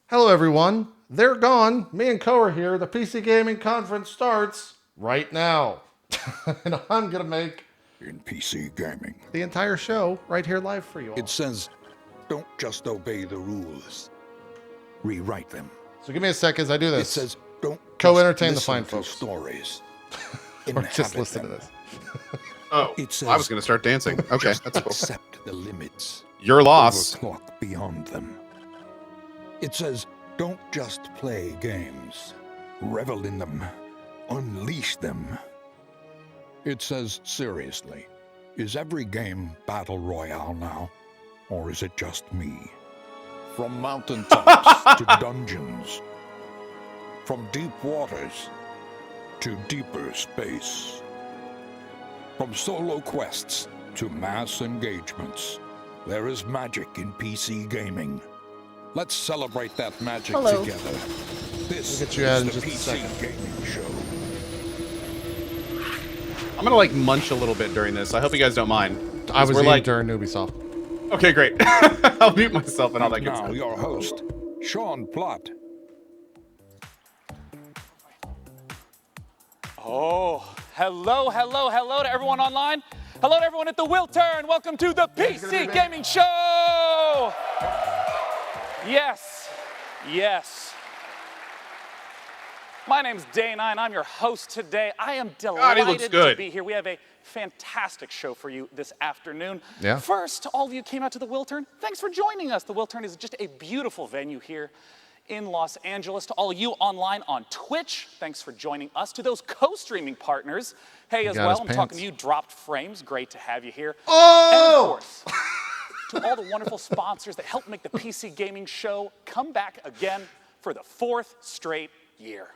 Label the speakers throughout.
Speaker 1: Hello, everyone. They're gone. Me and Co are here. The PC Gaming Conference starts right now. And I'm going to make
Speaker 2: in PC gaming
Speaker 1: the entire show right here live for you all.
Speaker 2: It says, don't just obey the rules, rewrite them.
Speaker 1: So give me a sec as I do this.
Speaker 2: It says, don't
Speaker 1: co-entertain the
Speaker 2: listen
Speaker 1: fine
Speaker 2: to
Speaker 1: folks.
Speaker 2: Stories.
Speaker 1: Or just
Speaker 2: Inhabit
Speaker 1: listen
Speaker 2: them.
Speaker 1: to this.
Speaker 3: Oh,
Speaker 2: It says,
Speaker 3: I was going to start dancing.
Speaker 2: don't
Speaker 3: Okay,
Speaker 2: just
Speaker 3: that's cool.
Speaker 2: accept the limits.
Speaker 3: Your loss.
Speaker 2: Overclock beyond them. It says, don't just play games. Revel in them. Unleash them. It says, seriously, is every game Battle Royale now? Or is it just me? From mountaintops to dungeons. From deep waters to deeper space. From solo quests to mass engagements. There is magic in PC gaming. Let's celebrate that magic together. This
Speaker 1: We'll get you
Speaker 2: is
Speaker 1: out in
Speaker 2: the
Speaker 1: just a
Speaker 2: PC
Speaker 1: second.
Speaker 2: Gaming Show.
Speaker 3: I'm going to like munch a little bit during this. I hope you guys don't mind.
Speaker 1: I was
Speaker 3: We're
Speaker 1: eating
Speaker 3: like,
Speaker 1: during Ubisoft.
Speaker 3: okay, great. I'll mute myself and all that good
Speaker 2: Now
Speaker 3: stuff.
Speaker 2: your host, Sean Plott.
Speaker 4: Oh, hello to everyone online. Hello to everyone at the Will Turn. Welcome to the PC Gaming Show. Yes. My name's Dana, and I'm your host today. I am
Speaker 3: he looks
Speaker 4: delighted
Speaker 3: good.
Speaker 4: to be here. We have a fantastic show for you this afternoon.
Speaker 1: Yeah.
Speaker 4: First, to all of you who came out to the Will Turn, thanks for joining us. The Will Turn is just a beautiful venue here in Los Angeles. To all of you online on Twitch, thanks for joining us. To those co-streaming partners, hey, as
Speaker 1: got
Speaker 4: well,
Speaker 1: his
Speaker 4: I'm
Speaker 1: pants.
Speaker 4: talking to you, Dropped Frames. Great to have you here.
Speaker 1: Oh!
Speaker 4: And of course, to all the wonderful sponsors that help make the PC Gaming Show come back again for the 4th straight year.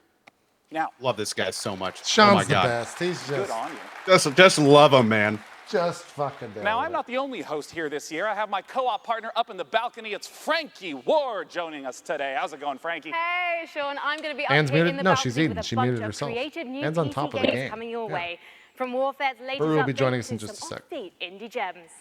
Speaker 4: Now,
Speaker 3: Love this guy so much.
Speaker 1: Sean's
Speaker 3: oh my
Speaker 1: the
Speaker 3: God.
Speaker 1: best. He's
Speaker 4: good
Speaker 1: just,
Speaker 4: on you.
Speaker 3: Just love him, man.
Speaker 1: just fucking down.
Speaker 4: Now,
Speaker 1: with
Speaker 4: I'm
Speaker 1: it.
Speaker 4: not the only host here this year. I have my co-op partner up in the balcony. It's Frankie Ward joining us today. How's it going, Frankie?
Speaker 5: Hey, Sean, I'm going to be up
Speaker 1: Anne's
Speaker 5: here
Speaker 1: muted?
Speaker 5: in the
Speaker 1: No,
Speaker 5: balcony
Speaker 1: she's eating.
Speaker 5: with a
Speaker 1: She
Speaker 5: bunch
Speaker 1: muted
Speaker 5: of
Speaker 1: herself.
Speaker 5: creative new
Speaker 1: Anne's on
Speaker 5: PC
Speaker 1: top of the
Speaker 5: games
Speaker 1: game.
Speaker 5: coming your
Speaker 1: Yeah.
Speaker 5: way. From Warfare's latest
Speaker 1: Brew will be
Speaker 5: updates
Speaker 1: joining us in
Speaker 5: to
Speaker 1: just
Speaker 5: some
Speaker 1: a sec.
Speaker 5: offbeat indie gems.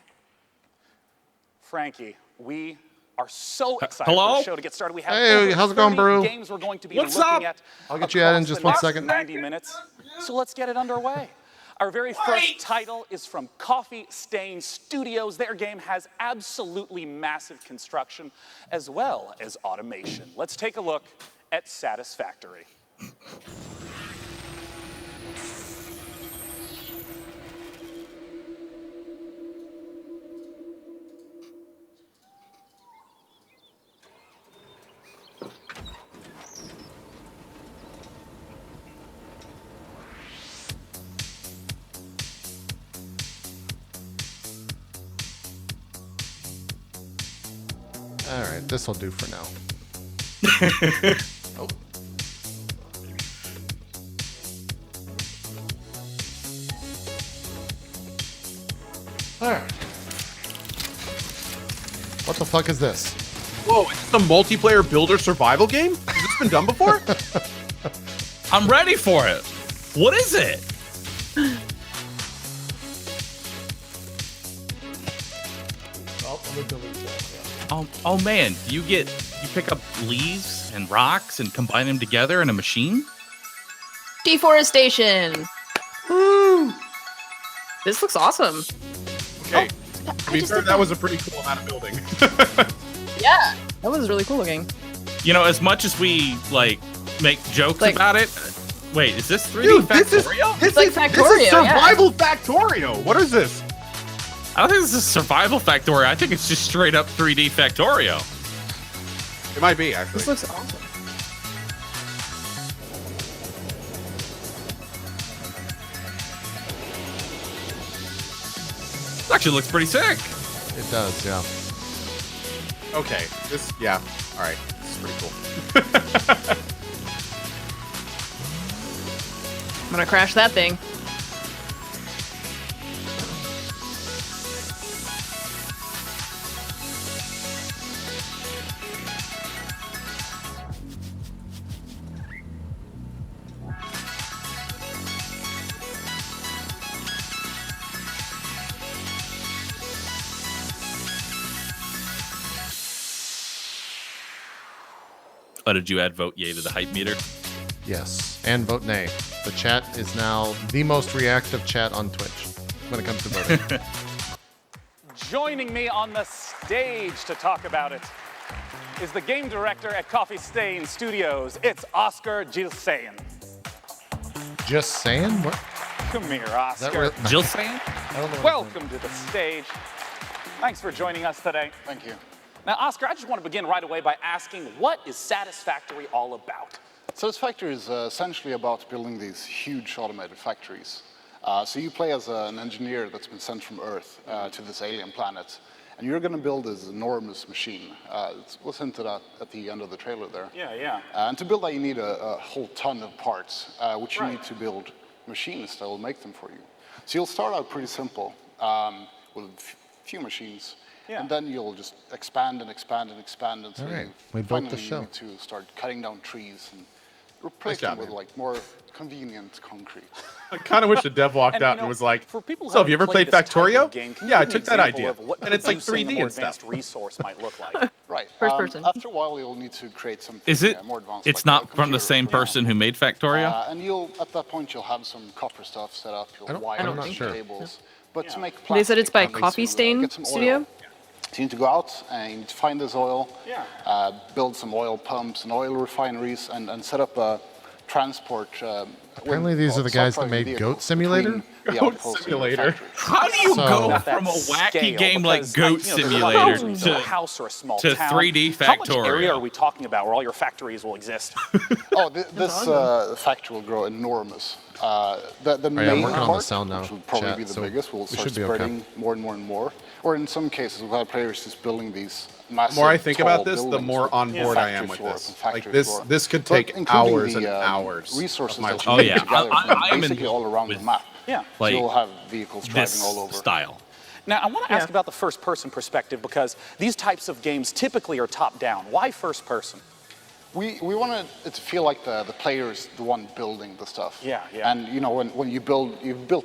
Speaker 4: Frankie, we are so excited
Speaker 6: Hello?
Speaker 4: for the show to get started. We have
Speaker 1: Hey,
Speaker 4: over
Speaker 1: how's it going,
Speaker 4: 30
Speaker 1: Brew?
Speaker 4: games we're going to be
Speaker 6: What's
Speaker 4: looking
Speaker 6: up?
Speaker 4: at.
Speaker 1: I'll get you out in
Speaker 4: across
Speaker 1: just
Speaker 4: the
Speaker 1: one
Speaker 4: next
Speaker 1: second.
Speaker 4: 90 minutes. So let's get it underway. Our very first title is from Coffee Stain Studios. Their game has absolutely massive construction as well as automation. Let's take a look at Satisfactory.
Speaker 1: All right, this will do for now. Oh. All right. What the fuck is this?
Speaker 3: Whoa, is this a multiplayer builder survival game? Has this been done before?
Speaker 6: I'm ready for it. What is it?
Speaker 1: Oh, let me delete that.
Speaker 6: Oh man, you pick up leaves and rocks and combine them together in a machine?
Speaker 7: Deforestation.
Speaker 1: Woo!
Speaker 7: This looks awesome.
Speaker 3: Okay.
Speaker 7: I
Speaker 3: To be
Speaker 7: just
Speaker 3: fair,
Speaker 7: did
Speaker 3: that was a pretty cool amount of building.
Speaker 7: Yeah, that was really cool looking.
Speaker 6: You know, as much as we like make jokes
Speaker 7: Like-
Speaker 6: about it. Wait, is this 3D
Speaker 3: Dude, this is
Speaker 6: Factorio?
Speaker 3: this
Speaker 7: like
Speaker 3: is
Speaker 7: Factorio, yeah.
Speaker 3: survival Factorio. What is this?
Speaker 6: I don't think this is survival Factorio. I think it's just straight up 3D Factorio.
Speaker 3: It might be actually.
Speaker 7: This looks awesome.
Speaker 6: This actually looks pretty sick.
Speaker 1: It does, yeah.
Speaker 3: Okay. This, yeah. All right. This is pretty cool.
Speaker 7: I'm gonna crash that thing.
Speaker 6: did you add vote yay to the hype meter?
Speaker 1: Yes, and vote nay. The chat is now the most reactive chat on Twitch when it comes to voting.
Speaker 4: Joining me on the stage to talk about it is the game director at Coffee Stain Studios. It's Oscar Gilsayan.
Speaker 1: Just saying? What?
Speaker 4: Come here, Oscar.
Speaker 6: Jill saying?
Speaker 1: I don't know.
Speaker 4: Welcome to the stage. Thanks for joining us today.
Speaker 8: Thank you.
Speaker 4: Now, Oscar, I just want to begin right away by asking, what is Satisfactory all about?
Speaker 8: Satisfactory is essentially about building these huge automated factories. So you play as an engineer that's been sent from Earth to this alien planet, and you're going to build this enormous machine. It was hinted at the end of the trailer there.
Speaker 4: Yeah.
Speaker 8: And to build that, you need a whole ton of parts, which you need to build machines that will make them for you. So you'll start out pretty simple with a few machines, and then you'll just expand and expand and expand until
Speaker 1: All right.
Speaker 8: you
Speaker 1: We built the
Speaker 8: finally
Speaker 1: show.
Speaker 8: need to start cutting down trees and replace them with like more convenient concrete.
Speaker 3: I kind of wish the dev walked
Speaker 4: And,
Speaker 3: out
Speaker 4: you know,
Speaker 3: and was like,
Speaker 4: for people who
Speaker 3: so have you ever
Speaker 4: haven't
Speaker 3: played
Speaker 4: played this type
Speaker 3: Factorio?
Speaker 4: of game, can you
Speaker 3: Yeah, I
Speaker 4: give me
Speaker 3: took
Speaker 4: an
Speaker 3: that
Speaker 4: example
Speaker 3: idea.
Speaker 4: of what
Speaker 3: And it's like
Speaker 4: producing a
Speaker 3: 3D
Speaker 4: more
Speaker 3: and stuff.
Speaker 4: advanced resource might look like?
Speaker 8: Right.
Speaker 7: First person.
Speaker 8: After a while, you'll need to create something
Speaker 6: Is it?
Speaker 8: more advanced.
Speaker 6: It's
Speaker 8: like a
Speaker 6: not from the
Speaker 8: computer.
Speaker 6: same person who made Factorio?
Speaker 8: And at that point, you'll have some copper stuff set up. You'll wire
Speaker 1: I'm
Speaker 8: some
Speaker 1: not sure.
Speaker 8: cables. But to make
Speaker 7: They said it's by
Speaker 8: plastic,
Speaker 7: Coffee
Speaker 8: you need to,
Speaker 7: Stain
Speaker 8: get some oil.
Speaker 7: Studio?
Speaker 8: So you need to go out and you need to find this oil, build some oil pumps and oil refineries, and set up a transport.
Speaker 1: Apparently these are the guys that made Goat Simulator?
Speaker 3: Goat Simulator.
Speaker 6: How do you
Speaker 1: So-
Speaker 6: go
Speaker 4: At that
Speaker 6: from a wacky
Speaker 4: scale,
Speaker 6: game like
Speaker 4: because,
Speaker 6: Goat
Speaker 4: you know, there's a lot of
Speaker 6: Simulator
Speaker 4: reasons in a
Speaker 6: to
Speaker 4: house or a small
Speaker 6: to
Speaker 4: town.
Speaker 6: 3D
Speaker 4: How much area
Speaker 6: Factorio?
Speaker 4: are we talking about where all your factories will exist?
Speaker 8: This factory will grow enormous. The
Speaker 1: I'm
Speaker 8: main
Speaker 1: working on the
Speaker 8: part,
Speaker 1: sound now,
Speaker 8: which will probably
Speaker 1: chat,
Speaker 8: be the
Speaker 1: so
Speaker 8: biggest, will
Speaker 1: we
Speaker 8: start
Speaker 1: should be okay.
Speaker 8: spreading more and more and more. Or in some cases, we'll have players just building these massive,
Speaker 3: The more I think about
Speaker 8: tall
Speaker 3: this, the
Speaker 8: buildings
Speaker 3: more
Speaker 8: with
Speaker 3: on board I am
Speaker 8: factory
Speaker 3: with
Speaker 8: floor
Speaker 3: this.
Speaker 8: and factory
Speaker 3: Like this,
Speaker 8: floor.
Speaker 3: this could
Speaker 8: But
Speaker 3: take
Speaker 8: including
Speaker 3: hours and
Speaker 8: the,
Speaker 3: hours.
Speaker 8: resources
Speaker 3: of my
Speaker 8: that
Speaker 3: life.
Speaker 8: you
Speaker 6: Oh,
Speaker 8: put
Speaker 6: yeah.
Speaker 8: together
Speaker 6: I'm
Speaker 8: from
Speaker 6: in
Speaker 8: basically all around the
Speaker 6: with-
Speaker 8: map.
Speaker 4: Yeah.
Speaker 6: Like,
Speaker 8: so you'll have vehicles driving
Speaker 6: this
Speaker 8: all over.
Speaker 6: style.
Speaker 4: Now, I want to ask
Speaker 7: Yeah.
Speaker 4: about the first-person perspective because these types of games typically are top-down. Why first-person?
Speaker 8: We wanted it to feel like the player is the one building the stuff.
Speaker 4: Yeah.
Speaker 8: And you know, when you've built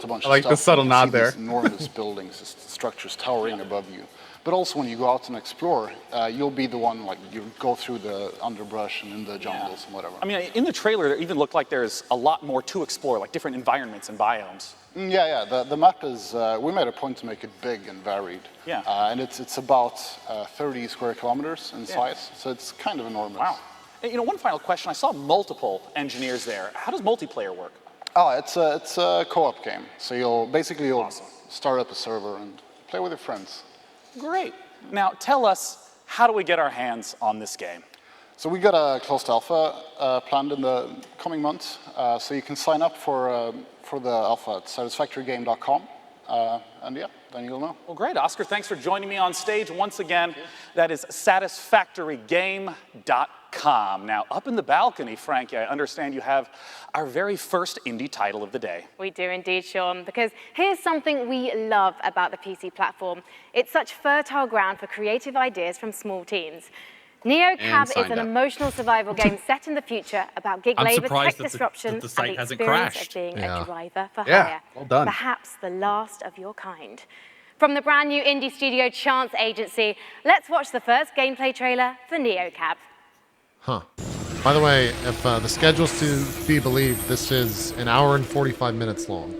Speaker 8: a bunch
Speaker 3: I
Speaker 8: of
Speaker 3: like
Speaker 8: stuff.
Speaker 3: the subtle
Speaker 8: you
Speaker 3: nod
Speaker 8: see
Speaker 3: there.
Speaker 8: These enormous buildings, just structures towering above you. But also when you go out and explore, you'll be the one, like, you go through the underbrush and in the jungles and whatever.
Speaker 4: I mean, in the trailer, it even looked like there's a lot more to explore, like different environments and biomes.
Speaker 8: Yeah. The map is, we made a point to make it big and varied.
Speaker 4: Yeah.
Speaker 8: And it's about 30 square kilometers in size, so it's kind of enormous.
Speaker 4: Wow. And, you know, one final question. I saw multiple engineers there. How does multiplayer work?
Speaker 8: Oh, it's a co-op game. So you'll start up a server and play with your friends.
Speaker 4: Great. Now, tell us, how do we get our hands on this game?
Speaker 8: So we got a closed alpha planned in the coming months. So you can sign up for the alpha at satisfactorygame.com. And yeah, then you'll know.
Speaker 4: Well, great. Oscar, thanks for joining me on stage once again. That is satisfactorygame.com. Now, up in the balcony, Frankie, I understand you have our very first indie title of the day.
Speaker 5: We do indeed, Sean, because here's something we love about the PC platform. It's such fertile ground for creative ideas from small teams. NeoCab is
Speaker 3: signed
Speaker 5: an
Speaker 3: up.
Speaker 5: emotional survival game set in the future about gig
Speaker 6: I'm
Speaker 5: labor,
Speaker 6: surprised
Speaker 5: tech
Speaker 6: that the
Speaker 5: disruption,
Speaker 6: site
Speaker 5: and the
Speaker 6: hasn't
Speaker 5: experience
Speaker 6: crashed.
Speaker 5: of being
Speaker 1: Yeah.
Speaker 5: a driver for
Speaker 3: Yeah,
Speaker 5: hire.
Speaker 3: well done.
Speaker 5: Perhaps the last of your kind. From the brand new indie studio Chance Agency, let's watch the first gameplay trailer for NeoCab.
Speaker 1: Huh. By the way, if the schedule's to be believed, this is an hour and 45 minutes long.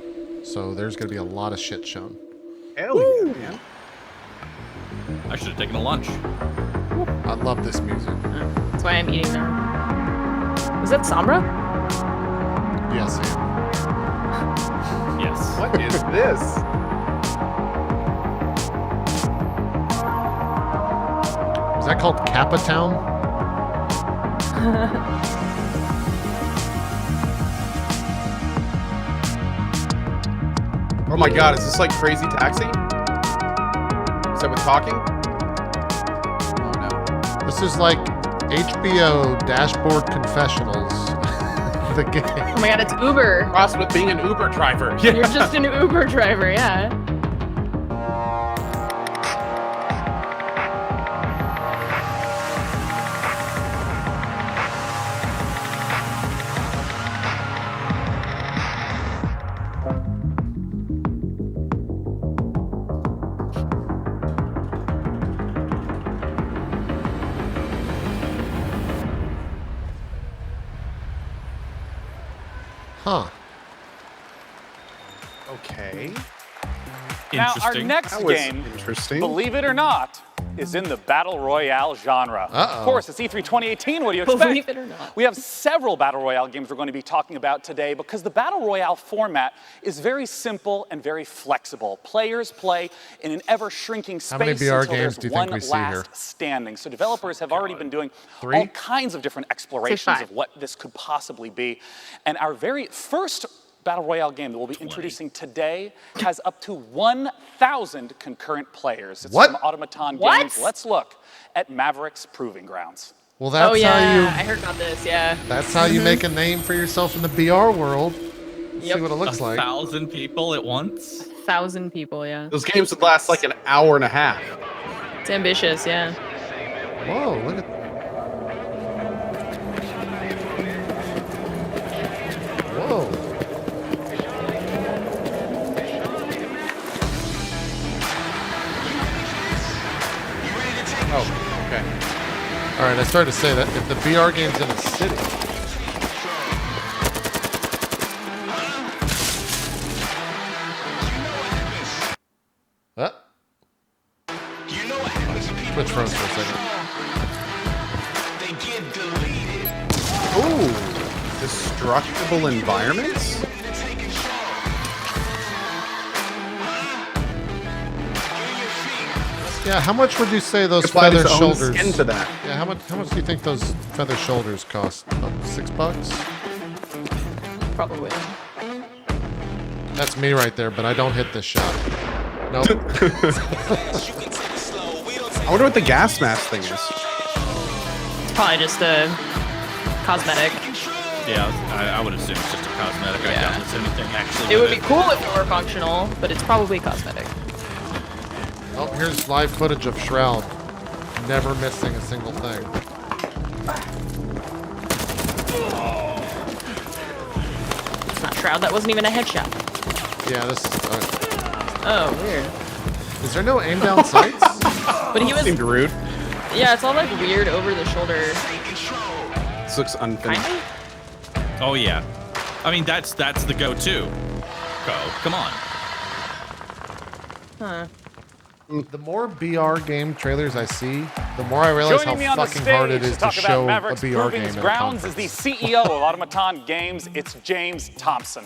Speaker 1: So there's going to be a lot of shit shown.
Speaker 3: Hell yeah, man.
Speaker 6: I should have taken a lunch.
Speaker 1: I love this music.
Speaker 7: That's why I'm eating now. Was that Sombra?
Speaker 1: Yes, Sam.
Speaker 6: Yes.
Speaker 3: What is this?
Speaker 1: Is that called Kappa Town?
Speaker 3: Oh my god, is this like Crazy Taxi? Is that with talking? Oh no.
Speaker 1: This is like HBO Dashboard Confessionals. The game.
Speaker 7: Oh my god, it's Uber.
Speaker 3: Crossed with being an Uber driver.
Speaker 7: You're just an Uber driver, yeah.
Speaker 1: Huh.
Speaker 9: Okay.
Speaker 4: Now, our
Speaker 6: Interesting.
Speaker 4: next
Speaker 9: That was
Speaker 4: game,
Speaker 9: interesting.
Speaker 4: believe it or not, is in the Battle Royale genre.
Speaker 1: Uh-oh.
Speaker 4: Of course, it's E3 2018. What do you expect?
Speaker 7: Believe it or not.
Speaker 4: We have several Battle Royale games we're going to be talking about today because the Battle Royale format is very simple and very flexible. Players play in an ever-shrinking space
Speaker 1: How many BR
Speaker 4: until
Speaker 1: games
Speaker 4: there's
Speaker 1: do you think
Speaker 4: one
Speaker 1: we see
Speaker 4: last
Speaker 1: here?
Speaker 4: standing. So developers have already been doing
Speaker 1: 3?
Speaker 4: all kinds of different explorations
Speaker 7: 5.
Speaker 4: of what this could possibly be. And our very first Battle Royale game that we'll be introducing today has up to 1,000 concurrent players. It's
Speaker 1: What?
Speaker 4: from Automaton
Speaker 7: What?
Speaker 4: Games. Let's look at Mavericks Proving Grounds.
Speaker 1: Well, that's
Speaker 7: Oh yeah,
Speaker 1: how you.
Speaker 7: I heard about this. Yeah.
Speaker 1: That's how you make a name for yourself in the BR world. See
Speaker 7: Yep.
Speaker 1: what it looks like.
Speaker 6: 1,000 people at once.
Speaker 7: 1,000 people. Yeah.
Speaker 9: Those games would last like an hour and a half.
Speaker 7: It's ambitious. Yeah.
Speaker 1: Whoa! Look at. Whoa!
Speaker 9: Oh, okay.
Speaker 1: All right, I started to say that if the BR game's in a city. Switch phones for a second.
Speaker 9: Ooh, destructible environments?
Speaker 1: Yeah, how much would you say those
Speaker 9: Apply
Speaker 1: feather
Speaker 9: its own
Speaker 1: shoulders?
Speaker 9: skin to that.
Speaker 1: Yeah, how much do you think those feather shoulders cost? About $6?
Speaker 7: Probably.
Speaker 1: That's me right there, but I don't hit this shot. Nope.
Speaker 9: I wonder what the gas mask thing is.
Speaker 7: It's probably just a cosmetic.
Speaker 6: Yeah, I would assume it's just a cosmetic. I
Speaker 7: Yeah.
Speaker 6: doubt there's anything actually.
Speaker 7: It would
Speaker 6: with
Speaker 7: be cool if it were functional, but it's probably cosmetic.
Speaker 1: Oh, here's live footage of Shroud. Never missing a single thing.
Speaker 7: It's not Shroud. That wasn't even a headshot.
Speaker 1: Yeah, this is.
Speaker 7: Oh, weird.
Speaker 1: Is there no aim down sights?
Speaker 7: But he was.
Speaker 9: Seemed rude.
Speaker 7: Yeah, it's all like weird over the shoulder.
Speaker 9: This looks unfinished.
Speaker 7: Kinda?
Speaker 6: Oh yeah, I mean that's the go-to. Go, come on.
Speaker 7: Huh.
Speaker 1: The more BR game trailers I see, the more I realize
Speaker 4: Joining me on
Speaker 1: how
Speaker 4: the
Speaker 1: fucking
Speaker 4: stage
Speaker 1: hard it is to
Speaker 4: talk
Speaker 1: show
Speaker 4: about
Speaker 1: a
Speaker 4: Mavericks
Speaker 1: BR
Speaker 4: Proving
Speaker 1: game at a
Speaker 4: Grounds is
Speaker 1: conference.
Speaker 4: the CEO of Automaton Games. It's James Thompson.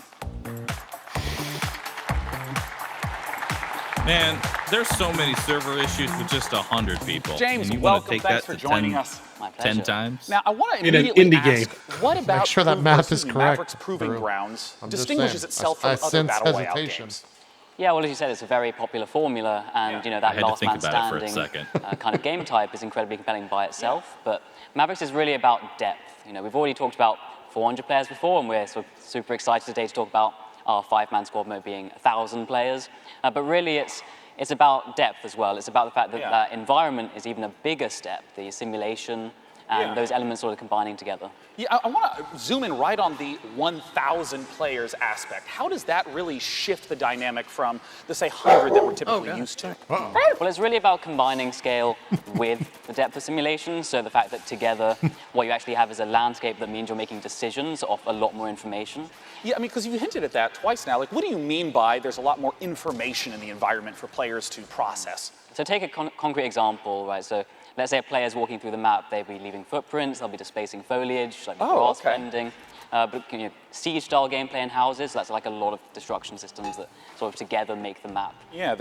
Speaker 6: Man, there's so many server issues with just 100 people.
Speaker 4: James,
Speaker 6: and you wanna
Speaker 4: welcome.
Speaker 6: take
Speaker 4: Thanks
Speaker 6: that
Speaker 4: for
Speaker 6: to
Speaker 4: joining
Speaker 6: 10,
Speaker 4: us.
Speaker 10: My
Speaker 6: 10
Speaker 10: pleasure.
Speaker 6: times.
Speaker 4: Now, I want to
Speaker 9: In an
Speaker 4: immediately
Speaker 9: indie
Speaker 4: ask,
Speaker 9: game.
Speaker 4: what about
Speaker 1: Make sure that
Speaker 4: Proof
Speaker 1: math is
Speaker 4: versus
Speaker 1: correct,
Speaker 4: Mavericks Proving
Speaker 1: Drew.
Speaker 4: Grounds
Speaker 1: I'm just
Speaker 4: distinguishes
Speaker 1: saying.
Speaker 4: itself
Speaker 1: I
Speaker 4: from other
Speaker 1: sense
Speaker 4: Battle Royale
Speaker 1: hesitation.
Speaker 4: games?
Speaker 10: Yeah, well, as you said, it's a very popular formula, and
Speaker 4: Yeah.
Speaker 10: you know
Speaker 6: I
Speaker 10: that
Speaker 6: had to
Speaker 10: last
Speaker 6: think
Speaker 10: man
Speaker 6: about it for a
Speaker 10: standing
Speaker 6: second.
Speaker 10: kind of game type is incredibly compelling by itself. But Mavericks is really about depth. You know, we've already talked about 400 players before, and we're sort of super excited today to talk about our 5-man squad mode being 1,000 players. But really, it's about depth as well. It's about the fact that that environment is even a bigger step, the simulation and those elements sort of combining together.
Speaker 4: Yeah, I want to zoom in right on the 1,000 players aspect. How does that really shift the dynamic from the, say, 100 that we're typically used to?
Speaker 10: Well, it's really about combining scale with the depth of simulation. So the fact that together, what you actually have is a landscape that means you're making decisions off a lot more information.
Speaker 4: Yeah, I mean, because you hinted at that twice now. Like, what do you mean by there's a lot more information in the environment for players to process?
Speaker 10: So take a concrete example, right? So let's say a player's walking through the map, they'll be leaving footprints, they'll be displacing foliage, like grass bending. But you know, siege-style gameplay in houses, that's like a lot of destruction systems that sort of together make the map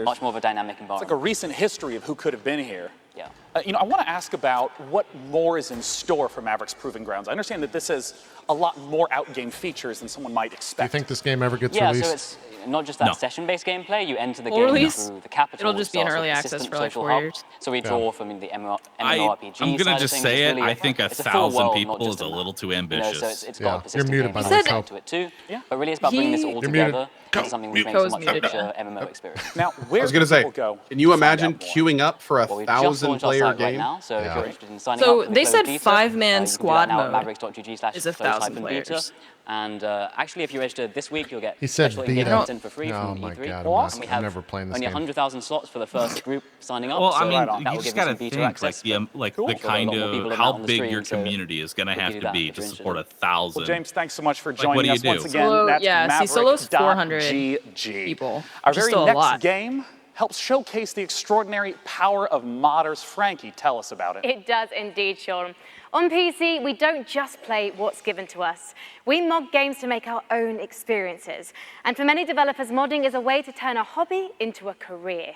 Speaker 10: much more of a dynamic environment.
Speaker 4: It's like a recent history of who could have been here.
Speaker 10: Yeah.
Speaker 4: You know, I want to ask about what more is in store for Mavericks Proving Grounds. I understand that this has a lot more out-game features than someone might
Speaker 1: Do you
Speaker 4: expect.
Speaker 1: think this game ever gets
Speaker 10: Yeah,
Speaker 1: released?
Speaker 10: so it's not just that session-based gameplay. You enter the
Speaker 7: Full
Speaker 10: game
Speaker 7: release?
Speaker 10: through the capital.
Speaker 7: It'll just be in
Speaker 10: which
Speaker 7: early
Speaker 10: starts
Speaker 7: access
Speaker 10: with
Speaker 7: for like
Speaker 10: Social
Speaker 7: 4
Speaker 10: Hub.
Speaker 7: years.
Speaker 10: So we draw from the MMORPG
Speaker 6: I'm
Speaker 10: side
Speaker 6: gonna
Speaker 10: of
Speaker 6: just
Speaker 10: things.
Speaker 6: say
Speaker 10: It's
Speaker 6: it.
Speaker 10: really
Speaker 6: I think
Speaker 10: it's a full
Speaker 6: 1,000
Speaker 10: world,
Speaker 6: people
Speaker 10: not
Speaker 6: is
Speaker 10: just
Speaker 6: a
Speaker 10: map.
Speaker 6: little too
Speaker 10: You know,
Speaker 6: ambitious.
Speaker 10: so it's
Speaker 1: Yeah,
Speaker 10: got a
Speaker 1: you're
Speaker 10: persistent
Speaker 1: muted,
Speaker 10: game
Speaker 1: by the
Speaker 7: way,
Speaker 10: aspect
Speaker 1: Cal.
Speaker 10: to it too.
Speaker 4: Yeah.
Speaker 10: But really, it's about bringing this all
Speaker 1: You're muted.
Speaker 10: together into something which makes
Speaker 7: Co's
Speaker 10: a much
Speaker 7: muted.
Speaker 10: richer MMO experience.
Speaker 4: Now, where
Speaker 9: I was gonna say,
Speaker 4: people go
Speaker 9: can you
Speaker 4: to find
Speaker 9: imagine
Speaker 4: out more?
Speaker 9: queuing up for a
Speaker 10: Well, we've just launched our
Speaker 9: 1,000-player
Speaker 10: site right
Speaker 9: game?
Speaker 10: now, so if you're interested in signing
Speaker 7: So
Speaker 10: up for the
Speaker 7: they
Speaker 10: closed
Speaker 7: said
Speaker 10: beta,
Speaker 7: 5-man
Speaker 10: you can do that
Speaker 7: squad
Speaker 10: now at
Speaker 7: mode
Speaker 10: mavericks.gg/closed
Speaker 7: is 1,000
Speaker 10: type in beta.
Speaker 7: players.
Speaker 10: And actually, if you register this week, you'll get
Speaker 1: He said
Speaker 10: special
Speaker 1: beta.
Speaker 10: engagements in for free
Speaker 1: Oh
Speaker 10: from
Speaker 1: my
Speaker 10: E3.
Speaker 1: God,
Speaker 10: And we
Speaker 1: I'm
Speaker 10: have
Speaker 1: never playing this
Speaker 10: only
Speaker 1: game.
Speaker 10: 100,000 slots for the first group signing up.
Speaker 6: Well,
Speaker 10: so
Speaker 6: I mean,
Speaker 10: that
Speaker 6: you
Speaker 10: will
Speaker 6: just
Speaker 10: give
Speaker 6: got to
Speaker 10: some beta
Speaker 6: think
Speaker 10: access.
Speaker 6: like
Speaker 10: Cool.
Speaker 6: the
Speaker 10: So we've got
Speaker 6: kind
Speaker 10: a lot more people
Speaker 6: of
Speaker 10: in
Speaker 6: how
Speaker 10: out on the
Speaker 6: big
Speaker 10: stream,
Speaker 6: your
Speaker 10: so
Speaker 6: community is going to
Speaker 10: we
Speaker 6: have
Speaker 10: can do
Speaker 6: to
Speaker 10: that
Speaker 6: be
Speaker 10: if
Speaker 6: to
Speaker 10: you're
Speaker 6: support
Speaker 10: interested.
Speaker 6: 1,000.
Speaker 4: Well, James, thanks so much for
Speaker 6: Like, what
Speaker 4: joining
Speaker 6: do you
Speaker 4: us once
Speaker 6: do?
Speaker 4: again.
Speaker 7: Solo-
Speaker 4: That's
Speaker 7: yeah, see, Solo's 400
Speaker 4: Maverick.gg.
Speaker 7: people,
Speaker 4: Our
Speaker 7: which is
Speaker 4: very
Speaker 7: still a
Speaker 4: next
Speaker 7: lot.
Speaker 4: game helps showcase the extraordinary power of modders. Frankie, tell us about it.
Speaker 5: It does indeed, Sean. On PC, we don't just play what's given to us. We mod games to make our own experiences. And for many developers, modding is a way to turn a hobby into a career.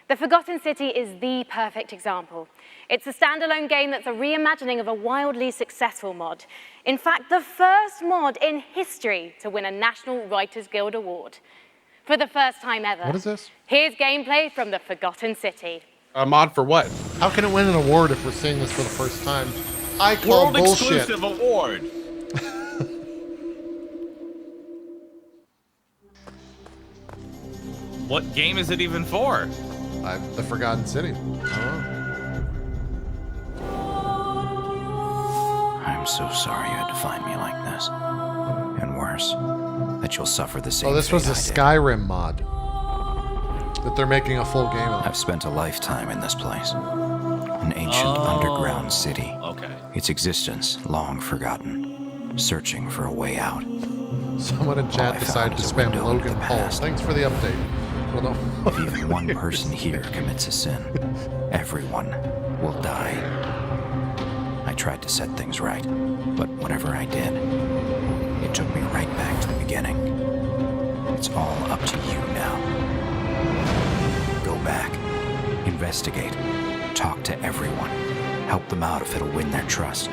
Speaker 5: The Forgotten City is the perfect example. It's a standalone game that's a reimagining of a wildly successful mod. In fact, the first mod in history to win a National Writers Guild Award. For the first time ever.
Speaker 1: What is this?
Speaker 5: Here's gameplay from the Forgotten City.
Speaker 9: A mod for what?
Speaker 1: How can it win an award if we're seeing this for the first time? I call
Speaker 6: World
Speaker 1: bullshit.
Speaker 6: exclusive award. What game is it even for?
Speaker 1: The Forgotten City. Oh.
Speaker 11: I'm so sorry you had to find me like this. And worse, that you'll suffer the same
Speaker 1: Oh, this was a
Speaker 11: fate I did.
Speaker 1: Skyrim mod that they're making a full game of.
Speaker 11: I've spent a lifetime in this place. An ancient underground city.
Speaker 6: Okay.
Speaker 11: Its existence long forgotten. Searching for a way out.
Speaker 1: Someone in
Speaker 11: All I
Speaker 1: chat
Speaker 11: found
Speaker 1: decided to
Speaker 11: is a
Speaker 1: spam
Speaker 11: window into
Speaker 1: Logan
Speaker 11: the
Speaker 1: Paul.
Speaker 11: past.
Speaker 1: Thanks for the update. Well, no.
Speaker 11: If even one person here commits a sin, everyone will die. I tried to set things right, but whatever I did, it took me right back to the beginning. It's all up to you now. Go back, investigate, talk to everyone, help them out if it'll win their trust.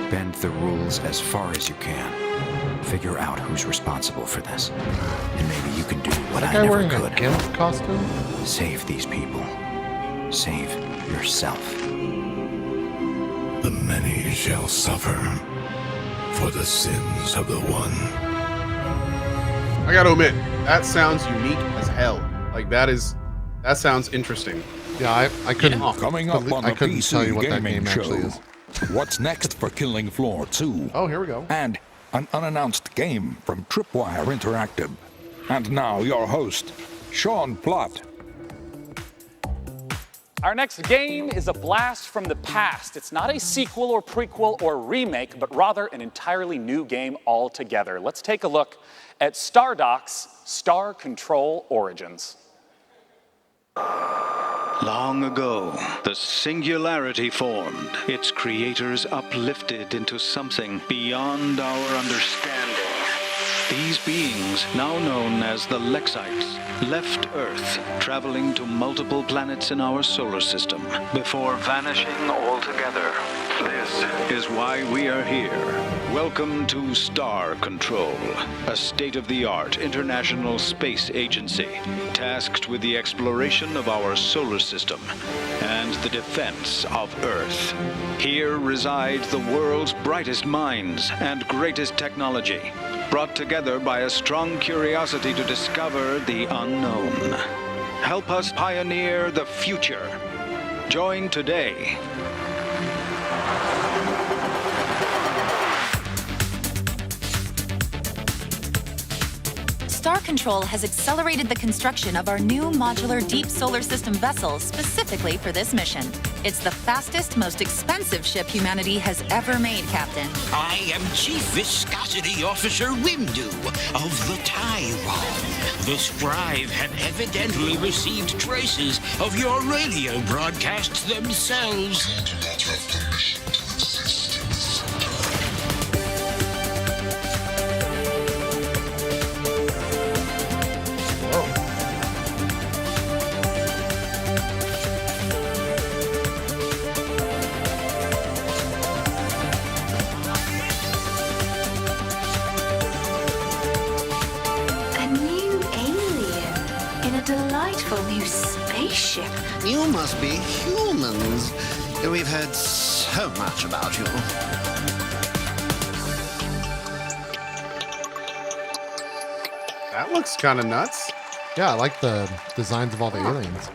Speaker 11: Bend the rules as far as you can. Figure out who's responsible for this. And maybe you can do what
Speaker 1: That
Speaker 11: I
Speaker 1: guy
Speaker 11: never
Speaker 1: wearing
Speaker 11: could.
Speaker 1: a GIMP costume?
Speaker 11: Save these people. Save yourself.
Speaker 2: The many shall suffer for the sins of the one.
Speaker 9: I gotta admit, that sounds unique as hell. Like that sounds interesting.
Speaker 1: Yeah, I couldn't.
Speaker 2: Coming up on
Speaker 1: I
Speaker 2: the
Speaker 1: couldn't
Speaker 2: PC
Speaker 1: tell you what that
Speaker 2: gaming
Speaker 1: game actually
Speaker 2: show.
Speaker 1: is.
Speaker 2: What's next for Killing Floor 2?
Speaker 1: Oh, here we go.
Speaker 2: And an unannounced game from Tripwire Interactive. And now your host, Sean Plott.
Speaker 4: Our next game is a blast from the past. It's not a sequel or prequel or remake, but rather an entirely new game altogether. Let's take a look at Stardoc's Star Control Origins.
Speaker 12: Long ago, the Singularity formed, its creators uplifted into something beyond our understanding. These beings, now known as the Lexites, left Earth, traveling to multiple planets in our solar system, before vanishing altogether. This is why we are here. Welcome to Star Control, a state-of-the-art international space agency tasked with the exploration of our solar system and the defense of Earth. Here reside the world's brightest minds and greatest technology, brought together by a strong curiosity to discover the unknown. Help us pioneer the future. Join today.
Speaker 13: Star Control has accelerated the construction of our new modular deep solar system vessel specifically for this mission. It's the fastest, most expensive ship humanity has ever made, Captain.
Speaker 14: I am Chief Viscosity Officer Windu of the Tyrone. The Scribe had evidently received traces of your radio broadcasts themselves.
Speaker 15: Delightful new spaceship.
Speaker 14: You must be humans. We've heard so much about you.
Speaker 9: That looks kind of nuts.
Speaker 1: Yeah, I like the designs of all the aliens.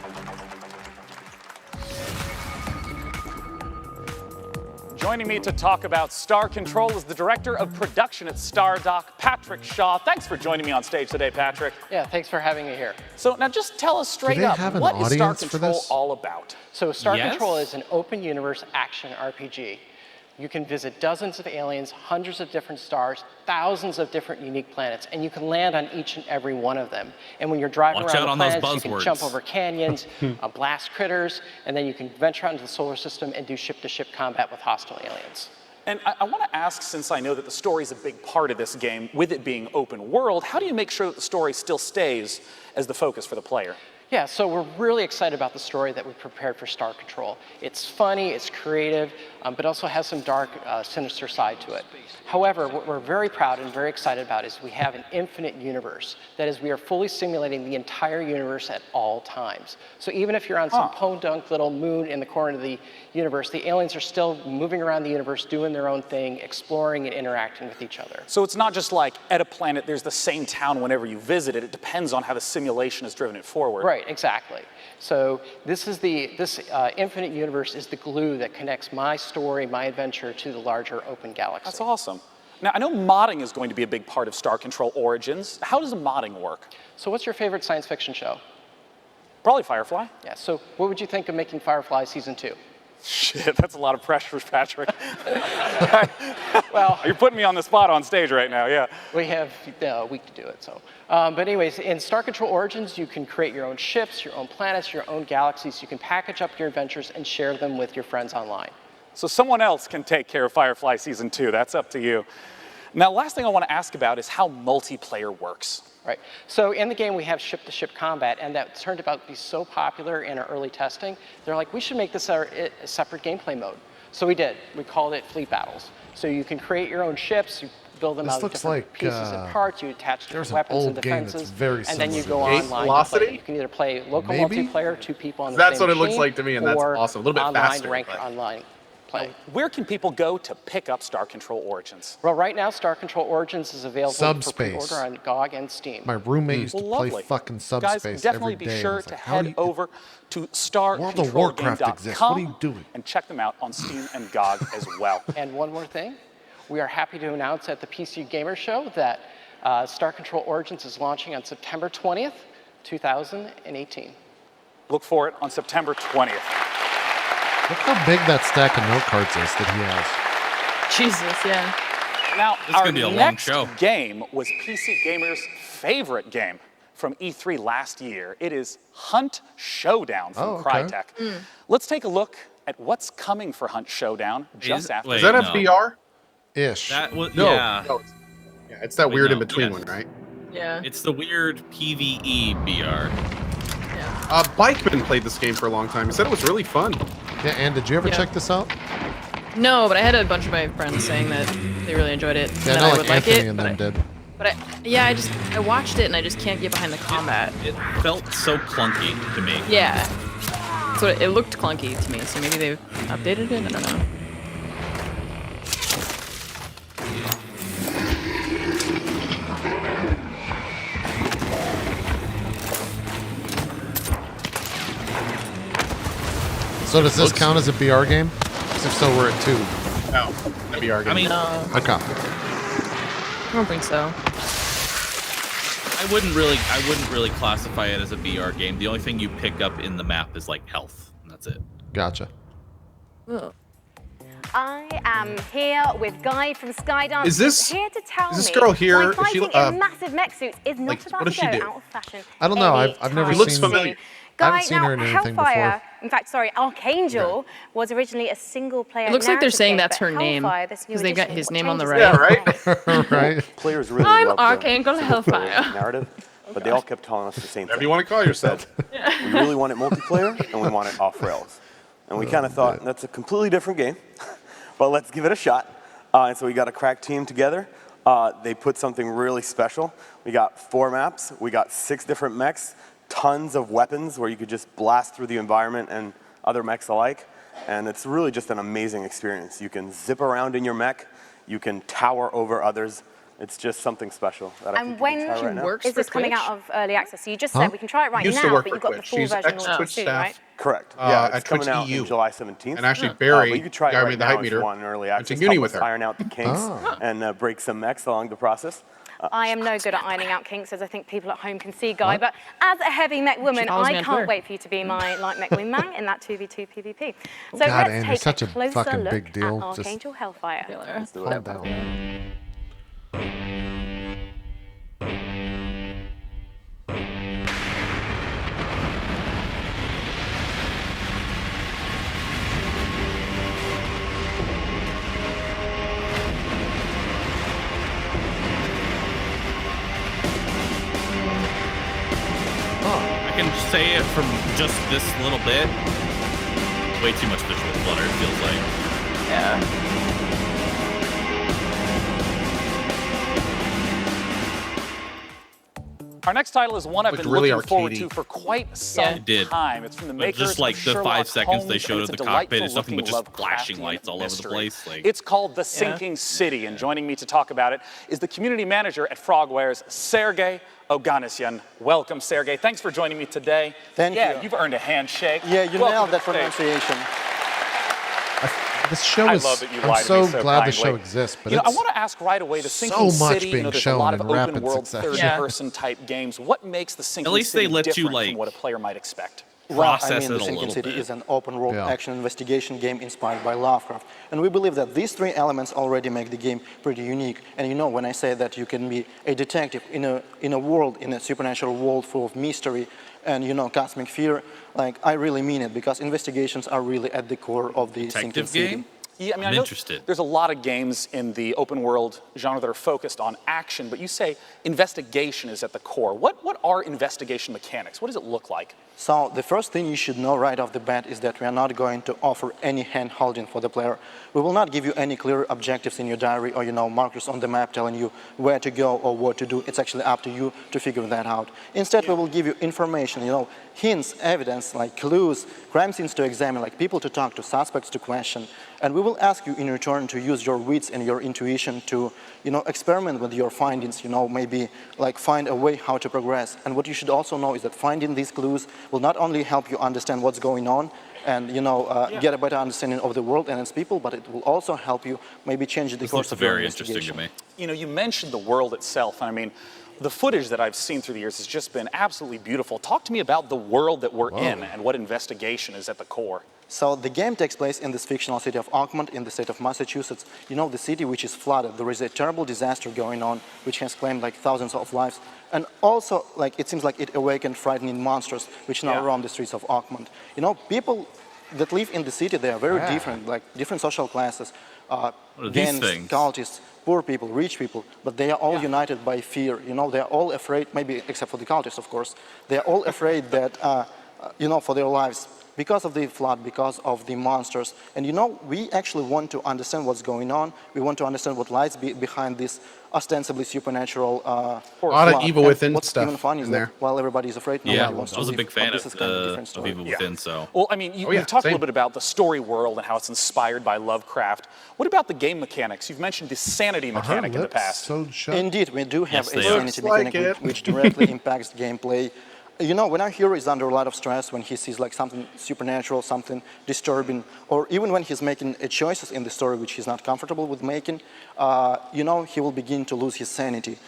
Speaker 4: Joining me to talk about Star Control is the Director of Production at StarDock, Patrick Shaw. Thanks for joining me on stage today, Patrick.
Speaker 16: Yeah, thanks for having me here.
Speaker 4: So now just tell us straight
Speaker 1: they
Speaker 4: up,
Speaker 1: have an
Speaker 4: what is Star
Speaker 1: audience for
Speaker 4: Control
Speaker 1: this?
Speaker 4: all about?
Speaker 16: So Star Control is an open universe action RPG. You can visit dozens of aliens, hundreds of different stars, thousands of different unique planets, and you can land on each and every one of them. And when you're driving
Speaker 6: Watch out
Speaker 16: around the
Speaker 6: on those
Speaker 16: planets, you can
Speaker 6: buzzwords.
Speaker 16: jump over canyons, blast critters, and then you can venture out into the solar system and do ship-to-ship combat with hostile aliens.
Speaker 4: And I want to ask, since I know that the story is a big part of this game, with it being open world, how do you make sure that the story still stays as the focus for the player?
Speaker 16: Yeah, so we're really excited about the story that we prepared for Star Control. It's funny, it's creative, but also has some dark, sinister side to it. However, what we're very proud and very excited about is we have an infinite universe. That is, we are fully simulating the entire universe at all times. So even if you're on some podunk little moon in the corner of the universe, the aliens are still moving around the universe, doing their own thing, exploring and interacting with each other.
Speaker 4: So it's not just like at a planet, there's the same town whenever you visit it. It depends on how the simulation has driven it forward.
Speaker 16: Right, exactly. So this infinite universe is the glue that connects my story, my adventure, to the larger open galaxy.
Speaker 4: That's awesome. Now, I know modding is going to be a big part of Star Control Origins. How does modding work?
Speaker 16: So what's your favorite science fiction show?
Speaker 4: Probably Firefly.
Speaker 16: Yeah, so what would you think of making Firefly Season 2?
Speaker 4: Shit, that's a lot of pressure, Patrick. Well, you're putting me on the spot on stage right now, yeah.
Speaker 16: We have a week to do it, so. But anyways, in Star Control Origins, you can create your own ships, your own planets, your own galaxies. You can package up your adventures and share them with your friends online.
Speaker 4: So someone else can take care of Firefly Season 2. That's up to you. Now, last thing I want to ask about is how multiplayer works.
Speaker 16: Right. So in the game, we have ship-to-ship combat, and that turned out to be so popular in our early testing. They're like, we should make this a separate gameplay mode. So we did. We called it Fleet Battles. So you can create your own ships, you build them out of different pieces and parts, you attach different weapons and defenses, and then you go online to play. You can either play local multiplayer, 2 people on the same machine,
Speaker 9: That's what it looks like to me, and that's awesome. A little bit
Speaker 16: online,
Speaker 9: faster.
Speaker 16: ranked online play.
Speaker 4: Where can people go to pick up Star Control Origins?
Speaker 16: Well, right now, Star Control Origins is available
Speaker 1: Subspace.
Speaker 16: for pre-order on GOG and Steam.
Speaker 1: My roommate used to play
Speaker 4: Lovely.
Speaker 1: fucking Subspace
Speaker 4: Guys, definitely
Speaker 1: every
Speaker 4: be
Speaker 1: day.
Speaker 4: sure to head over to
Speaker 1: World of Warcraft exists. What are you
Speaker 4: StarControlGame.com
Speaker 1: doing?
Speaker 4: and check them out on Steam and GOG as well.
Speaker 16: And one more thing, we are happy to announce at the PC Gamer Show that Star Control Origins is launching on September 20th, 2018.
Speaker 4: Look for it on September 20th.
Speaker 1: Look how big that stack of note cards is that he has.
Speaker 7: Jesus, yeah.
Speaker 4: Now,
Speaker 6: This is
Speaker 4: our
Speaker 6: gonna be a long
Speaker 4: next
Speaker 6: show.
Speaker 4: game was PC Gamer's favorite game from E3 last year. It is Hunt Showdown from Crytek. Let's take a look at what's coming for Hunt Showdown just after.
Speaker 9: Is that a VR?
Speaker 1: Ish.
Speaker 6: That was,
Speaker 9: No.
Speaker 6: yeah.
Speaker 9: No, it's that
Speaker 6: Wait,
Speaker 9: weird
Speaker 6: no,
Speaker 9: in between
Speaker 6: yes.
Speaker 9: one, right?
Speaker 7: Yeah.
Speaker 6: It's the weird PvE VR.
Speaker 9: Bikeman played this game for a long time. He said it was really fun.
Speaker 1: Yeah, and did you ever check this out?
Speaker 7: No, but I had a bunch of my friends saying that they really enjoyed it.
Speaker 1: Yeah,
Speaker 7: and
Speaker 1: not
Speaker 7: I
Speaker 1: like
Speaker 7: would like
Speaker 1: Anthony
Speaker 7: it.
Speaker 1: and them did.
Speaker 7: But I watched it and I just can't get behind the combat.
Speaker 6: It felt so clunky to me.
Speaker 7: Yeah. So it looked clunky to me. So maybe they've updated it. I don't know.
Speaker 1: So does this count as a VR game? 'Cause if so, we're at 2.
Speaker 9: No, a VR game.
Speaker 6: I mean,
Speaker 1: Okay.
Speaker 7: I don't think so.
Speaker 6: I wouldn't really classify it as a VR game. The only thing you pick up in the map is like health, and that's it.
Speaker 1: Gotcha.
Speaker 7: Ugh.
Speaker 5: I am here with Guy from Skydance.
Speaker 9: Is this-
Speaker 5: here to tell
Speaker 9: is this
Speaker 5: me
Speaker 9: girl here-
Speaker 5: why
Speaker 9: is she,
Speaker 5: fighting in massive mech suits is not
Speaker 9: like,
Speaker 5: about
Speaker 9: what does
Speaker 5: to
Speaker 9: she
Speaker 5: go
Speaker 9: do?
Speaker 5: out of fashion.
Speaker 1: I don't know. I've
Speaker 5: anytime
Speaker 1: never
Speaker 9: She looks
Speaker 1: seen.
Speaker 9: familiar.
Speaker 1: I haven't
Speaker 5: Guy,
Speaker 1: seen her in
Speaker 5: now,
Speaker 1: anything
Speaker 5: Hellfire,
Speaker 1: before.
Speaker 5: in fact, sorry, Archangel was originally a single-player.
Speaker 7: It looks like they're
Speaker 5: narrative
Speaker 7: saying
Speaker 5: game,
Speaker 7: that's
Speaker 5: but
Speaker 7: her name,
Speaker 5: Hellfire, this new
Speaker 7: because they've got
Speaker 5: edition,
Speaker 7: his
Speaker 5: what
Speaker 7: name on the
Speaker 5: changes
Speaker 7: right.
Speaker 5: it?
Speaker 1: Right.
Speaker 17: Players really
Speaker 7: I'm
Speaker 17: loved
Speaker 7: Archangel
Speaker 17: the
Speaker 7: Hellfire.
Speaker 17: single-player narrative, but they all kept telling us the same
Speaker 9: Whatever
Speaker 17: thing.
Speaker 9: you want to call yourself.
Speaker 17: We really want it multiplayer, and we want it off rails. And we kind of thought, that's a completely different game, but let's give it a shot. And so we got a crack team together. They put something really special. We got 4 maps. We got 6 different mechs, tons of weapons where you could just blast through the environment and other mechs alike. And it's really just an amazing experience. You can zip around in your mech. You can tower over others. It's just something special that I
Speaker 5: And
Speaker 17: think you can try
Speaker 5: when
Speaker 17: right now.
Speaker 5: is this coming out of early access? So you just
Speaker 17: Huh?
Speaker 5: said we can try it right
Speaker 9: Used to
Speaker 5: now,
Speaker 9: work
Speaker 5: but
Speaker 9: for
Speaker 5: you've got the
Speaker 9: Twitch.
Speaker 5: full
Speaker 9: She's
Speaker 5: version launching
Speaker 9: ex-Twitch
Speaker 5: soon,
Speaker 9: staff.
Speaker 5: right?
Speaker 17: Correct. Yeah, it's
Speaker 9: at
Speaker 17: coming
Speaker 9: Twitch
Speaker 17: out
Speaker 9: EU.
Speaker 17: in July 17th.
Speaker 9: And actually,
Speaker 17: but
Speaker 9: Barry,
Speaker 17: you could try it
Speaker 9: guy who
Speaker 17: right
Speaker 9: made the
Speaker 17: now
Speaker 9: hype
Speaker 17: if
Speaker 9: meter,
Speaker 17: you want in early
Speaker 9: went to
Speaker 17: access.
Speaker 9: uni
Speaker 17: Help
Speaker 9: with
Speaker 17: us
Speaker 9: her.
Speaker 17: iron out the kinks and break some mechs along the process.
Speaker 5: I am no good at ironing out kinks, as I think people at home can see, Guy. But as a heavy mech woman,
Speaker 7: follows me
Speaker 5: I
Speaker 7: on
Speaker 5: can't
Speaker 7: Twitter.
Speaker 5: wait for you to be my light mech wingman in that 2v2 PvP. So
Speaker 1: God,
Speaker 5: let's
Speaker 1: Anne, you're
Speaker 5: take
Speaker 1: such
Speaker 5: a
Speaker 1: a
Speaker 5: closer
Speaker 1: fucking
Speaker 5: look
Speaker 1: big deal.
Speaker 5: at
Speaker 1: Just
Speaker 5: Archangel Hellfire.
Speaker 1: calm down.
Speaker 6: I can say it from just this little bit. Way too much visual clutter, it feels like.
Speaker 7: Yeah.
Speaker 4: Our next title is one I've been
Speaker 6: really
Speaker 4: looking forward
Speaker 6: arcadey.
Speaker 4: to for quite some
Speaker 6: It did.
Speaker 4: time. It's from the
Speaker 6: But
Speaker 4: makers
Speaker 6: just like
Speaker 4: of
Speaker 6: the
Speaker 4: Sherlock
Speaker 6: 5 seconds they
Speaker 4: Holmes,
Speaker 6: showed
Speaker 4: and
Speaker 6: of
Speaker 4: it's
Speaker 6: the
Speaker 4: a
Speaker 6: cockpit, it's nothing but
Speaker 4: delightful-looking
Speaker 6: just flashing
Speaker 4: Lovecraftian
Speaker 6: lights all over the
Speaker 4: mystery.
Speaker 6: place. Like,
Speaker 4: It's called The Sinking City, and joining me to talk about it is the community manager at Frogwares, Sergey Oganessian. Welcome, Sergey. Thanks for joining me today.
Speaker 18: Thank you.
Speaker 4: Yeah, you've earned a handshake.
Speaker 18: Yeah, you
Speaker 4: Welcome
Speaker 18: nailed
Speaker 4: to
Speaker 18: that
Speaker 4: the stage.
Speaker 18: pronunciation.
Speaker 1: This show
Speaker 4: I
Speaker 1: is.
Speaker 4: love that you
Speaker 1: I'm
Speaker 4: lied to
Speaker 1: so
Speaker 4: me so
Speaker 1: glad
Speaker 4: kindly.
Speaker 1: the show exists, but
Speaker 4: I
Speaker 1: it's
Speaker 4: want to ask right away, the
Speaker 1: so
Speaker 4: Sinking
Speaker 1: much
Speaker 4: City,
Speaker 1: being
Speaker 4: there's a
Speaker 1: shown
Speaker 4: lot of
Speaker 1: in rapid
Speaker 4: open world,
Speaker 1: succession.
Speaker 4: third-person type games. What makes the Sinking
Speaker 6: least
Speaker 4: City
Speaker 6: they let you,
Speaker 4: different
Speaker 6: like,
Speaker 4: from what a player might expect?
Speaker 18: Well,
Speaker 6: process it
Speaker 18: the
Speaker 6: a
Speaker 18: Sinking
Speaker 6: little
Speaker 18: City
Speaker 6: bit.
Speaker 18: is an open-world
Speaker 1: Yeah.
Speaker 18: action investigation game inspired by Lovecraft, and we believe that these three elements already make the game pretty unique. And when I say that you can be a detective in a world, in a supernatural world full of mystery and cosmic fear, like I really mean it, because investigations are really at the core of the Sinking
Speaker 6: detective
Speaker 18: City.
Speaker 6: game?
Speaker 4: Yeah, I mean,
Speaker 6: I'm
Speaker 4: I know
Speaker 6: interested.
Speaker 4: there's a lot of games in the open world genre that are focused on action, but you say investigation is at the core. What are investigation mechanics? What does it look like?
Speaker 18: So the first thing you should know right off the bat is that we are not going to offer any hand-holding for the player. We will not give you any clear objectives in your diary or markers on the map telling you where to go or what to do. It's actually up to you to figure that out. Instead, we will give you information, hints, evidence, like clues, crime scenes to examine, like people to talk to, suspects to question. And we will ask you in return to use your wits and your intuition to, experiment with your findings, maybe like find a way how to progress. And what you should also know is that finding these clues will not only help you understand what's going on and, get a better understanding of the world and its people, but it will also help you maybe change the
Speaker 6: this
Speaker 18: course
Speaker 6: looks
Speaker 18: of your
Speaker 6: very interesting
Speaker 18: investigation.
Speaker 6: to me.
Speaker 4: You mentioned the world itself, and I mean, the footage that I've seen through the years has just been absolutely beautiful. Talk to me about the world that we're in and what investigation is at the core.
Speaker 18: So the game takes place in this fictional city of Oakmont in the state of Massachusetts. The city which is flooded. There is a terrible disaster going on which has claimed like thousands of lives. And also, like, it seems like it awakened frightening monsters which now roam the streets of Oakmont. People that live in the city, they are very different, like different social classes.
Speaker 6: What are these
Speaker 18: Gangs,
Speaker 6: things?
Speaker 18: cultists, poor people, rich people, but they are all united by fear. They are all afraid, maybe except for the cultists, of course. They are all afraid that, for their lives, because of the flood, because of the monsters. And we actually want to understand what's going on. We want to understand what lies behind this ostensibly supernatural
Speaker 9: A lot of Evil Within
Speaker 18: what's
Speaker 9: stuff
Speaker 18: even funny is
Speaker 9: in
Speaker 18: that
Speaker 9: there.
Speaker 18: while everybody is afraid,
Speaker 6: Yeah,
Speaker 18: nobody wants
Speaker 6: I
Speaker 18: to
Speaker 6: was a
Speaker 18: leave.
Speaker 6: big fan
Speaker 18: But this is kind of a different
Speaker 6: of
Speaker 18: story.
Speaker 6: Evil Within, so.
Speaker 4: Well, I mean, you've talked a little bit about the story world and how it's inspired by Lovecraft. What about the game mechanics? You've mentioned the sanity mechanic in the past.
Speaker 18: Indeed, we do have
Speaker 6: Yes,
Speaker 18: a
Speaker 6: they are.
Speaker 18: sanity mechanic which directly impacts gameplay. When our hero is under a lot of stress, when he sees like something supernatural, something disturbing, or even when he's making choices in the story which he's not comfortable with making, he will begin to lose his sanity.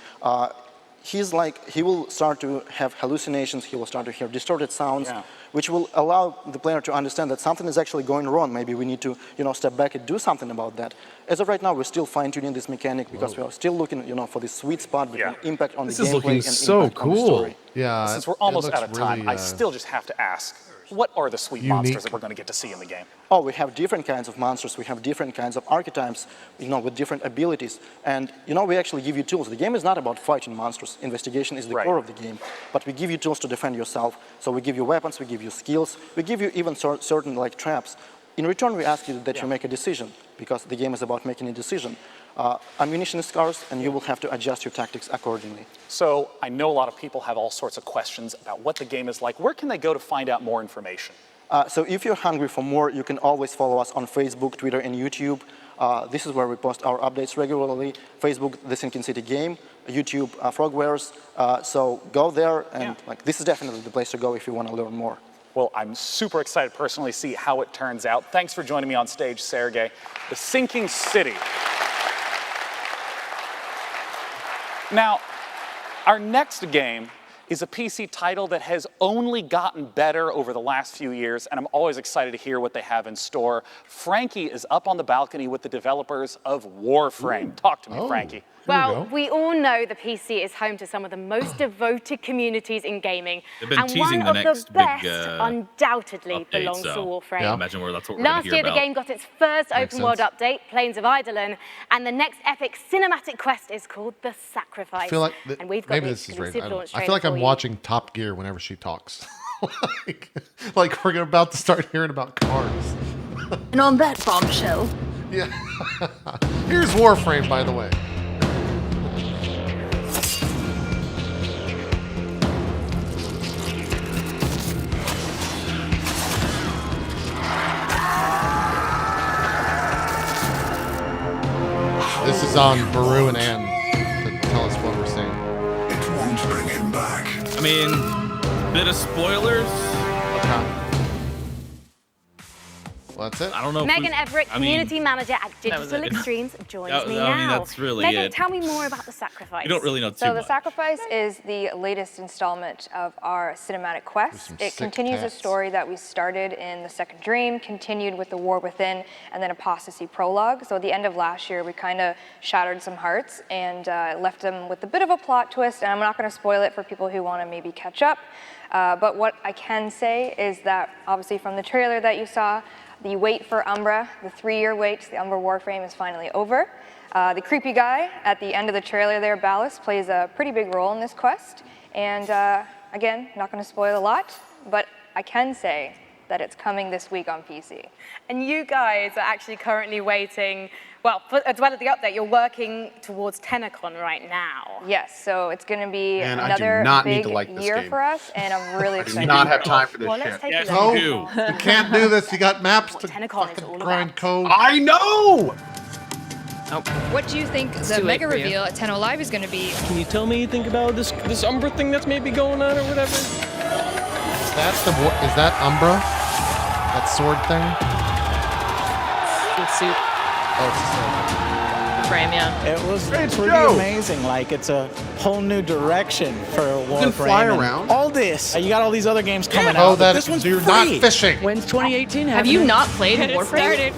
Speaker 18: He will start to have hallucinations, he will start to hear distorted sounds, which will allow the player to understand that something is actually going wrong. Maybe we need to, step back and do something about that. As of right now, we're still fine-tuning this mechanic because we are still looking, for the sweet spot between impact on the gameplay and impact on the story.
Speaker 1: Yeah.
Speaker 4: Since we're almost out of time,
Speaker 1: really,
Speaker 4: I still just have to ask, what are the sweet monsters that we're going to get to see in the game?
Speaker 18: Oh, we have different kinds of monsters. We have different kinds of archetypes, with different abilities. And, we actually give you tools. The game is not about fighting monsters. Investigation is the core of the game. But we give you tools to defend yourself. So we give you weapons, we give you skills, we give you even certain, like, traps. In return, we ask you that you make a decision, because the game is about making a decision. Ammunition is scarce, and you will have to adjust your tactics accordingly.
Speaker 4: So I know a lot of people have all sorts of questions about what the game is like. Where can they go to find out more information?
Speaker 18: So if you're hungry for more, you can always follow us on Facebook, Twitter, and YouTube. This is where we post our updates regularly. Facebook, The Sinking City Game, YouTube, Frogwares. So go there, and like this is definitely the place to go if you want to learn more.
Speaker 4: Well, I'm super excited personally to see how it turns out. Thanks for joining me on stage, Sergey. The Sinking City. Now, our next game is a PC title that has only gotten better over the last few years, and I'm always excited to hear what they have in store. Frankie is up on the balcony with the developers of Warframe. Talk to me, Frankie.
Speaker 5: Well, we all know the PC is home to some of the most devoted communities in gaming.
Speaker 6: They've been
Speaker 5: and
Speaker 6: teasing
Speaker 5: one
Speaker 6: the
Speaker 5: of
Speaker 6: next
Speaker 5: the best
Speaker 6: big,
Speaker 5: undoubtedly
Speaker 6: update,
Speaker 5: belongs
Speaker 6: so
Speaker 5: to Warframe.
Speaker 6: I imagine that's what we're going
Speaker 5: Last
Speaker 6: to hear
Speaker 5: year,
Speaker 6: about.
Speaker 5: the game got its first
Speaker 6: Makes
Speaker 5: open world
Speaker 6: sense.
Speaker 5: update, Plains of Eidolon, and the next epic cinematic quest is called The Sacrifice.
Speaker 1: I feel like
Speaker 5: and we've got
Speaker 1: maybe
Speaker 5: the
Speaker 1: this is right.
Speaker 5: exclusive launch
Speaker 1: I feel like
Speaker 5: trailer
Speaker 1: I'm
Speaker 5: for you.
Speaker 1: watching Top Gear whenever she talks. like we're about to start hearing about cars.
Speaker 7: And on that bombshell.
Speaker 1: Yeah. Here's Warframe, by the way. This is on Baru and Ann to tell us what we're seeing.
Speaker 2: It won't bring him back.
Speaker 6: I mean, bit of spoilers.
Speaker 1: Well, that's it.
Speaker 6: I don't know.
Speaker 5: Megan Everett, community manager at
Speaker 6: was
Speaker 5: Digital
Speaker 6: it.
Speaker 5: Extremes, joins
Speaker 6: That-
Speaker 5: me
Speaker 6: I
Speaker 5: now.
Speaker 6: mean, that's really
Speaker 5: Megan,
Speaker 6: it.
Speaker 5: tell me more about The Sacrifice.
Speaker 6: You don't really know too
Speaker 19: So The
Speaker 6: much.
Speaker 19: Sacrifice is the latest installment of our cinematic quest. It continues a story that we started in The Second Dream, continued with The War Within, and then Apostasy Prologue. So at the end of last year, we kind of shattered some hearts and left them with a bit of a plot twist, and I'm not going to spoil it for people who want to maybe catch up. But what I can say is that, obviously from the trailer that you saw, the wait for Umbra, the 3-year wait, the Umbra Warframe is finally over. The creepy guy at the end of the trailer there, Ballast, plays a pretty big role in this quest. And again, not going to spoil a lot, but I can say that it's coming this week on PC.
Speaker 5: And you guys are actually currently waiting, well, as well as the update, you're working towards TennoCon right now.
Speaker 19: Yes, so it's going to be
Speaker 9: Man, I do
Speaker 19: another
Speaker 9: not need
Speaker 19: big
Speaker 9: to like this
Speaker 19: year
Speaker 9: game.
Speaker 19: for us, and I'm really
Speaker 9: I do
Speaker 19: excited.
Speaker 9: not have time for this
Speaker 19: Well,
Speaker 9: shit.
Speaker 19: let's take
Speaker 9: Yes,
Speaker 19: a
Speaker 1: No,
Speaker 19: look.
Speaker 1: you can't do this. You got maps to
Speaker 5: TennoCon is all
Speaker 1: grind code.
Speaker 9: I know!
Speaker 20: What do you think
Speaker 7: It's
Speaker 20: the
Speaker 7: too late
Speaker 20: mega
Speaker 7: for you.
Speaker 20: reveal at 10 Live is going to be?
Speaker 21: Can you tell me anything about this Umbra thing that's maybe going on or whatever?
Speaker 1: Is that Umbra? That sword thing?
Speaker 7: The suit
Speaker 1: Oh, it's a sword.
Speaker 7: frame, yeah.
Speaker 21: It was
Speaker 9: It's
Speaker 21: pretty
Speaker 9: Joe.
Speaker 21: amazing. Like, it's a whole new direction for Warframe.
Speaker 9: can fly
Speaker 21: and
Speaker 9: around.
Speaker 21: All this. You got all these other games coming
Speaker 1: Oh,
Speaker 21: out. but
Speaker 1: that
Speaker 21: this one's
Speaker 1: so you're
Speaker 21: free.
Speaker 1: not fishing.
Speaker 21: When's 2018
Speaker 7: Have you not played
Speaker 20: Get it
Speaker 7: Warframe?
Speaker 20: started.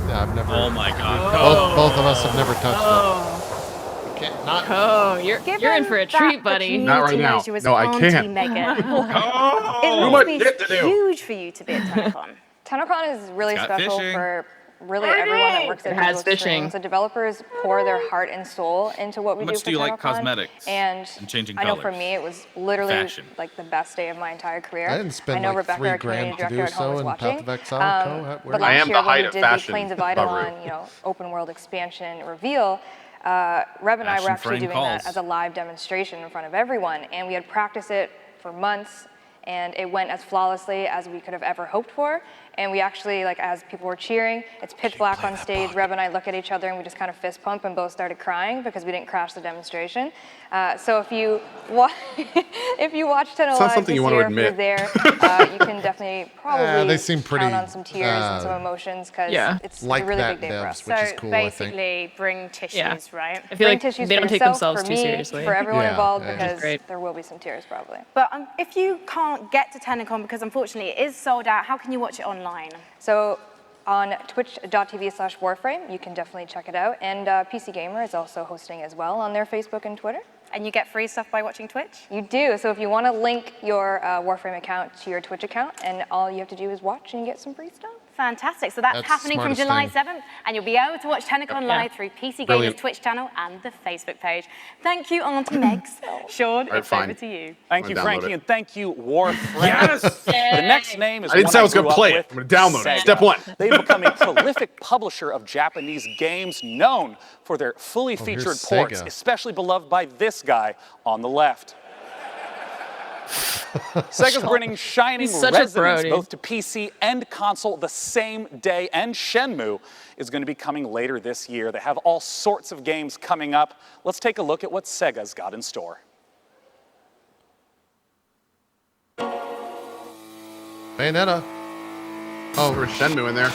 Speaker 1: Yeah, I've never.
Speaker 6: Oh my god.
Speaker 1: Both of us have never touched it. Can't not.
Speaker 7: Oh, you're in for a treat, buddy.
Speaker 9: Not right now. No, I can't.
Speaker 5: Megan.
Speaker 9: Oh,
Speaker 5: It
Speaker 9: too
Speaker 5: must
Speaker 9: much
Speaker 5: be
Speaker 9: shit to do.
Speaker 5: huge for you to be at TennoCon.
Speaker 19: TennoCon is really
Speaker 6: It's got
Speaker 19: special
Speaker 6: fishing.
Speaker 19: for really everyone that works at
Speaker 7: It has
Speaker 19: Digital
Speaker 7: fishing.
Speaker 19: Extremes. The developers pour their heart and soul into what we
Speaker 6: How
Speaker 19: do
Speaker 6: much
Speaker 19: for
Speaker 6: do you like
Speaker 19: TennoCon,
Speaker 6: cosmetics
Speaker 19: and
Speaker 6: and changing
Speaker 19: I know for
Speaker 6: colors?
Speaker 19: me it was literally
Speaker 6: Fashion.
Speaker 19: like the best day of my entire career.
Speaker 1: I didn't spend
Speaker 19: I know
Speaker 1: like
Speaker 19: Rebecca,
Speaker 1: $3
Speaker 19: our
Speaker 1: grand
Speaker 19: community
Speaker 1: to do
Speaker 19: director at home,
Speaker 1: so
Speaker 19: was
Speaker 1: in
Speaker 19: watching.
Speaker 1: Path of Exile.
Speaker 19: But
Speaker 9: I
Speaker 19: last
Speaker 9: am
Speaker 19: year
Speaker 9: the
Speaker 19: when
Speaker 9: height
Speaker 19: we
Speaker 9: of
Speaker 19: did the
Speaker 9: fashion,
Speaker 19: Plains of
Speaker 9: Baru.
Speaker 19: Eidolon, open world expansion reveal, Reb and I were
Speaker 6: Fashion
Speaker 19: actually
Speaker 6: frame
Speaker 19: doing
Speaker 6: calls.
Speaker 19: that as a live demonstration in front of everyone, and we had practiced it for months, and it went as flawlessly as we could have ever hoped for. And we actually, like, as people were cheering, it's pitch black on stage. Reb and I look at each other and we just kind of fist pump and both started crying because we didn't crash the demonstration. So if you if you watch 10
Speaker 9: It's not
Speaker 19: Live
Speaker 9: something
Speaker 19: this
Speaker 9: you want to
Speaker 19: year, if you're
Speaker 9: admit.
Speaker 19: there, you can definitely probably
Speaker 1: they seem pretty,
Speaker 19: count on some tears and some emotions because it's
Speaker 1: like
Speaker 19: a really
Speaker 1: that
Speaker 19: big day for us.
Speaker 1: devs, which is
Speaker 5: So
Speaker 1: cool, I think.
Speaker 5: basically, bring tissues, right?
Speaker 7: I feel
Speaker 19: Bring
Speaker 7: like
Speaker 19: tissues
Speaker 7: they
Speaker 19: for
Speaker 7: don't take
Speaker 19: yourself,
Speaker 7: themselves
Speaker 19: for
Speaker 7: too
Speaker 19: me,
Speaker 7: seriously.
Speaker 19: for everyone
Speaker 1: Yeah,
Speaker 19: involved,
Speaker 1: yeah.
Speaker 19: because
Speaker 7: Great.
Speaker 19: there will be some tears probably.
Speaker 5: But if you can't get to TennoCon because unfortunately it is sold out, how can you watch it online?
Speaker 19: So on twitch.tv/Warframe, you can definitely check it out. And PC Gamer is also hosting as well on their Facebook and Twitter.
Speaker 5: And you get free stuff by watching Twitch?
Speaker 19: You do. So if you want to link your Warframe account to your Twitch account, and all you have to do is watch and you get some free stuff.
Speaker 5: Fantastic. So that's
Speaker 1: That's
Speaker 5: happening from
Speaker 1: smartest
Speaker 5: July
Speaker 1: thing.
Speaker 5: 7th, and you'll be able to watch TennoCon live through PC Gamer's
Speaker 9: Brilliant.
Speaker 5: Twitch channel and the Facebook page. Thank you, Auntie Megs. Sean,
Speaker 9: Right,
Speaker 5: it's
Speaker 9: fine.
Speaker 5: over to you.
Speaker 4: Thank you,
Speaker 9: I'm gonna download
Speaker 4: Frankie,
Speaker 9: it.
Speaker 4: and thank you, Warframe.
Speaker 9: Yes!
Speaker 4: The next name is
Speaker 9: I didn't
Speaker 4: one
Speaker 9: say I was
Speaker 4: grew
Speaker 9: gonna
Speaker 4: up
Speaker 9: play
Speaker 4: with,
Speaker 9: it. I'm gonna download it.
Speaker 4: Sega.
Speaker 9: Step one.
Speaker 4: They've become a prolific publisher of Japanese games, known for their fully
Speaker 1: here's
Speaker 4: featured ports,
Speaker 1: Sega.
Speaker 4: especially beloved by this guy on the left. Sega's bringing Shining
Speaker 7: He's such a pro,
Speaker 4: Resonance
Speaker 7: dude.
Speaker 4: both to PC and console the same day, and Shenmue is going to be coming later this year. They have all sorts of games coming up. Let's take a look at what Sega's got in store.
Speaker 1: Bayonetta. Oh,
Speaker 9: there's Shenmue in there.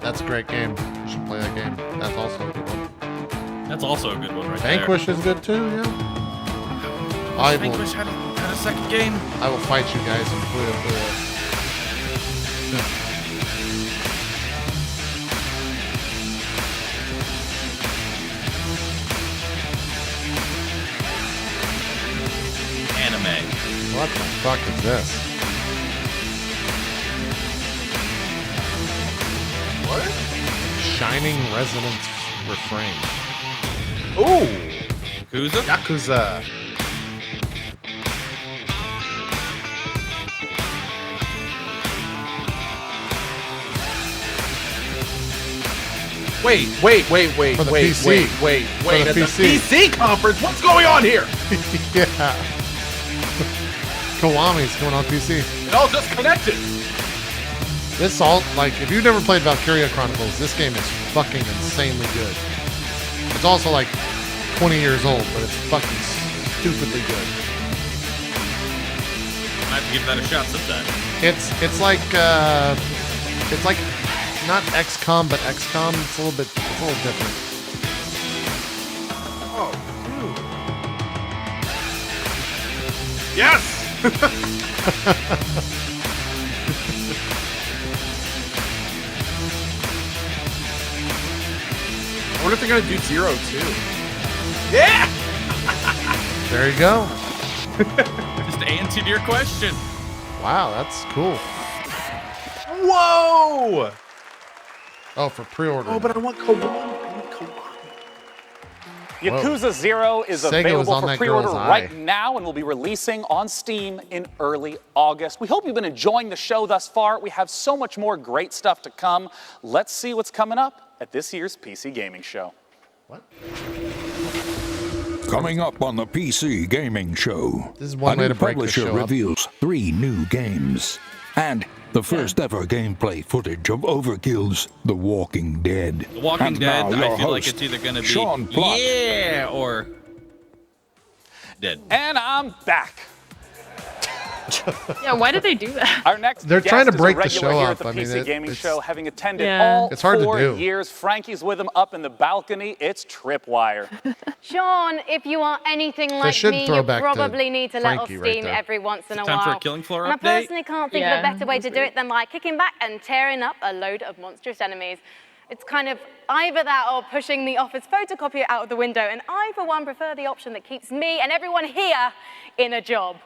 Speaker 1: That's a great game. You should play that game. That's also a good one.
Speaker 6: That's also a good one right
Speaker 1: Vanquish is good too, yeah.
Speaker 6: Vanquish had a second game.
Speaker 1: I will fight you guys in Puyo Puyo.
Speaker 6: Anime.
Speaker 1: What the fuck is this?
Speaker 9: What?
Speaker 1: Shining Resonance Refrain.
Speaker 9: Ooh.
Speaker 6: Yakuza?
Speaker 9: Yakuza. Wait.
Speaker 1: For the PC.
Speaker 9: Wait.
Speaker 1: For the
Speaker 9: At the
Speaker 1: PC.
Speaker 9: PC conference, what's going on here?
Speaker 1: Yeah. Kiwami's going on PC.
Speaker 9: It all just connected.
Speaker 1: This all, like, if you've never played Valkyria Chronicles, this game is fucking insanely good. It's also like 20 years old, but it's fucking stupidly good.
Speaker 6: I have to give that a shot sometime.
Speaker 1: It's like not XCOM, but XCOM. It's a little different.
Speaker 9: Oh, dude. Yes. I wonder if they're gonna do Zero too. Yeah.
Speaker 1: There you go.
Speaker 6: Just answered your question.
Speaker 1: Wow, that's cool.
Speaker 9: Whoa.
Speaker 1: Oh, for pre-order.
Speaker 9: Oh, but I want Kiwami.
Speaker 4: Yakuza 0 is
Speaker 1: Sega was
Speaker 4: available
Speaker 1: on
Speaker 4: for
Speaker 1: that
Speaker 4: pre-order
Speaker 1: girl's
Speaker 4: right
Speaker 1: eye.
Speaker 4: now and will be releasing on Steam in early August. We hope you've been enjoying the show thus far. We have so much more great stuff to come. Let's see what's coming up at this year's PC Gaming Show.
Speaker 1: What?
Speaker 2: Coming up on the PC Gaming Show,
Speaker 1: This is one
Speaker 2: a
Speaker 1: way
Speaker 2: new
Speaker 1: to break the
Speaker 2: publisher
Speaker 1: show up.
Speaker 2: reveals 3 new games, and the first ever gameplay footage of Overkill's The Walking Dead.
Speaker 6: The Walking
Speaker 2: And
Speaker 6: Dead,
Speaker 2: now
Speaker 6: I
Speaker 2: your
Speaker 6: feel like
Speaker 2: host,
Speaker 6: it's either going to be
Speaker 2: Sean Plott.
Speaker 6: yeah or dead.
Speaker 4: And I'm back.
Speaker 7: Yeah, why did they do that?
Speaker 4: Our next
Speaker 1: They're
Speaker 4: guest
Speaker 1: trying to
Speaker 4: is a
Speaker 1: break the
Speaker 4: regular
Speaker 1: show
Speaker 4: here
Speaker 1: up.
Speaker 4: at the
Speaker 1: I mean,
Speaker 4: PC Gaming
Speaker 1: it's-
Speaker 4: Show, having attended
Speaker 7: Yeah.
Speaker 4: all
Speaker 1: It's hard to
Speaker 4: 4
Speaker 1: do.
Speaker 4: years. Frankie's with him up in the balcony. It's Tripwire.
Speaker 5: Sean, if you are anything like
Speaker 1: should
Speaker 5: me,
Speaker 1: throw
Speaker 5: you
Speaker 1: back to
Speaker 5: probably need to let off
Speaker 1: Frankie right
Speaker 5: steam
Speaker 1: there.
Speaker 5: every once in a
Speaker 6: Time for
Speaker 5: while.
Speaker 6: a Killing Floor
Speaker 5: and I
Speaker 6: update?
Speaker 5: personally can't think
Speaker 7: Yeah,
Speaker 5: of a better way to
Speaker 7: that's
Speaker 5: do it than by kicking back and tearing up a load of monstrous enemies. It's kind of either that or pushing the office photocopier out of the window, and I, for one, prefer the option that keeps me and everyone here in a job.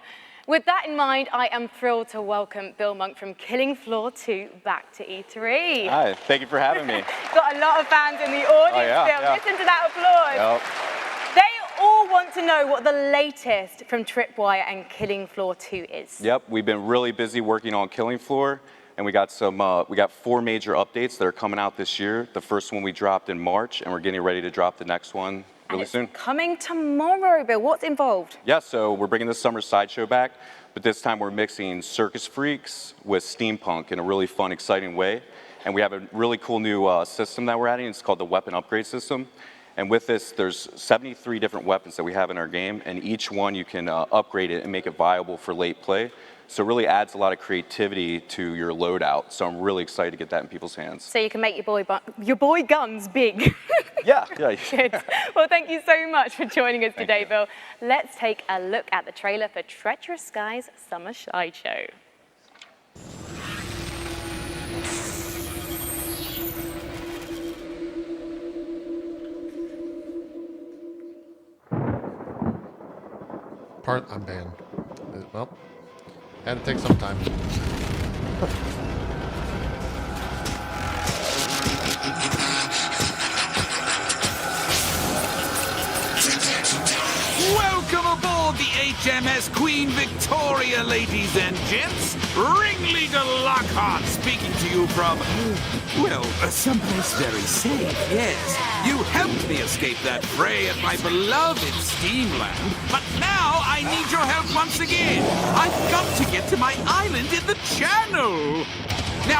Speaker 5: With that in mind, I am thrilled to welcome Bill Monk from Killing Floor 2 back to E3.
Speaker 8: Hi, thank you for having me.
Speaker 5: Got a lot of fans in the audience
Speaker 8: yeah,
Speaker 5: still.
Speaker 8: yeah.
Speaker 5: Listen to that applause.
Speaker 8: Yep.
Speaker 5: They all want to know what the latest from Tripwire and Killing Floor 2 is.
Speaker 8: Yep, we've been really busy working on Killing Floor, and we got 4 major updates that are coming out this year. The first one we dropped in March, and we're getting ready to drop the next one really soon.
Speaker 5: Coming tomorrow, Bill. What's involved?
Speaker 8: Yeah, so we're bringing the summer sideshow back, but this time we're mixing circus freaks with steampunk in a really fun, exciting way. And we have a really cool new system that we're adding. It's called the Weapon Upgrade System. And with this, there's 73 different weapons that we have in our game, and each one you can upgrade it and make it viable for late play. So it really adds a lot of creativity to your loadout. So I'm really excited to get that in people's hands.
Speaker 5: So you can make your boy guns big.
Speaker 8: Yeah.
Speaker 5: Good. Well, thank you so much for joining us today, Bill. Let's take a look at the trailer for Treacherous Skies Summer Sideshow.
Speaker 1: I'm banned. Well, had to take some time.
Speaker 22: Welcome aboard
Speaker 14: aboard the HMS Queen Victoria, ladies and gents. Ringleader Lockhart speaking to you from, well, someplace very safe, yes. You helped me escape that fray at my beloved Steamland, but now I need your help once again. I've got to get to my island in the channel.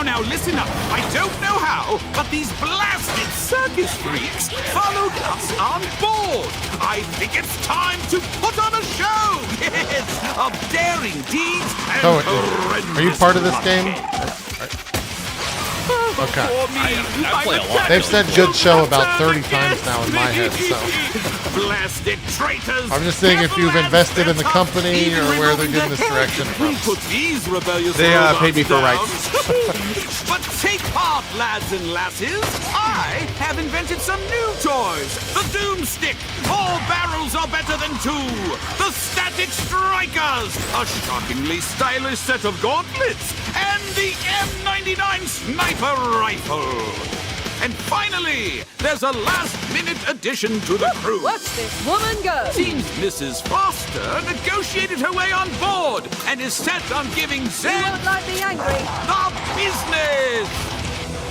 Speaker 14: Now, listen up. I don't know how, but these blasted circus freaks followed us on board. I think it's time to put on a show. Yes, of daring deeds and horrendous
Speaker 1: are you part of this game? Okay.
Speaker 6: I play a lot.
Speaker 1: They've said good show about 30 times now in my head, so.
Speaker 14: Blasted traitors.
Speaker 1: I'm just saying if you've invested in the company or where they're getting this direction from.
Speaker 14: Put these rebellious
Speaker 9: They paid me for
Speaker 14: robots
Speaker 9: rights.
Speaker 14: down. But take heart, lads and lasses. I have invented some new toys. The Doomstick. All barrels are better than two. The Static Strikers. A shockingly stylish set of gauntlets. And the M99 Sniper Rifle. And finally, there's a last-minute addition to the crew.
Speaker 3: Watch this woman go.
Speaker 14: Seems Mrs. Foster negotiated her way on board and is set on giving Zed
Speaker 3: You won't like me angry.
Speaker 14: the business.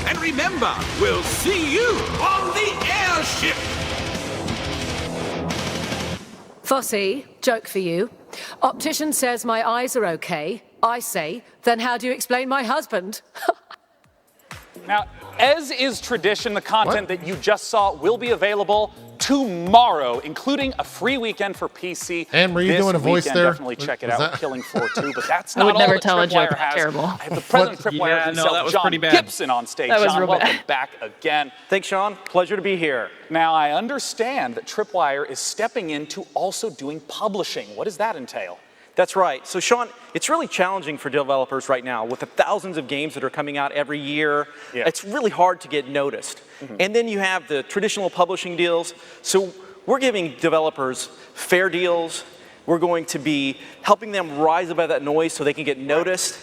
Speaker 14: And remember, we'll see you on the airship.
Speaker 3: Fossey, joke for you. Optician says my eyes are okay. I say, then how do you explain my husband?
Speaker 4: Now, as is tradition, the content that you just saw will be available tomorrow, including a free weekend for PC.
Speaker 1: And were you
Speaker 4: This
Speaker 1: doing a voice
Speaker 4: weekend,
Speaker 1: there?
Speaker 4: Definitely check it
Speaker 1: Was
Speaker 4: out.
Speaker 1: that-
Speaker 4: Killing Floor 2, but that's
Speaker 7: I
Speaker 4: not
Speaker 7: would
Speaker 4: all
Speaker 7: never
Speaker 4: that
Speaker 7: tell a
Speaker 4: Tripwire
Speaker 7: joke.
Speaker 4: has.
Speaker 7: Terrible.
Speaker 4: I have the president of Tripwire
Speaker 6: Yeah, no,
Speaker 4: himself,
Speaker 6: that was
Speaker 4: John
Speaker 6: pretty bad.
Speaker 4: Gibson, on stage.
Speaker 7: That was
Speaker 4: John,
Speaker 7: real
Speaker 4: welcome
Speaker 7: bad.
Speaker 4: back again.
Speaker 22: Thanks, Sean. Pleasure to be here.
Speaker 4: Now, I understand that Tripwire is stepping into also doing publishing. What does that entail?
Speaker 22: That's right. So, Sean, it's really challenging for developers right now with the thousands of games that are coming out every year.
Speaker 4: Yeah.
Speaker 22: It's really hard to get noticed. And then you have the traditional publishing deals. So we're giving developers fair deals. We're going to be helping them rise above that noise so they can get noticed.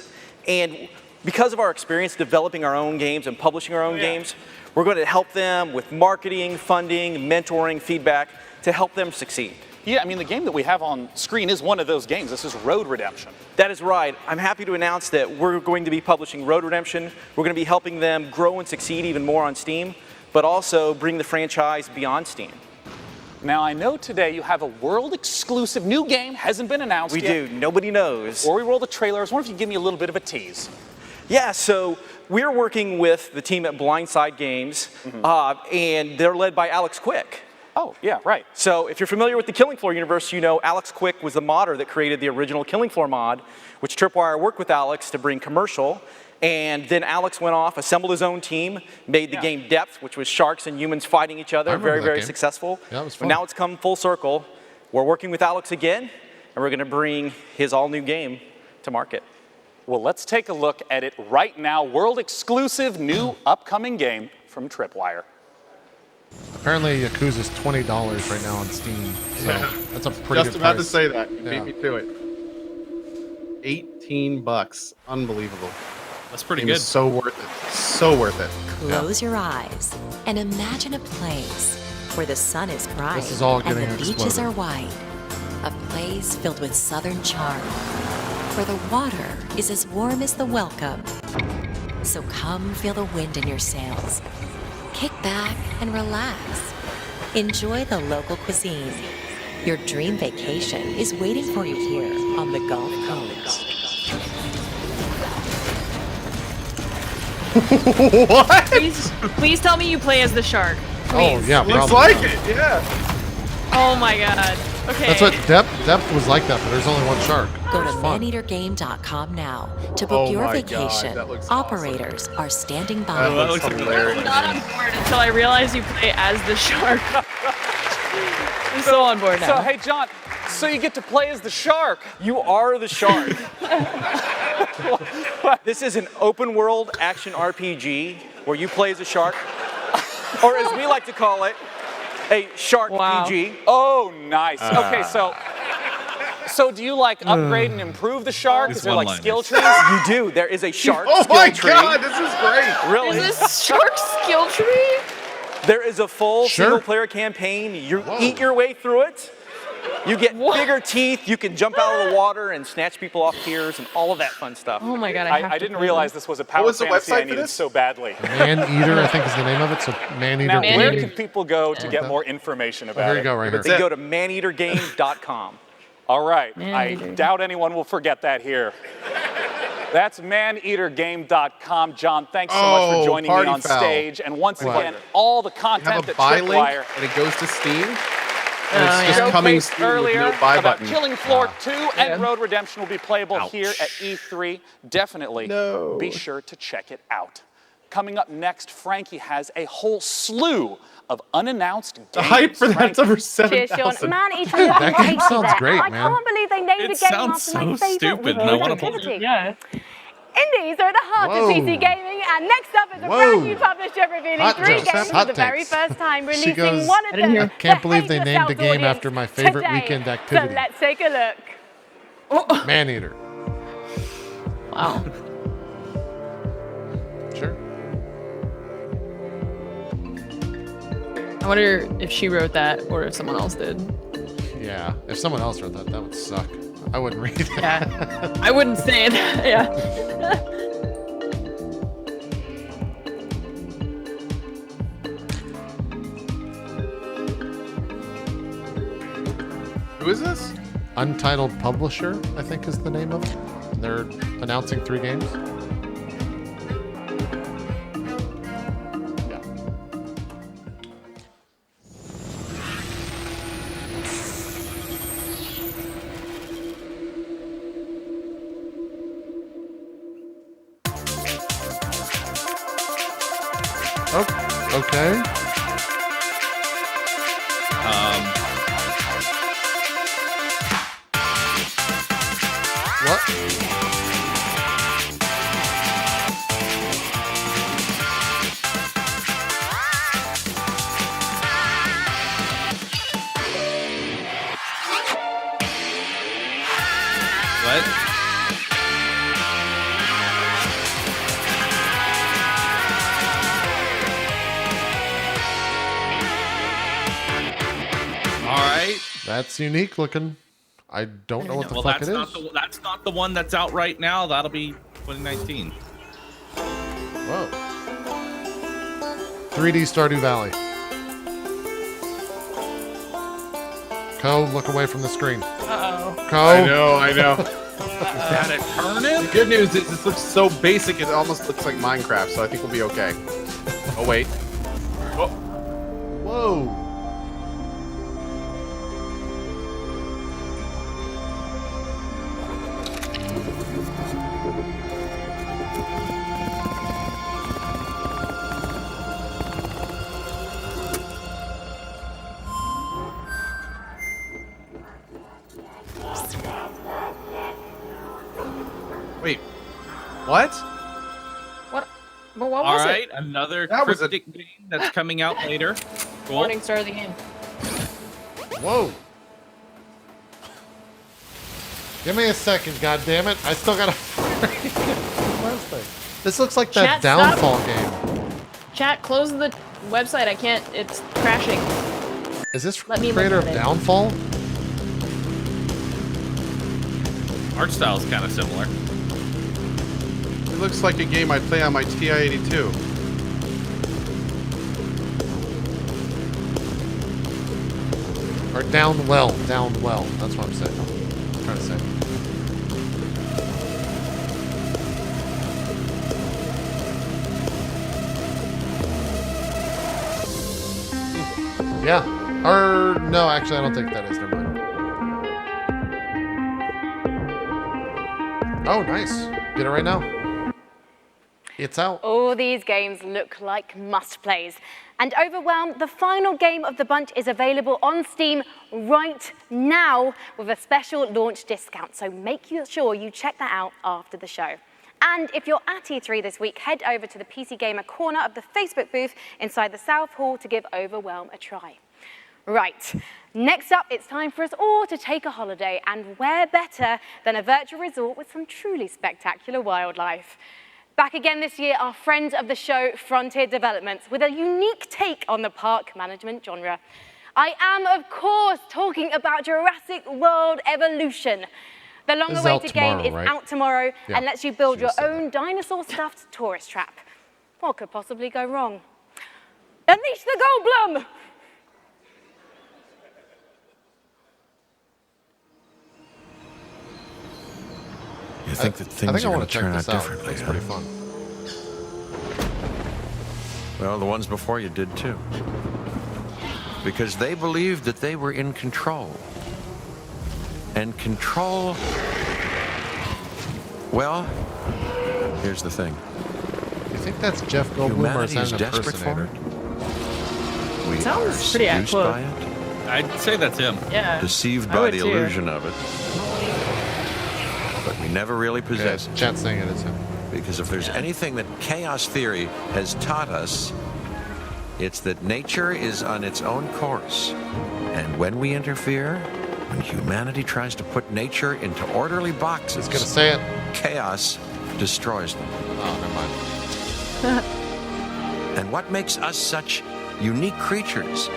Speaker 22: And because of our experience developing our own games and publishing our own games, we're going to help them with marketing, funding, mentoring, feedback to help them succeed.
Speaker 4: Yeah, I mean, the game that we have on screen is one of those games. This is Road Redemption.
Speaker 22: That is right. I'm happy to announce that we're going to be publishing Road Redemption. We're going to be helping them grow and succeed even more on Steam, but also bring the franchise beyond Steam.
Speaker 4: Now, I know today you have a world-exclusive new game, hasn't been announced
Speaker 22: We
Speaker 4: yet.
Speaker 22: do. Nobody knows.
Speaker 4: Before we roll the trailer, I was wondering if you could give me a little bit of a tease.
Speaker 22: Yeah, so we're working with the team at Blindside Games, and they're led by Alex Quick.
Speaker 4: Oh, yeah, right.
Speaker 22: So if you're familiar with the Killing Floor universe, you know Alex Quick was the modder that created the original Killing Floor mod, which Tripwire worked with Alex to bring commercial. And then Alex went off, assembled his own team, made the game Depth, which was sharks and humans fighting each other. Very, very successful.
Speaker 1: Yeah, it was
Speaker 22: But
Speaker 1: fun.
Speaker 22: now it's come full circle. We're working with Alex again, and we're going to bring his all-new game to market.
Speaker 4: Well, let's take a look at it right now. World-exclusive, new, upcoming game from Tripwire.
Speaker 1: Apparently, Yakuza's $20 right now on Steam. So that's a pretty
Speaker 9: Just
Speaker 1: good
Speaker 9: about
Speaker 1: price.
Speaker 9: to say that. You
Speaker 1: Yeah.
Speaker 9: beat me to it. $18. Unbelievable.
Speaker 6: That's pretty
Speaker 9: Game
Speaker 6: good.
Speaker 9: is so worth it. So worth it.
Speaker 23: Close your eyes and imagine a place where the sun is bright
Speaker 1: This is all
Speaker 23: and
Speaker 1: getting
Speaker 23: the beaches
Speaker 1: exploded.
Speaker 23: are wide. A place filled with southern charm, where the water is as warm as the welcome. So come feel the wind in your sails. Kick back and relax. Enjoy the local cuisine. Your dream vacation is waiting for you here on the Gulf Coast.
Speaker 1: What?
Speaker 7: Please tell me you play as the shark.
Speaker 1: Oh, yeah,
Speaker 9: Looks
Speaker 1: probably.
Speaker 9: like it, yeah.
Speaker 7: Oh my god. Okay.
Speaker 1: That's what Depth was like that, but there's only one shark.
Speaker 23: Go
Speaker 1: It
Speaker 23: to
Speaker 1: was fun.
Speaker 23: maneatergame.com now to book
Speaker 9: Oh
Speaker 23: your
Speaker 9: my God,
Speaker 23: vacation.
Speaker 9: that looks
Speaker 23: Operators are standing by.
Speaker 9: That looks hilarious.
Speaker 7: I'm not on board until I realize you play as the shark. I'm so on board now.
Speaker 4: So, hey, John, so you get to play as the shark.
Speaker 22: You are the shark. This is an open world action RPG where you play as a shark, or as we like to call it, a shark PG.
Speaker 4: Oh, nice. Okay, so do you like upgrade and improve the shark? Is there like skill trees?
Speaker 22: You do. There is a shark
Speaker 9: Oh
Speaker 22: skill
Speaker 9: my
Speaker 22: tree.
Speaker 9: God, this is great.
Speaker 22: Really?
Speaker 7: Is this shark skill tree?
Speaker 22: There is a full
Speaker 1: Sure.
Speaker 22: single player campaign. You eat your way through it. You get bigger teeth. You can jump out of the water and snatch people off piers and all of that fun stuff.
Speaker 7: Oh my god,
Speaker 4: I didn't realize this was a power fantasy I needed so badly.
Speaker 1: Maneater, I think is the name of it. So Maneater.
Speaker 4: Now, where can people go to get more information about it?
Speaker 1: Here you go, right here.
Speaker 22: They go to maneatergame.com.
Speaker 4: All right.
Speaker 7: Maneater.
Speaker 4: I doubt anyone will forget that here. That's maneatergame.com. John, thanks so much for joining me on stage. And once again, all the content that
Speaker 9: buy link
Speaker 4: Tripwire...
Speaker 9: and it goes to Steam.
Speaker 4: It's
Speaker 9: just coming soon with
Speaker 4: earlier
Speaker 9: no buy
Speaker 4: about
Speaker 9: button.
Speaker 4: Killing Floor 2 and Road Redemption will be playable here at E3. Definitely be sure to check it out. Coming up next, Frankie has a whole slew of unannounced games.
Speaker 9: The hype for that's over 7,000.
Speaker 5: Cheers, Sean. Maneater
Speaker 1: That game sounds great,
Speaker 5: I
Speaker 1: man.
Speaker 5: can't believe they named
Speaker 6: It
Speaker 5: a game
Speaker 6: sounds
Speaker 5: after
Speaker 6: so
Speaker 5: my favorite
Speaker 6: stupid, and I want to play
Speaker 5: activity.
Speaker 6: it.
Speaker 7: Yeah.
Speaker 5: Indies are at the heart of PC gaming, and next up is a brand new publisher revealing
Speaker 1: Hot
Speaker 5: 3
Speaker 1: takes.
Speaker 5: games
Speaker 1: Hot
Speaker 5: for the very
Speaker 1: takes.
Speaker 5: first time,
Speaker 1: She
Speaker 5: releasing
Speaker 1: goes,
Speaker 5: one of them.
Speaker 1: I can't believe they
Speaker 5: that
Speaker 1: named a
Speaker 5: hates
Speaker 1: game
Speaker 5: yourself
Speaker 1: after my favorite
Speaker 5: today.
Speaker 1: weekend
Speaker 5: So
Speaker 1: activity.
Speaker 5: let's take a look.
Speaker 1: Maneater.
Speaker 7: Wow.
Speaker 1: Sure.
Speaker 7: I wonder if she wrote that or if someone else did.
Speaker 1: Yeah. If someone else wrote that, that would suck. I wouldn't read it.
Speaker 7: Yeah. I wouldn't say it. Yeah.
Speaker 9: Who is this?
Speaker 1: Untitled Publisher, I think is the name of it. And they're announcing 3 games. Yeah. Oh, okay. What?
Speaker 6: What? All right.
Speaker 1: That's unique looking. I don't know what the
Speaker 6: Well,
Speaker 1: fuck
Speaker 6: that's
Speaker 1: it
Speaker 6: not
Speaker 1: is.
Speaker 6: that's not the one that's out right now. That'll be 2019.
Speaker 1: Whoa. 3D Stardew Valley. Co, look away from the screen.
Speaker 7: Uh-oh.
Speaker 1: Co.
Speaker 9: I know.
Speaker 6: Got it. Turn it.
Speaker 9: The good news is this looks so basic, it almost looks like Minecraft, so I think we'll be okay. Oh, wait. Oh.
Speaker 1: Whoa.
Speaker 9: Wait. What?
Speaker 7: What? But what
Speaker 6: All
Speaker 7: was
Speaker 6: right,
Speaker 7: it?
Speaker 6: another
Speaker 9: That was a-
Speaker 6: cryptic game that's coming out later. Cool.
Speaker 7: Warning, start of the game.
Speaker 1: Whoa. Give me a second, goddammit. I still gotta This looks like that
Speaker 7: Chat,
Speaker 1: Downfall
Speaker 7: stop.
Speaker 1: game.
Speaker 7: Chat, close the website. I can't. It's crashing.
Speaker 1: Is this
Speaker 7: Let
Speaker 1: the
Speaker 7: me
Speaker 1: creator
Speaker 7: look
Speaker 1: of
Speaker 7: at it.
Speaker 1: Downfall?
Speaker 6: Art style is kind of similar.
Speaker 9: It looks like a game I'd play on my TI-82.
Speaker 1: Or Downwell. Downwell. That's what I'm saying. I'm trying to say. Yeah. Or no, actually I don't think that is. Never mind. Oh, nice. Get it right now. It's out.
Speaker 5: All these games look like must-plays. And Overwhelm, the final game of the bunch, is available on Steam right now with a special launch discount. So make sure you check that out after the show. And if you're at E3 this week, head over to the PC Gamer corner of the Facebook booth inside the South Hall to give Overwhelm a try. Right, next up, it's time for us all to take a holiday, and where better than a virtual resort with some truly spectacular wildlife. Back again this year, our friends of the show, Frontier Developments, with a unique take on the park management genre. I am, of course, talking about Jurassic World Evolution. The long-awaited game is out tomorrow and lets you build your own dinosaur-stuffed tourist trap. What could possibly go wrong? Unleash the Goldblum!
Speaker 10: You think that things are going to turn out differently,
Speaker 1: It's pretty fun.
Speaker 10: Well, the ones before you did too. Because they believed that they were in control. And control... Well, here's the thing.
Speaker 1: You think that's Jeff Goldblum or is that an
Speaker 10: desperate for
Speaker 1: impersonator?
Speaker 10: it. We
Speaker 7: Sounds
Speaker 10: are
Speaker 7: pretty
Speaker 10: seduced
Speaker 7: accurate.
Speaker 10: by it.
Speaker 6: I'd say that's him.
Speaker 7: Yeah.
Speaker 10: Deceived
Speaker 7: I
Speaker 10: by
Speaker 7: would
Speaker 10: the
Speaker 7: too.
Speaker 10: illusion of it. But we never really possess it.
Speaker 1: Chat's saying it is him.
Speaker 10: Because if there's anything that chaos theory has taught us, it's that nature is on its own course. And when we interfere, when humanity tries to put nature into orderly boxes,
Speaker 1: It's gonna say it.
Speaker 10: Chaos destroys them.
Speaker 1: Oh, never mind.
Speaker 10: And what makes us such unique creatures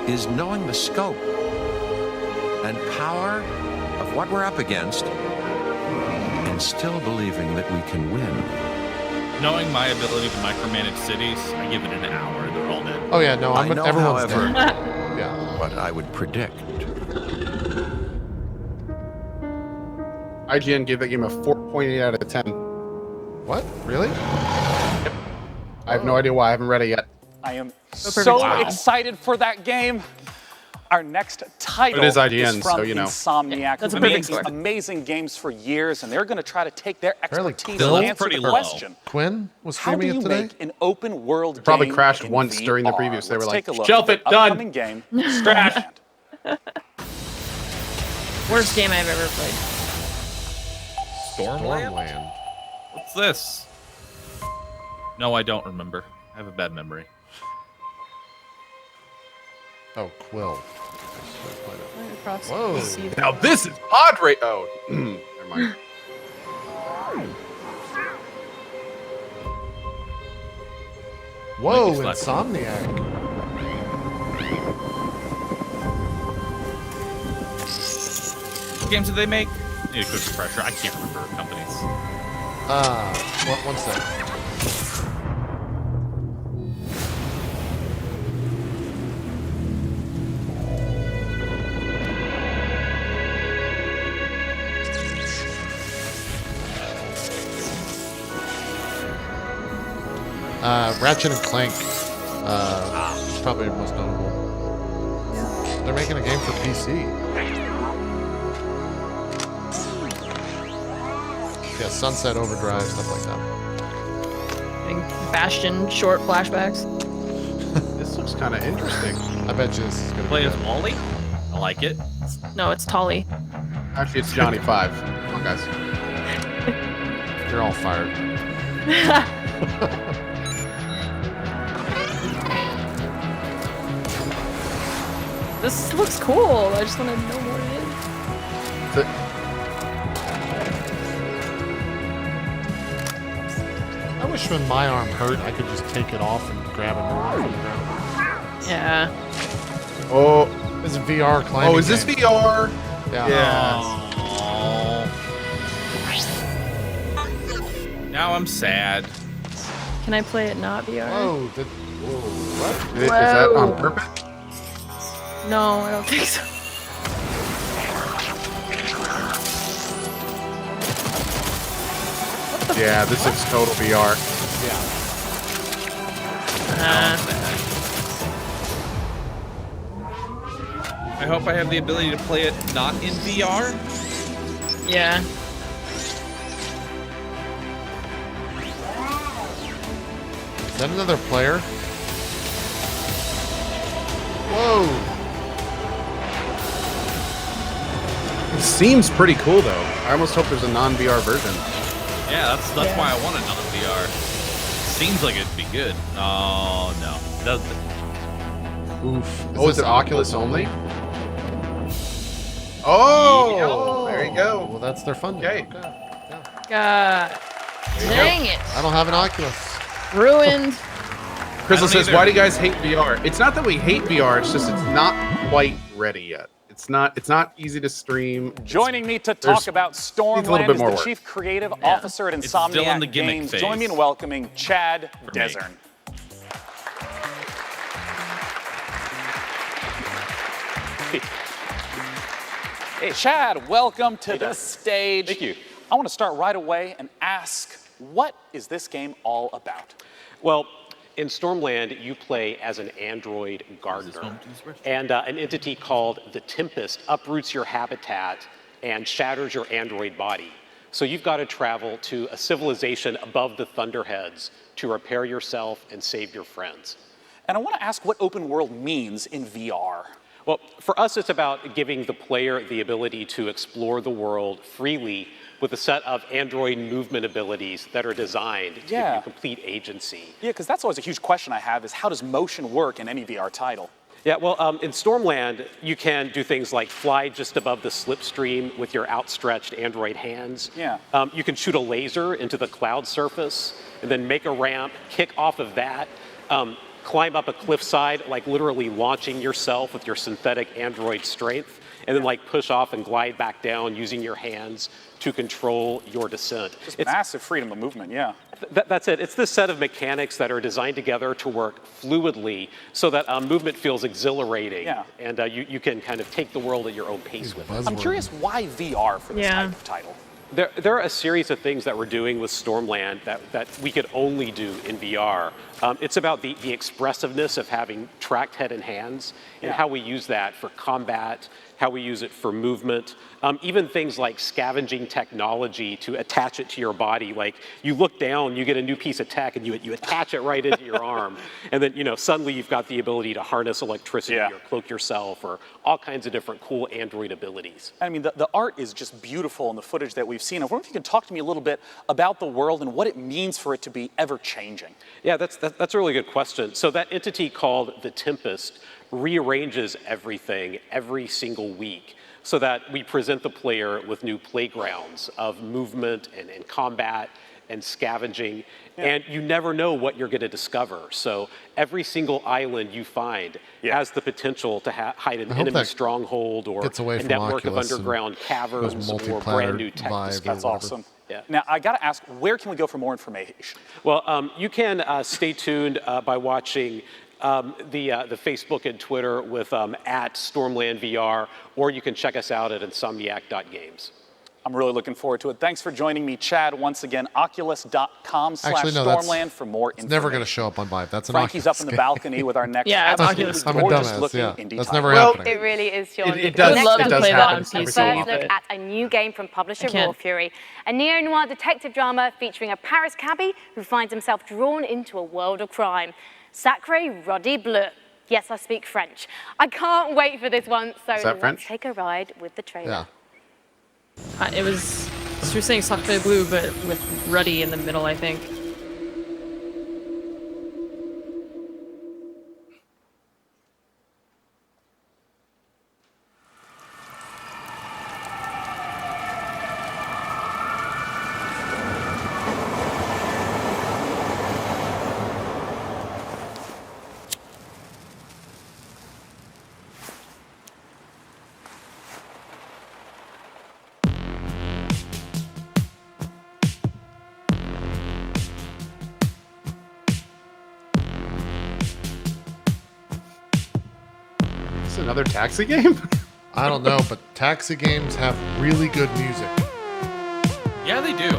Speaker 10: is knowing the scope and power of what we're up against and still believing that we can win.
Speaker 6: Knowing my ability to micromanage cities, I give it an hour, they're all dead.
Speaker 1: Oh yeah, no,
Speaker 10: I know,
Speaker 1: everyone's
Speaker 10: however,
Speaker 1: dead. Yeah.
Speaker 10: what I would predict.
Speaker 9: IGN gave that game a 4.8 out of 10.
Speaker 1: What? Really?
Speaker 9: Yep. I have no idea why. I haven't read it yet.
Speaker 4: I am so excited for that game. Our next title
Speaker 9: It is IGN,
Speaker 4: from
Speaker 9: so you know.
Speaker 4: Insomniac.
Speaker 7: That's
Speaker 4: who've
Speaker 7: a
Speaker 4: been
Speaker 7: perfect
Speaker 4: making
Speaker 7: score.
Speaker 4: amazing games for years, and they're going to try to take their expertise
Speaker 1: Bill?
Speaker 4: and answer
Speaker 6: Pretty
Speaker 4: the
Speaker 6: low.
Speaker 4: question.
Speaker 1: Quinn was
Speaker 4: How do
Speaker 1: streaming
Speaker 4: you
Speaker 1: it today.
Speaker 4: make an open world game
Speaker 9: Probably crashed
Speaker 4: in
Speaker 9: once during the
Speaker 4: VR?
Speaker 9: previews. They were
Speaker 4: Let's
Speaker 9: like,
Speaker 4: take a look
Speaker 9: shelf
Speaker 4: at
Speaker 9: it,
Speaker 4: the
Speaker 9: done.
Speaker 4: upcoming game,
Speaker 9: Crashed.
Speaker 4: Stormland.
Speaker 7: Worst game I've ever played.
Speaker 6: Stormland? What's this? No, I don't remember. I have a bad memory.
Speaker 1: Oh, Quill.
Speaker 7: Across
Speaker 1: Whoa.
Speaker 7: the sea.
Speaker 9: Now this is pod rate. Oh, never mind.
Speaker 1: Whoa,
Speaker 6: Like it's
Speaker 1: Insomniac.
Speaker 6: What games did they make? Need a quick refresher. I can't remember companies.
Speaker 1: One sec. Ratchet and Clank. Probably the most notable. They're making a game for PC. Yeah, Sunset Overdrive, stuff like that.
Speaker 7: Getting Bastion short flashbacks.
Speaker 9: This looks kind of interesting.
Speaker 1: I bet you this is gonna
Speaker 6: Play
Speaker 1: be
Speaker 6: as
Speaker 1: good.
Speaker 6: Wally? I like it.
Speaker 7: No, it's Tolly.
Speaker 9: Actually, it's Johnny 5. Come on, guys.
Speaker 1: You're all fired.
Speaker 7: This looks cool. I just want to know more it is.
Speaker 1: I wish when my arm hurt, I could just take it off and grab a new one from the ground.
Speaker 7: Yeah.
Speaker 9: Oh,
Speaker 1: This is VR climbing.
Speaker 9: oh, is this
Speaker 1: game.
Speaker 9: VR?
Speaker 1: Yeah.
Speaker 9: Yeah.
Speaker 6: Now I'm sad.
Speaker 7: Can I play it not VR?
Speaker 1: Whoa, what?
Speaker 9: Is that on purpose?
Speaker 7: No, I don't think so.
Speaker 9: Yeah, this looks total VR.
Speaker 6: I hope I have the ability to play it not in VR.
Speaker 7: Yeah.
Speaker 1: Is that another player? Whoa.
Speaker 9: It seems pretty cool though. I almost hope there's a non-VR version.
Speaker 6: Yeah, that's why I want it on VR. Seems like it'd be good. Oh no, doesn't.
Speaker 1: Oof.
Speaker 9: Oh, is it Oculus only? Oh, there you go.
Speaker 1: Well, that's their funding.
Speaker 9: Okay.
Speaker 7: God. Dang it.
Speaker 1: I don't have an Oculus.
Speaker 7: Ruined.
Speaker 9: Crystal says, why do you guys hate VR? It's not that we hate VR, it's just it's not quite ready yet. It's not easy to stream.
Speaker 4: Joining me to talk about Stormland is the Chief Creative Officer at
Speaker 6: It's still in the
Speaker 4: Insomniac
Speaker 6: gimmick
Speaker 4: Games.
Speaker 6: phase.
Speaker 4: Join me in welcoming Chad Desern. Hey, Chad, welcome to the stage.
Speaker 11: Thank you.
Speaker 4: I want to start right away and ask, what is this game all about?
Speaker 11: Well, in Stormland, you play as an android gardener, and an entity called the Tempest uproots your habitat and shatters your android body. So you've got to travel to a civilization above the Thunderheads to repair yourself and save your friends.
Speaker 4: And I want to ask what open world means in VR.
Speaker 11: Well, for us, it's about giving the player the ability to explore the world freely with a set of android movement abilities that are designed to give you complete agency.
Speaker 4: Yeah, because that's always a huge question I have is how does motion work in any VR title?
Speaker 11: Yeah, well, in Stormland, you can do things like fly just above the slipstream with your outstretched android hands.
Speaker 4: Yeah.
Speaker 11: You can shoot a laser into the cloud surface and then make a ramp, kick off of that, climb up a cliffside, like literally launching yourself with your synthetic android strength, and then like push off and glide back down using your hands to control your descent.
Speaker 4: Just massive freedom of movement, yeah.
Speaker 11: That's it. It's this set of mechanics that are designed together to work fluidly so that movement feels exhilarating.
Speaker 4: Yeah.
Speaker 11: And you can kind of take the world at your own pace with it.
Speaker 4: I'm curious why VR for this type of title.
Speaker 11: There are a series of things that we're doing with Stormland that we could only do in VR. It's about the expressiveness of having tracked head and hands and how we use that for combat, how we use it for movement, even things like scavenging technology to attach it to your body. Like you look down, you get a new piece of tech and you attach it right into your arm. And then, suddenly you've got the ability to harness electricity or cloak yourself or all kinds of different cool android abilities.
Speaker 4: I mean, the art is just beautiful in the footage that we've seen. I wonder if you can talk to me a little bit about the world and what it means for it to be ever changing.
Speaker 11: Yeah, that's a really good question. So that entity called the Tempest rearranges everything every single week so that we present the player with new playgrounds of movement and combat and scavenging, and you never know what you're going to discover. So every single island you find has the potential to hide an enemy stronghold or a network of underground caverns or brand new tech discoveries.
Speaker 4: That's awesome. Yeah. Now, I got to ask, where can we go for more information?
Speaker 11: Well, you can stay tuned by watching the Facebook and Twitter with at Stormland VR, or you can check us out at insomniac.games.
Speaker 4: I'm really looking forward to it. Thanks for joining me, Chad. Once again, oculus.com/Stormland for more information.
Speaker 1: It's never going to show up on Vive. That's an
Speaker 4: Frankie's up
Speaker 1: Oculus
Speaker 4: in the
Speaker 1: game.
Speaker 4: balcony with our next
Speaker 7: Yeah, it's
Speaker 4: absolutely
Speaker 7: Oculus.
Speaker 4: gorgeous looking indie
Speaker 1: That's
Speaker 4: title.
Speaker 1: never happening.
Speaker 5: It really is, Sean.
Speaker 9: It does.
Speaker 7: I'd love to play that on
Speaker 5: A
Speaker 7: PC.
Speaker 5: first look at a new game from publisher Raw Fury, a neo-noir detective drama featuring a Paris cabbie who finds himself drawn into a world of crime. Sacre Roddy Bleu. Yes, I speak French. I can't wait for this one, so let's take a ride with the trailer.
Speaker 1: Yeah.
Speaker 7: It was, you're saying Sacre Bleu, but with Ruddy in the middle, I think.
Speaker 9: Another taxi game?
Speaker 1: I don't know, but taxi games have really good music.
Speaker 6: Yeah, they do.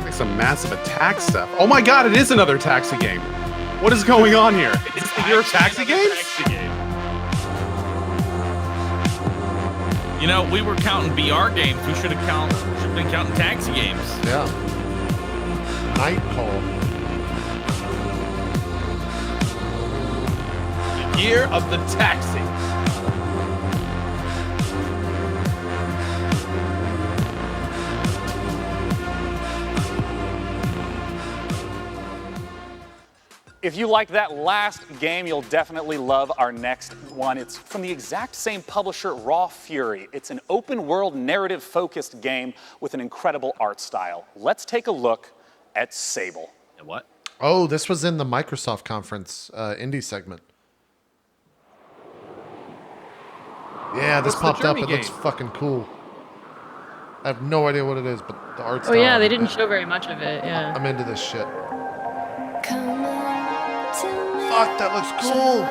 Speaker 9: Like some massive attack stuff. Oh my god, it is another taxi game. What is going on here? Is it your taxi game?
Speaker 6: You know, we were counting VR games. We should have been counting taxi games.
Speaker 1: Yeah. Night Call.
Speaker 9: Year of the taxi.
Speaker 4: If you like that last game, you'll definitely love our next one. It's from the exact same publisher, Raw Fury. It's an open world narrative focused game with an incredible art style. Let's take a look at Sable.
Speaker 6: What?
Speaker 1: Oh, this was in the Microsoft conference indie segment. Yeah, this popped up. It looks fucking cool. I have no idea what it is, but the art style.
Speaker 7: Oh yeah, they didn't show very much of it. Yeah.
Speaker 1: I'm into this shit. Fuck, that looks cool.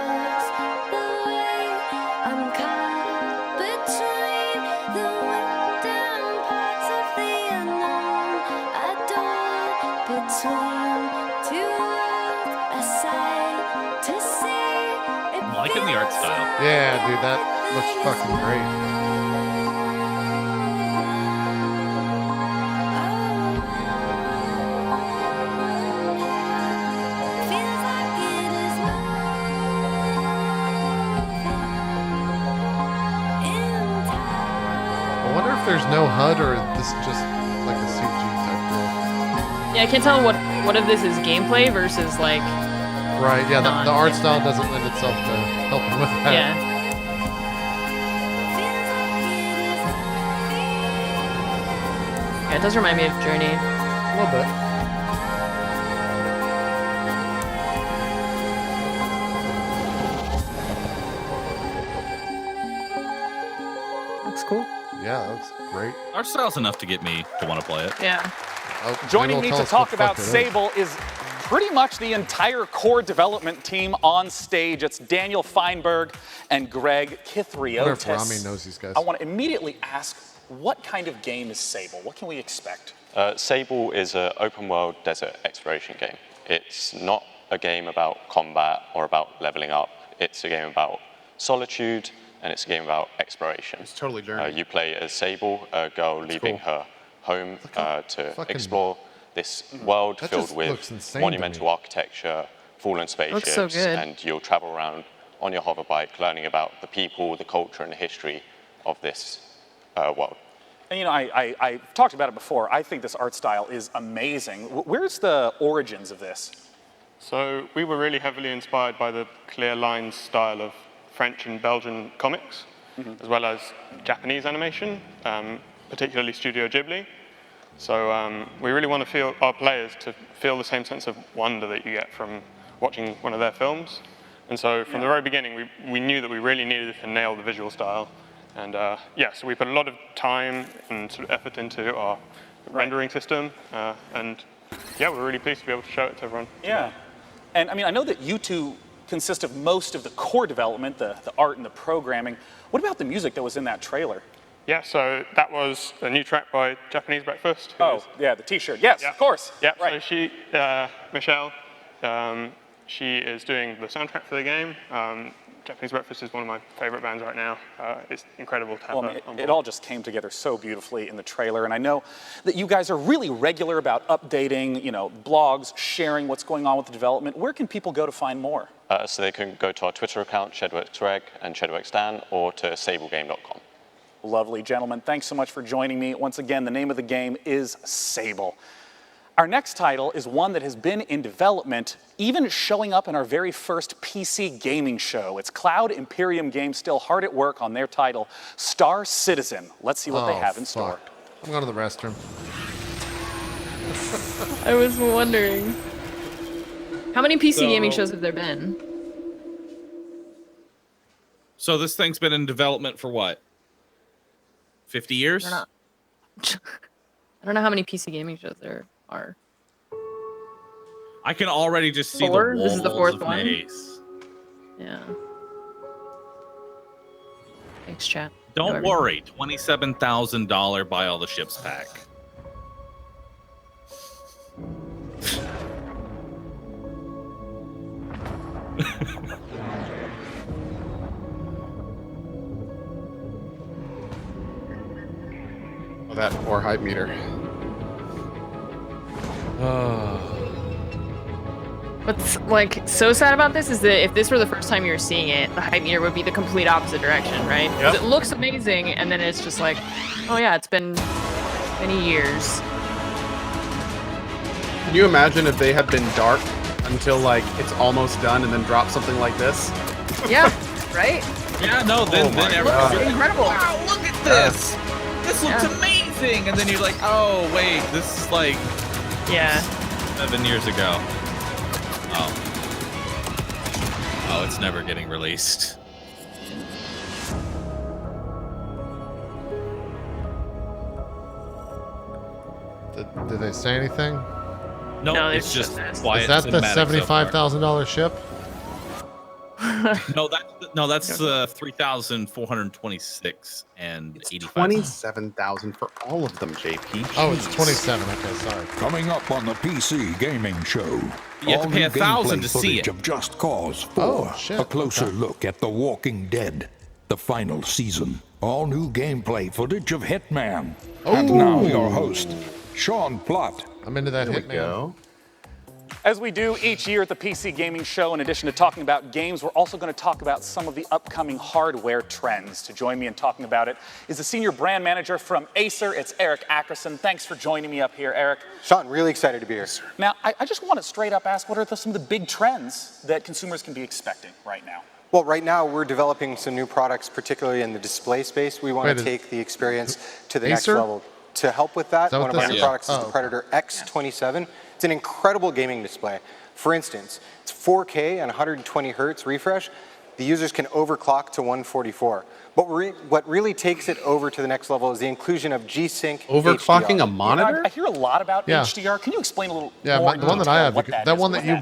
Speaker 6: I'm liking the art style.
Speaker 1: Yeah, dude, that looks fucking great. I wonder if there's no HUD or this is just like a CG type deal.
Speaker 7: Yeah, I can't tell what of this is gameplay versus like.
Speaker 1: Right, yeah, the art style doesn't lend itself to helping with that.
Speaker 7: Yeah. Yeah, it does remind me of Journey.
Speaker 1: A little bit.
Speaker 7: Looks cool.
Speaker 1: Yeah, that looks great.
Speaker 6: Art style's enough to get me to want to play it.
Speaker 7: Yeah.
Speaker 4: Joining me to talk about Sable is pretty much the entire core development team on stage. It's Daniel Feinberg and Greg Kithriotis.
Speaker 1: I wonder if Rami knows these guys.
Speaker 4: I want to immediately ask, what kind of game is Sable? What can we expect?
Speaker 8: Sable is an open world desert exploration game. It's not a game about combat or about leveling up. It's a game about solitude, and it's a game about exploration.
Speaker 9: It's totally Journey.
Speaker 8: You play as Sable, a girl leaving her home to explore this world filled with monumental architecture, fallen spaceships,
Speaker 7: so good.
Speaker 8: and you'll travel around on your hoverbike learning about the people, the culture, and the history of this world.
Speaker 4: And you know, I talked about it before. I think this art style is amazing. Where's the origins of this?
Speaker 12: So we were really heavily inspired by the clear lines style of French and Belgian comics, as well as Japanese animation, particularly Studio Ghibli. So we really want to feel our players to feel the same sense of wonder that you get from watching one of their films. And so from the very beginning, we knew that we really needed to nail the visual style. And so we put a lot of time and sort of effort into our rendering system. And yeah, we're really pleased to be able to show it to everyone.
Speaker 4: Yeah. And I mean, I know that you two consist of most of the core development, the art and the programming. What about the music that was in that trailer?
Speaker 12: Yeah, so that was a new track by Japanese Breakfast.
Speaker 4: Oh, yeah, the T-shirt. Yes, of course.
Speaker 12: Yeah, right. So she, Michelle, she is doing the soundtrack for the game. Japanese Breakfast is one of my favorite bands right now. It's incredible to have her on board.
Speaker 4: It all just came together so beautifully in the trailer, and I know that you guys are really regular about updating, blogs, sharing what's going on with the development. Where can people go to find more?
Speaker 8: So they can go to our Twitter account, ShedworksReg and ShedworksDan, or to sablegame.com.
Speaker 4: Lovely, gentlemen. Thanks so much for joining me. Once again, the name of the game is Sable. Our next title is one that has been in development, even showing up in our very first PC gaming show. It's Cloud Imperium Games still hard at work on their title, Star Citizen. Let's see what they have in store.
Speaker 1: I'm going to the restroom.
Speaker 7: I was wondering. How many PC gaming shows have there been?
Speaker 6: So this thing's been in development for what? 50 years?
Speaker 7: I don't know how many PC gaming shows there are.
Speaker 6: I can already just see
Speaker 7: Four?
Speaker 6: the
Speaker 7: This is the
Speaker 6: walls
Speaker 7: fourth
Speaker 6: of
Speaker 7: one?
Speaker 6: maze.
Speaker 7: Yeah. Thanks, chat.
Speaker 6: Don't worry, $27,000 buy all the ships pack.
Speaker 9: That or hype meter.
Speaker 7: What's like so sad about this is that if this were the first time you're seeing it, the hype meter would be the complete opposite direction, right? Because it looks amazing, and then it's just like, oh yeah, it's been many years.
Speaker 9: Can you imagine if they had been dark until like it's almost done and then drop something like this?
Speaker 7: Yeah, right?
Speaker 6: Yeah, no, then
Speaker 7: It's incredible.
Speaker 6: Wow, look at this! This looks amazing! And then you're like, oh, wait, this is like...
Speaker 7: Yeah.
Speaker 6: 7 years ago. Oh, it's never getting released.
Speaker 1: Did they say anything?
Speaker 6: No, it's just quiet.
Speaker 1: Is that the
Speaker 6: cinematic so far.
Speaker 1: $75,000 ship?
Speaker 6: No, that's 3,426 and 85.
Speaker 9: 27,000 for all of them, JP.
Speaker 1: Oh, it's 27. Okay, sorry.
Speaker 2: Coming up on the PC Gaming Show.
Speaker 6: You have to pay
Speaker 2: all new
Speaker 6: $1,000
Speaker 2: gameplay
Speaker 6: to see
Speaker 2: footage
Speaker 6: it.
Speaker 2: Of Just Cause 4. A closer look at The Walking Dead, the final season. All new gameplay footage of Hitman. And now your host, Sean Plott.
Speaker 1: I'm into that Hitman.
Speaker 4: As we do each year at the PC Gaming Show, in addition to talking about games, we're also going to talk about some of the upcoming hardware trends. To join me in talking about it is the Senior Brand Manager from Acer. It's Eric Ackerson. Thanks for joining me up here, Eric.
Speaker 13: Sean, really excited to be here.
Speaker 4: Now, I just want to straight up ask, what are some of the big trends that consumers can be expecting right now?
Speaker 13: Well, right now we're developing some new products, particularly in the display space. We want to take the experience to the next level. To help with that, one of our new products is the Predator X27. It's an incredible gaming display. For instance, it's 4K and 120 hertz refresh. The users can overclock to 144. But what really takes it over to the next level is the inclusion of G-Sync
Speaker 9: Overclocking
Speaker 13: HDR.
Speaker 9: a monitor?
Speaker 4: I hear a lot about HDR. Can you explain a little more
Speaker 1: the one that I have, that one that you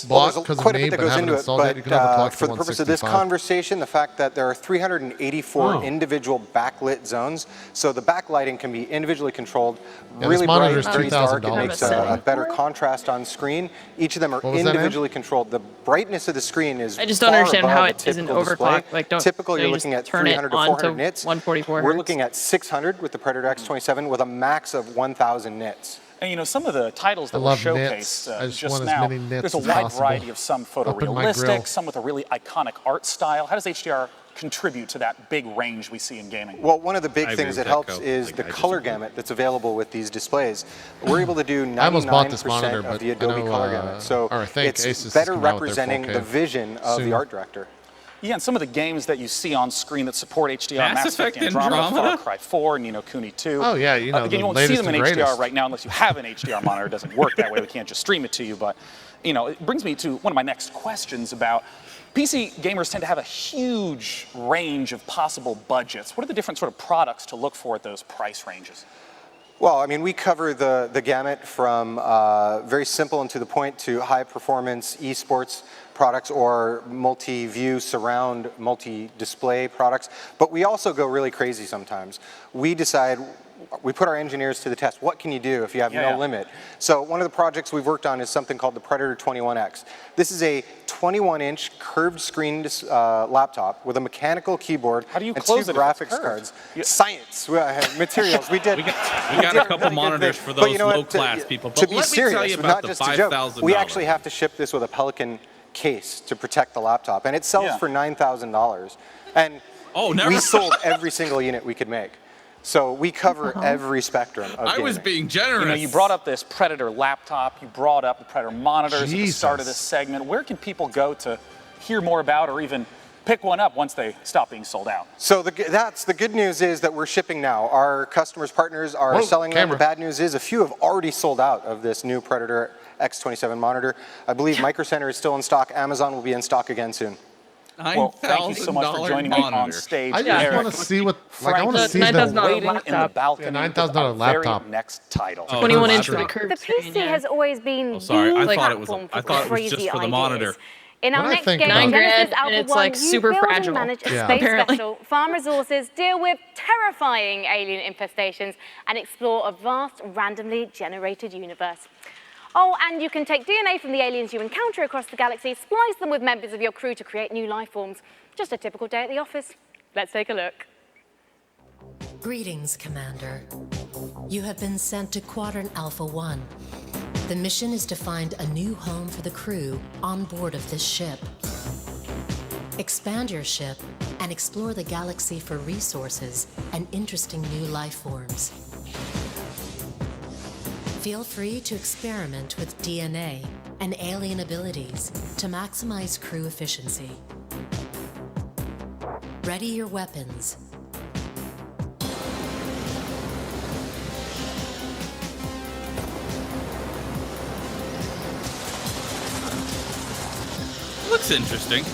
Speaker 1: bought because of me, but haven't installed it, you can overclock to
Speaker 13: for the purpose of this
Speaker 1: 165.
Speaker 13: conversation, the fact that there are 384 individual backlit zones, so the backlighting can be individually controlled, really bright, very dark, it makes a better contrast on screen. Each of them are individually controlled. The brightness of the screen is
Speaker 7: I just don't understand how it isn't overclocked.
Speaker 13: Like, typical, you're looking at 300 to 400 nits.
Speaker 7: 144
Speaker 13: We're looking at 600 with the Predator X27 with a max of 1,000 nits.
Speaker 4: And you know, some of the titles that were showcased just now, there's a wide variety of some photorealistic, some with a really iconic art style. How does HDR contribute to that big range we see in gaming?
Speaker 13: Well, one of the big things that helps is the color gamut that's available with these displays. We're able to do 99% of the Adobe color gamut. So it's better representing the vision of the art director.
Speaker 4: Yeah, and some of the games that you see on screen that support HDR, Mass Effect Andromeda, Far Cry 4, and Nino Kuni 2.
Speaker 1: Oh, yeah, you know,
Speaker 4: again, you won't see them in HDR right now unless you have an HDR monitor. It doesn't work that way. We can't just stream it to you. But, you know, it brings me to one of my next questions about PC gamers tend to have a huge range of possible budgets. What are the different sort of products to look for at those price ranges?
Speaker 13: Well, I mean, we cover the gamut from very simple and to the point to high performance esports products or multi-view surround multi-display products, but we also go really crazy sometimes. We decide, we put our engineers to the test. What can you do if you have no limit? So one of the projects we've worked on is something called the Predator 21X. This is a 21-inch curved screen laptop with a mechanical keyboard and two graphics cards. Science, materials. We did.
Speaker 6: We got a couple monitors for those low-class people. But
Speaker 13: to be
Speaker 6: let me tell
Speaker 13: serious,
Speaker 6: you about
Speaker 13: not
Speaker 6: the
Speaker 13: just a joke,
Speaker 6: $5,000.
Speaker 13: we actually have to ship this with a Pelican case to protect the laptop, and it sells for $9,000. And we sold every single unit we could make. So we cover every spectrum of gaming.
Speaker 6: I was being generous.
Speaker 4: You know, you brought up this Predator laptop, you brought up the Predator monitors at the start of this segment. Where can people go to hear more about or even pick one up once they stop being sold out?
Speaker 13: So that's the good news is that we're shipping now. Our customers, partners are selling them. The bad news is a few have already sold out of this new Predator X27 monitor. I believe Micro Center is still in stock. Amazon will be in stock again soon.
Speaker 4: Well, thank you so much for joining me on stage.
Speaker 1: I just want to see what, like, I want to see them
Speaker 4: waiting in the balcony.
Speaker 1: $9,000 laptop.
Speaker 4: Next title.
Speaker 7: 21 inch with a curved
Speaker 5: The PC has always been the platform for crazy
Speaker 6: just for the
Speaker 5: ideas.
Speaker 6: monitor.
Speaker 5: In our next game,
Speaker 7: $9,000
Speaker 5: Genesis Alpha
Speaker 7: and it's
Speaker 5: 1,
Speaker 7: like
Speaker 5: you
Speaker 7: super
Speaker 5: build
Speaker 7: fragile.
Speaker 5: and manage a space
Speaker 7: Apparently.
Speaker 5: vessel, farm resources, deal with terrifying alien infestations, and explore a vast, randomly generated universe. Oh, and you can take DNA from the aliens you encounter across the galaxy, splice them with members of your crew to create new life forms. Just a typical day at the office. Let's take a look.
Speaker 23: Greetings, Commander. You have been sent to Quadrant Alpha 1. The mission is to find a new home for the crew on board of this ship. Expand your ship and explore the galaxy for resources and interesting new life forms. Feel free to experiment with DNA and alien abilities to maximize crew efficiency. Ready your weapons.
Speaker 6: looks interesting.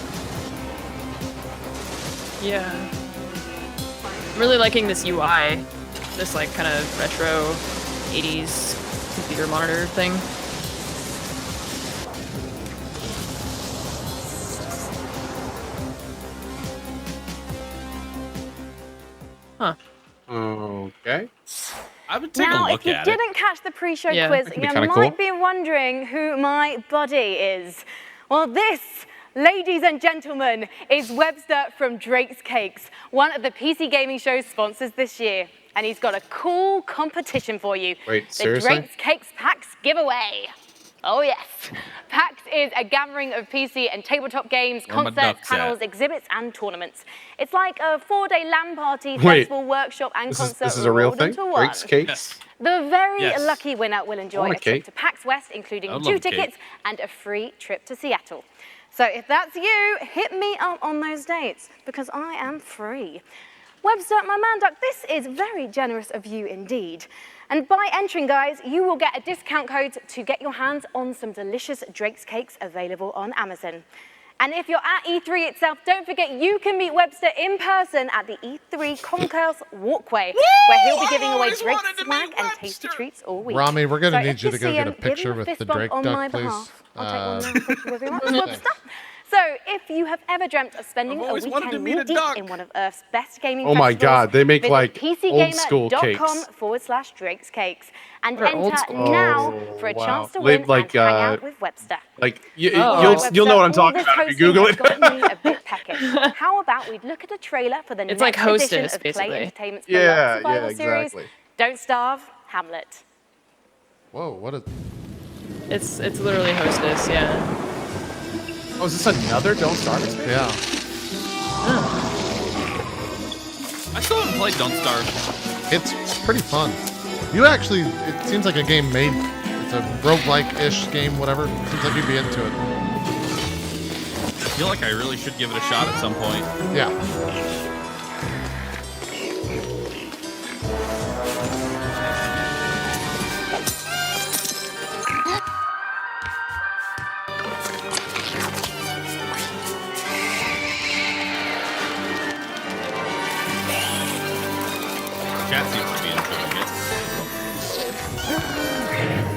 Speaker 7: Yeah. I'm really liking this UI. This like kind of retro 80s computer monitor thing. Huh.
Speaker 9: Okay.
Speaker 6: I would take
Speaker 5: Now,
Speaker 6: a look
Speaker 5: if you
Speaker 6: at it.
Speaker 5: didn't catch the pre-show
Speaker 7: Yeah.
Speaker 5: quiz,
Speaker 9: That could be
Speaker 5: you
Speaker 9: kinda
Speaker 5: might
Speaker 9: cool.
Speaker 5: be wondering who my buddy is. Well, this, ladies and gentlemen, is Webster from Drake's Cakes, one of the PC gaming show's sponsors this year. And he's got a cool competition for you.
Speaker 9: Wait,
Speaker 5: the
Speaker 9: seriously?
Speaker 5: Drake's Cakes PAX giveaway. Oh yes. PAX is a gathering of PC and tabletop games,
Speaker 6: Where my
Speaker 5: concerts,
Speaker 6: ducks at?
Speaker 5: panels, exhibits, and tournaments. It's like a 4-day LAN party,
Speaker 9: Wait,
Speaker 5: festival, workshop, and
Speaker 9: This
Speaker 5: concert
Speaker 9: is a real
Speaker 5: rolled
Speaker 9: thing?
Speaker 5: into one.
Speaker 9: Drake's Cakes?
Speaker 5: The very
Speaker 6: Yes.
Speaker 5: lucky winner will enjoy
Speaker 9: want
Speaker 5: a
Speaker 9: a
Speaker 5: trip
Speaker 9: cake.
Speaker 5: to PAX West, including
Speaker 6: I would
Speaker 5: 2
Speaker 6: love a cake.
Speaker 5: tickets and a free trip to Seattle. So if that's you, hit me up on those dates, because I am free. Webster, my man duck, this is very generous of you indeed. And by entering, guys, you will get a discount code to get your hands on some delicious Drake's Cakes available on Amazon. And if you're at E3 itself, don't forget you can meet Webster in person at the E3 Concourse Walkway, where he'll be giving away Drake's swag and tasty treats all week.
Speaker 1: Rami, we're gonna
Speaker 5: So
Speaker 1: need
Speaker 5: if
Speaker 1: you to go
Speaker 5: see
Speaker 1: get a
Speaker 5: him, give
Speaker 1: picture
Speaker 5: him a
Speaker 1: with
Speaker 5: fist
Speaker 1: the
Speaker 5: bump
Speaker 1: Drake
Speaker 5: on my
Speaker 1: duck, please.
Speaker 5: behalf. I'll take one now. Thank you very much, Webster. So, if you have ever dreamt of spending a
Speaker 6: always wanted to
Speaker 5: weekend
Speaker 6: meet a
Speaker 5: knee deep
Speaker 6: duck.
Speaker 5: in one of Earth's best gaming
Speaker 9: Oh my
Speaker 5: festivals,
Speaker 9: God, they make
Speaker 5: visit
Speaker 9: like old school cakes.
Speaker 5: PCGamer.com/Drake's Cakes and
Speaker 7: They're old
Speaker 5: enter
Speaker 7: school.
Speaker 5: now for a
Speaker 9: wow.
Speaker 5: chance to
Speaker 9: Live
Speaker 5: win
Speaker 9: like,
Speaker 5: and hang out with Webster.
Speaker 9: Like
Speaker 5: Oh,
Speaker 9: you'll know what I'm
Speaker 5: Webster, all
Speaker 9: talking
Speaker 5: this
Speaker 9: about if
Speaker 5: hosting
Speaker 9: you Google
Speaker 5: has
Speaker 9: it.
Speaker 5: gotten me a bit peckish. How about we look at a trailer for the
Speaker 7: It's
Speaker 5: next
Speaker 7: like
Speaker 5: edition
Speaker 7: Hostess,
Speaker 5: of Play
Speaker 7: basically.
Speaker 5: Entertainment's
Speaker 9: Yeah,
Speaker 5: beloved survival
Speaker 9: yeah,
Speaker 5: series,
Speaker 9: exactly.
Speaker 5: Don't Starve, Hamlet.
Speaker 1: Whoa, what a...
Speaker 7: It's literally Hostess, yeah.
Speaker 9: Oh, is this another Don't Starve expansion?
Speaker 1: Yeah.
Speaker 6: I still haven't played Don't Starve.
Speaker 1: It's pretty fun. You actually, it seems like a game made, it's a roguelike-ish game, whatever. Seems like you'd be into it.
Speaker 6: I feel like I really should give it a shot at some point.
Speaker 1: Yeah.
Speaker 6: Chat seems to be enjoying it.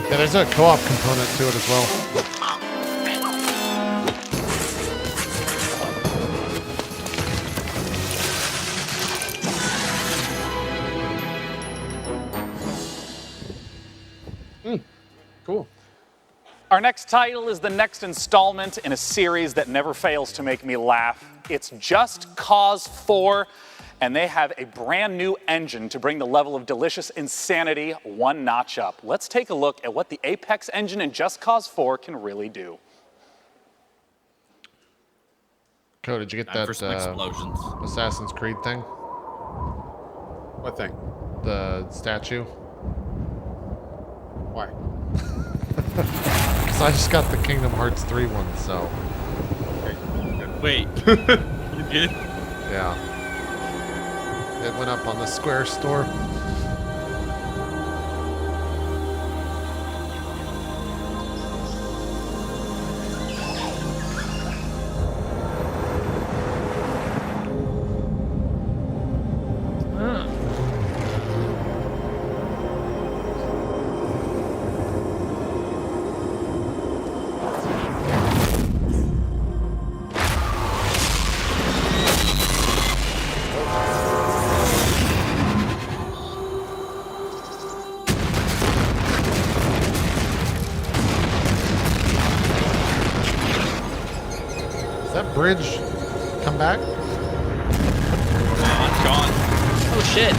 Speaker 1: Yeah, there's a co-op component to it as well.
Speaker 9: Cool.
Speaker 4: Our next title is the next installment in a series that never fails to make me laugh. It's Just Cause 4, and they have a brand new engine to bring the level of delicious insanity one notch up. Let's take a look at what the Apex engine in Just Cause 4 can really do.
Speaker 1: Code, did you get
Speaker 6: Time for
Speaker 1: that
Speaker 6: some explosions.
Speaker 1: Assassin's Creed thing?
Speaker 9: What thing?
Speaker 1: The statue?
Speaker 9: Why?
Speaker 1: So I just got the Kingdom Hearts 3 one, so...
Speaker 6: Wait. You did?
Speaker 1: Yeah. It went up on the Square store. Does that bridge come back?
Speaker 6: It's gone.
Speaker 7: Oh shit.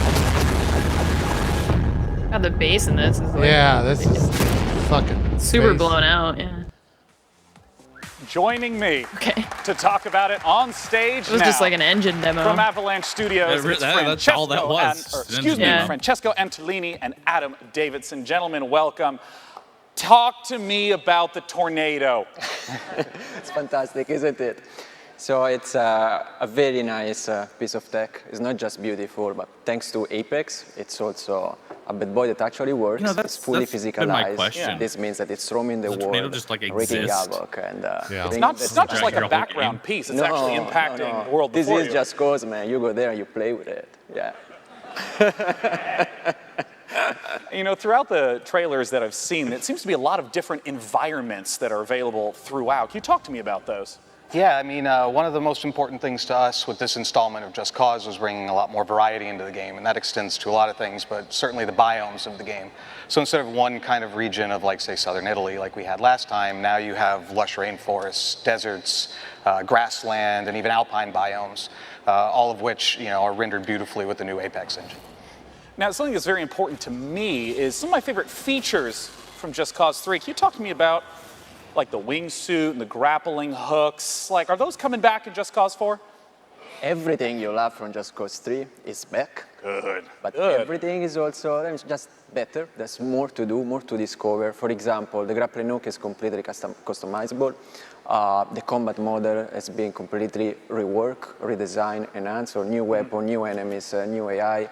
Speaker 7: God, the bass in this is like
Speaker 1: Yeah, this is fucking
Speaker 7: super
Speaker 1: space.
Speaker 7: blown out, yeah.
Speaker 4: Joining me to talk about it on stage
Speaker 7: It was
Speaker 4: now,
Speaker 7: just like an engine demo.
Speaker 4: from Avalanche Studios,
Speaker 6: Yeah,
Speaker 4: it's
Speaker 6: that's all that
Speaker 4: Francesco
Speaker 6: was.
Speaker 4: or
Speaker 6: It's an
Speaker 4: excuse me,
Speaker 6: engine demo.
Speaker 4: Francesco Antolini and Adam Davidson. Gentlemen, welcome. Talk to me about the tornado.
Speaker 15: It's fantastic, isn't it? So it's a very nice piece of tech. It's not just beautiful, but thanks to Apex, it's also a bad boy that actually works. It's fully
Speaker 6: that's been my
Speaker 15: physicalized.
Speaker 6: question.
Speaker 15: This means that it's roaming the
Speaker 6: Does a tornado
Speaker 15: world,
Speaker 6: just, like,
Speaker 15: wreaking
Speaker 6: exist?
Speaker 15: havoc. And,
Speaker 4: It's not just like a background piece. It's actually impacting the world
Speaker 15: This
Speaker 4: before
Speaker 15: is
Speaker 4: you.
Speaker 15: just cause, man. You go there and you play with it. Yeah.
Speaker 4: You know, throughout the trailers that I've seen, it seems to be a lot of different environments that are available throughout. Can you talk to me about those?
Speaker 16: Yeah, I mean, one of the most important things to us with this installment of Just Cause was bringing a lot more variety into the game, and that extends to a lot of things, but certainly the biomes of the game. So instead of one kind of region of, like, say, southern Italy, like we had last time, now you have lush rainforests, deserts, grassland, and even alpine biomes, all of which, you know, are rendered beautifully with the new Apex engine.
Speaker 4: Now, something that's very important to me is some of my favorite features from Just Cause 3. Can you talk to me about, like, the wingsuit and the grappling hooks? Like, are those coming back in Just Cause 4?
Speaker 15: Everything you love from Just Cause 3 is back.
Speaker 4: Good.
Speaker 15: But everything is also just better. There's more to do, more to discover. For example, the grappling hook is completely customizable. The combat model has been completely reworked, redesigned, enhanced, or new weapon, new enemies, new AI.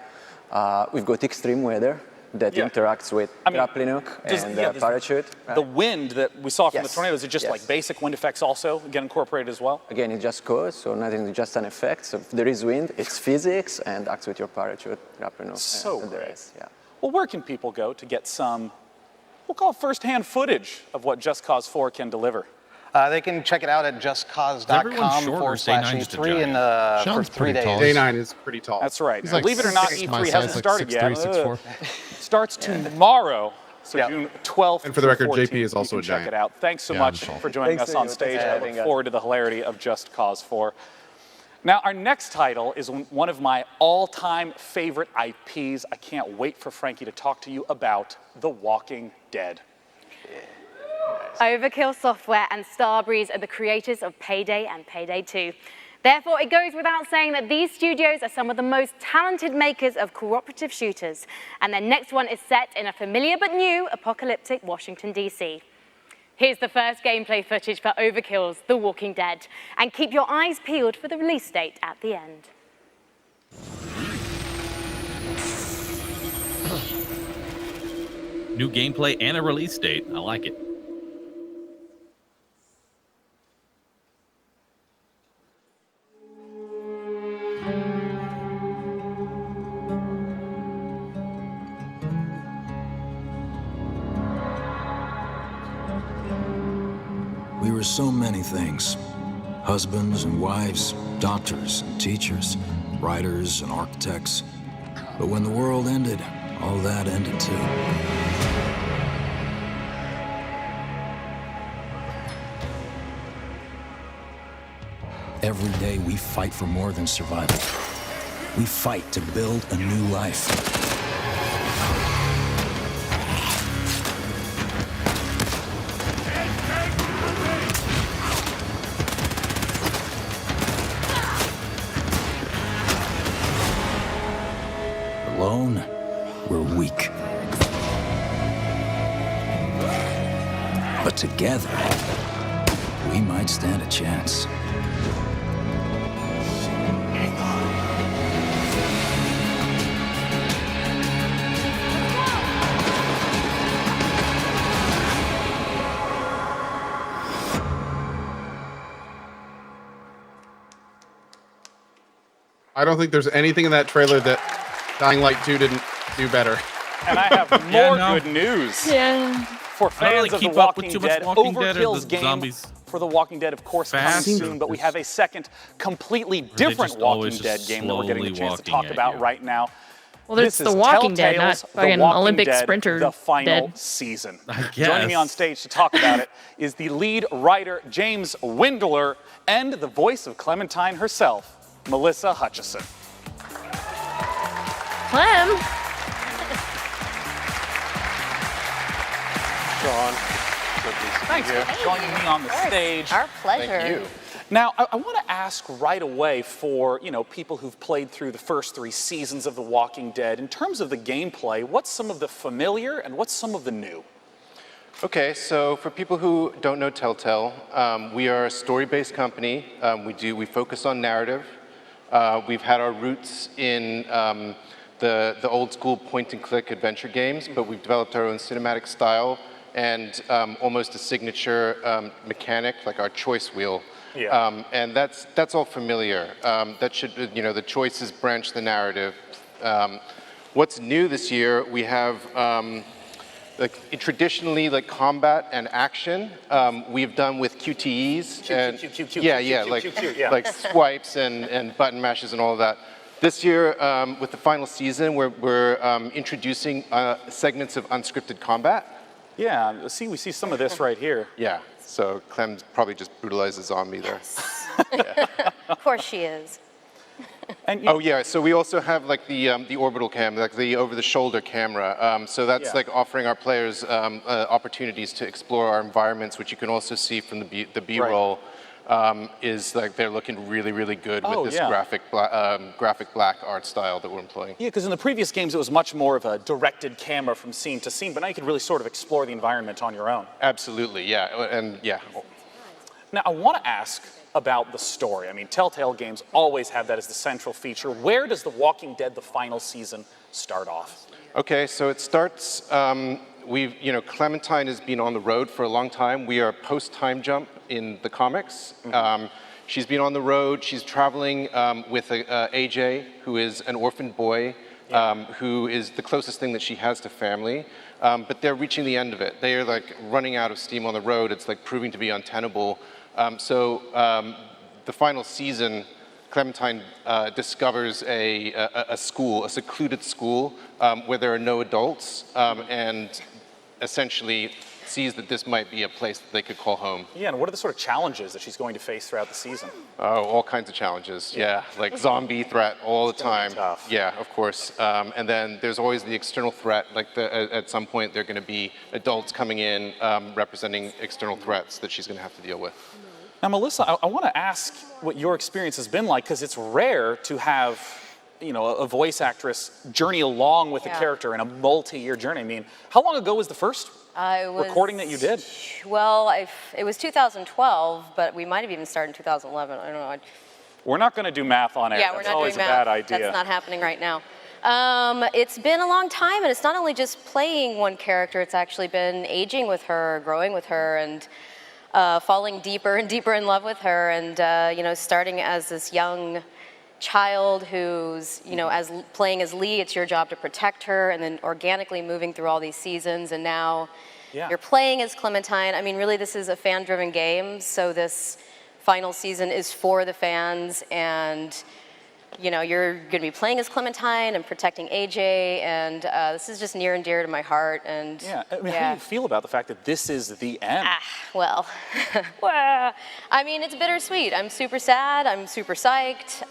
Speaker 15: We've got extreme weather that interacts with grappling hook and parachute.
Speaker 4: The wind that we saw from the tornadoes, is it just like basic wind effects also get incorporated as well?
Speaker 15: Again, it just goes, so nothing, just an effect. So if there is wind, it's physics and acts with your parachute, grappling hook, and the rest. Yeah.
Speaker 4: Well, where can people go to get some, we'll call it first-hand footage of what Just Cause 4 can deliver?
Speaker 16: They can check it out at justcause.com/E3 in for 3 days.
Speaker 9: Day 9 is pretty tall.
Speaker 4: That's right.
Speaker 9: He's like
Speaker 4: Believe it or not,
Speaker 9: 6
Speaker 4: E3
Speaker 9: months,
Speaker 4: hasn't
Speaker 9: like
Speaker 4: started
Speaker 9: 6'3",
Speaker 4: yet.
Speaker 9: 6'4".
Speaker 4: Starts tomorrow, so June 12th.
Speaker 9: And for the record,
Speaker 4: 14th.
Speaker 9: JP is also
Speaker 4: You
Speaker 9: a
Speaker 4: can check
Speaker 9: giant.
Speaker 4: it out. Thanks so much for joining us on stage. I look forward to the hilarity of Just Cause 4. Now, our next title is one of my all-time favorite IPs. I can't wait for Frankie to talk to you about The Walking Dead.
Speaker 5: Overkill Software and Starbreeze are the creators of Payday and Payday 2. Therefore, it goes without saying that these studios are some of the most talented makers of cooperative shooters, and their next one is set in a familiar but new apocalyptic Washington, D.C. Here's the first gameplay footage for Overkill's The Walking Dead, and keep your eyes peeled for the release date at the end.
Speaker 6: New gameplay and a release date. I like it.
Speaker 2: We were so many things. Husbands and wives, doctors and teachers, writers and architects. But when the world ended, all that ended too. Every day we fight for more than survival. We fight to build a new life. Alone, we're weak. But together, we might stand a chance.
Speaker 9: I don't think there's anything in that trailer that Dying Light 2 didn't do better.
Speaker 4: And I have more good news.
Speaker 7: Yeah.
Speaker 4: For
Speaker 6: I don't
Speaker 4: fans
Speaker 6: really
Speaker 4: of The
Speaker 6: keep up with
Speaker 4: Walking
Speaker 6: too much
Speaker 4: Dead,
Speaker 6: Walking Dead or
Speaker 4: Overkill's
Speaker 6: the
Speaker 4: game
Speaker 6: zombies
Speaker 4: for The Walking Dead, of course, coming
Speaker 6: fast,
Speaker 4: soon, but we have a second completely different
Speaker 6: just
Speaker 4: Walking
Speaker 6: always
Speaker 4: Dead
Speaker 6: just
Speaker 4: game that we're getting a
Speaker 6: slowly
Speaker 4: chance to
Speaker 6: walking
Speaker 4: talk
Speaker 6: at
Speaker 4: about
Speaker 6: you?
Speaker 4: right now.
Speaker 7: Well, there's
Speaker 4: This
Speaker 7: The
Speaker 4: is
Speaker 7: Walking Dead, not
Speaker 4: Telltale's The
Speaker 7: fucking
Speaker 4: Walking
Speaker 7: Olympic
Speaker 4: Dead,
Speaker 7: sprinter
Speaker 4: the final
Speaker 7: dead.
Speaker 4: season.
Speaker 6: guess.
Speaker 4: Joining me on stage to talk about it is the lead writer, James Windler, and the voice of Clementine herself, Melissa Hutchison.
Speaker 7: Clem.
Speaker 4: Sean, thanks for joining me on the stage.
Speaker 17: Our pleasure.
Speaker 4: Thank you. Now, I want to ask right away for, people who've played through the first 3 seasons of The Walking Dead, in terms of the gameplay, what's some of the familiar and what's some of the new?
Speaker 18: Okay, so for people who don't know Telltale, we are a story-based company. We focus on narrative. We've had our roots in the old school point and click adventure games, but we've developed our own cinematic style and almost a signature mechanic, like our choice wheel.
Speaker 4: Yeah.
Speaker 18: And that's all familiar. That should, the choices branch the narrative. What's new this year, we have traditionally combat and action we've done with QTEs and like swipes and button mashes and all of that. This year, with the final season, we're introducing segments of unscripted combat.
Speaker 4: Yeah, we see some of this right here.
Speaker 18: Yeah, so Clem's probably just brutalized a zombie there.
Speaker 17: Of course she is.
Speaker 4: And
Speaker 18: so we also have the orbital cam, like the over-the-shoulder camera. So that's offering our players opportunities to explore our environments, which you can also see from the B-roll. Is they're looking really, really good with this graphic black art style that we're employing.
Speaker 4: Yeah, because in the previous games it was much more of a directed camera from scene to scene, but now you could really sort of explore the environment on your own.
Speaker 18: Absolutely, yeah,
Speaker 4: Now I want to ask about the story. I mean, Telltale games always have that as the central feature. Where does The Walking Dead, the final season, start off?
Speaker 18: Okay, so it starts. Clementine has been on the road for a long time. We are post-time jump in the comics. She's been on the road. She's traveling with AJ, who is an orphaned boy, who is the closest thing that she has to family. But they're reaching the end of it. They are running out of steam on the road. It's proving to be untenable. So the final season, Clementine discovers a school, a secluded school, where there are no adults, and essentially sees that this might be a place that they could call home.
Speaker 4: Yeah, and what are the sort of challenges that she's going to face throughout the season?
Speaker 18: Oh, all kinds of challenges, like zombie threat all the time.
Speaker 4: Tough.
Speaker 18: Yeah, of course. And then there's always the external threat, at some point there are going to be adults coming in representing external threats that she's going to have to deal with.
Speaker 4: Now, Melissa, I want to ask what your experience has been like, because it's rare to have, a voice actress journey along with a character in a multi-year journey. I mean, how long ago was the first recording that you did?
Speaker 17: Well, it was 2012, but we might have even started in 2011. I don't know.
Speaker 4: We're not going to do math on air.
Speaker 17: Yeah, we're
Speaker 4: That's
Speaker 17: not
Speaker 4: always
Speaker 17: doing
Speaker 4: a
Speaker 17: math.
Speaker 4: bad idea.
Speaker 17: That's not happening right now. It's been a long time, and it's not only just playing one character, it's actually been aging with her, growing with her, and falling deeper and deeper in love with her, and starting as this young child who's, playing as Lee, it's your job to protect her, and then organically moving through all these seasons, and now you're playing as Clementine. I mean, really, this is a fan-driven game, so this final season is for the fans, and you're going to be playing as Clementine and protecting AJ, and this is just near and dear to my heart. And
Speaker 4: how do you feel about the fact that this is the end?
Speaker 17: Well, I mean, it's bittersweet. I'm super sad. I'm super psyched.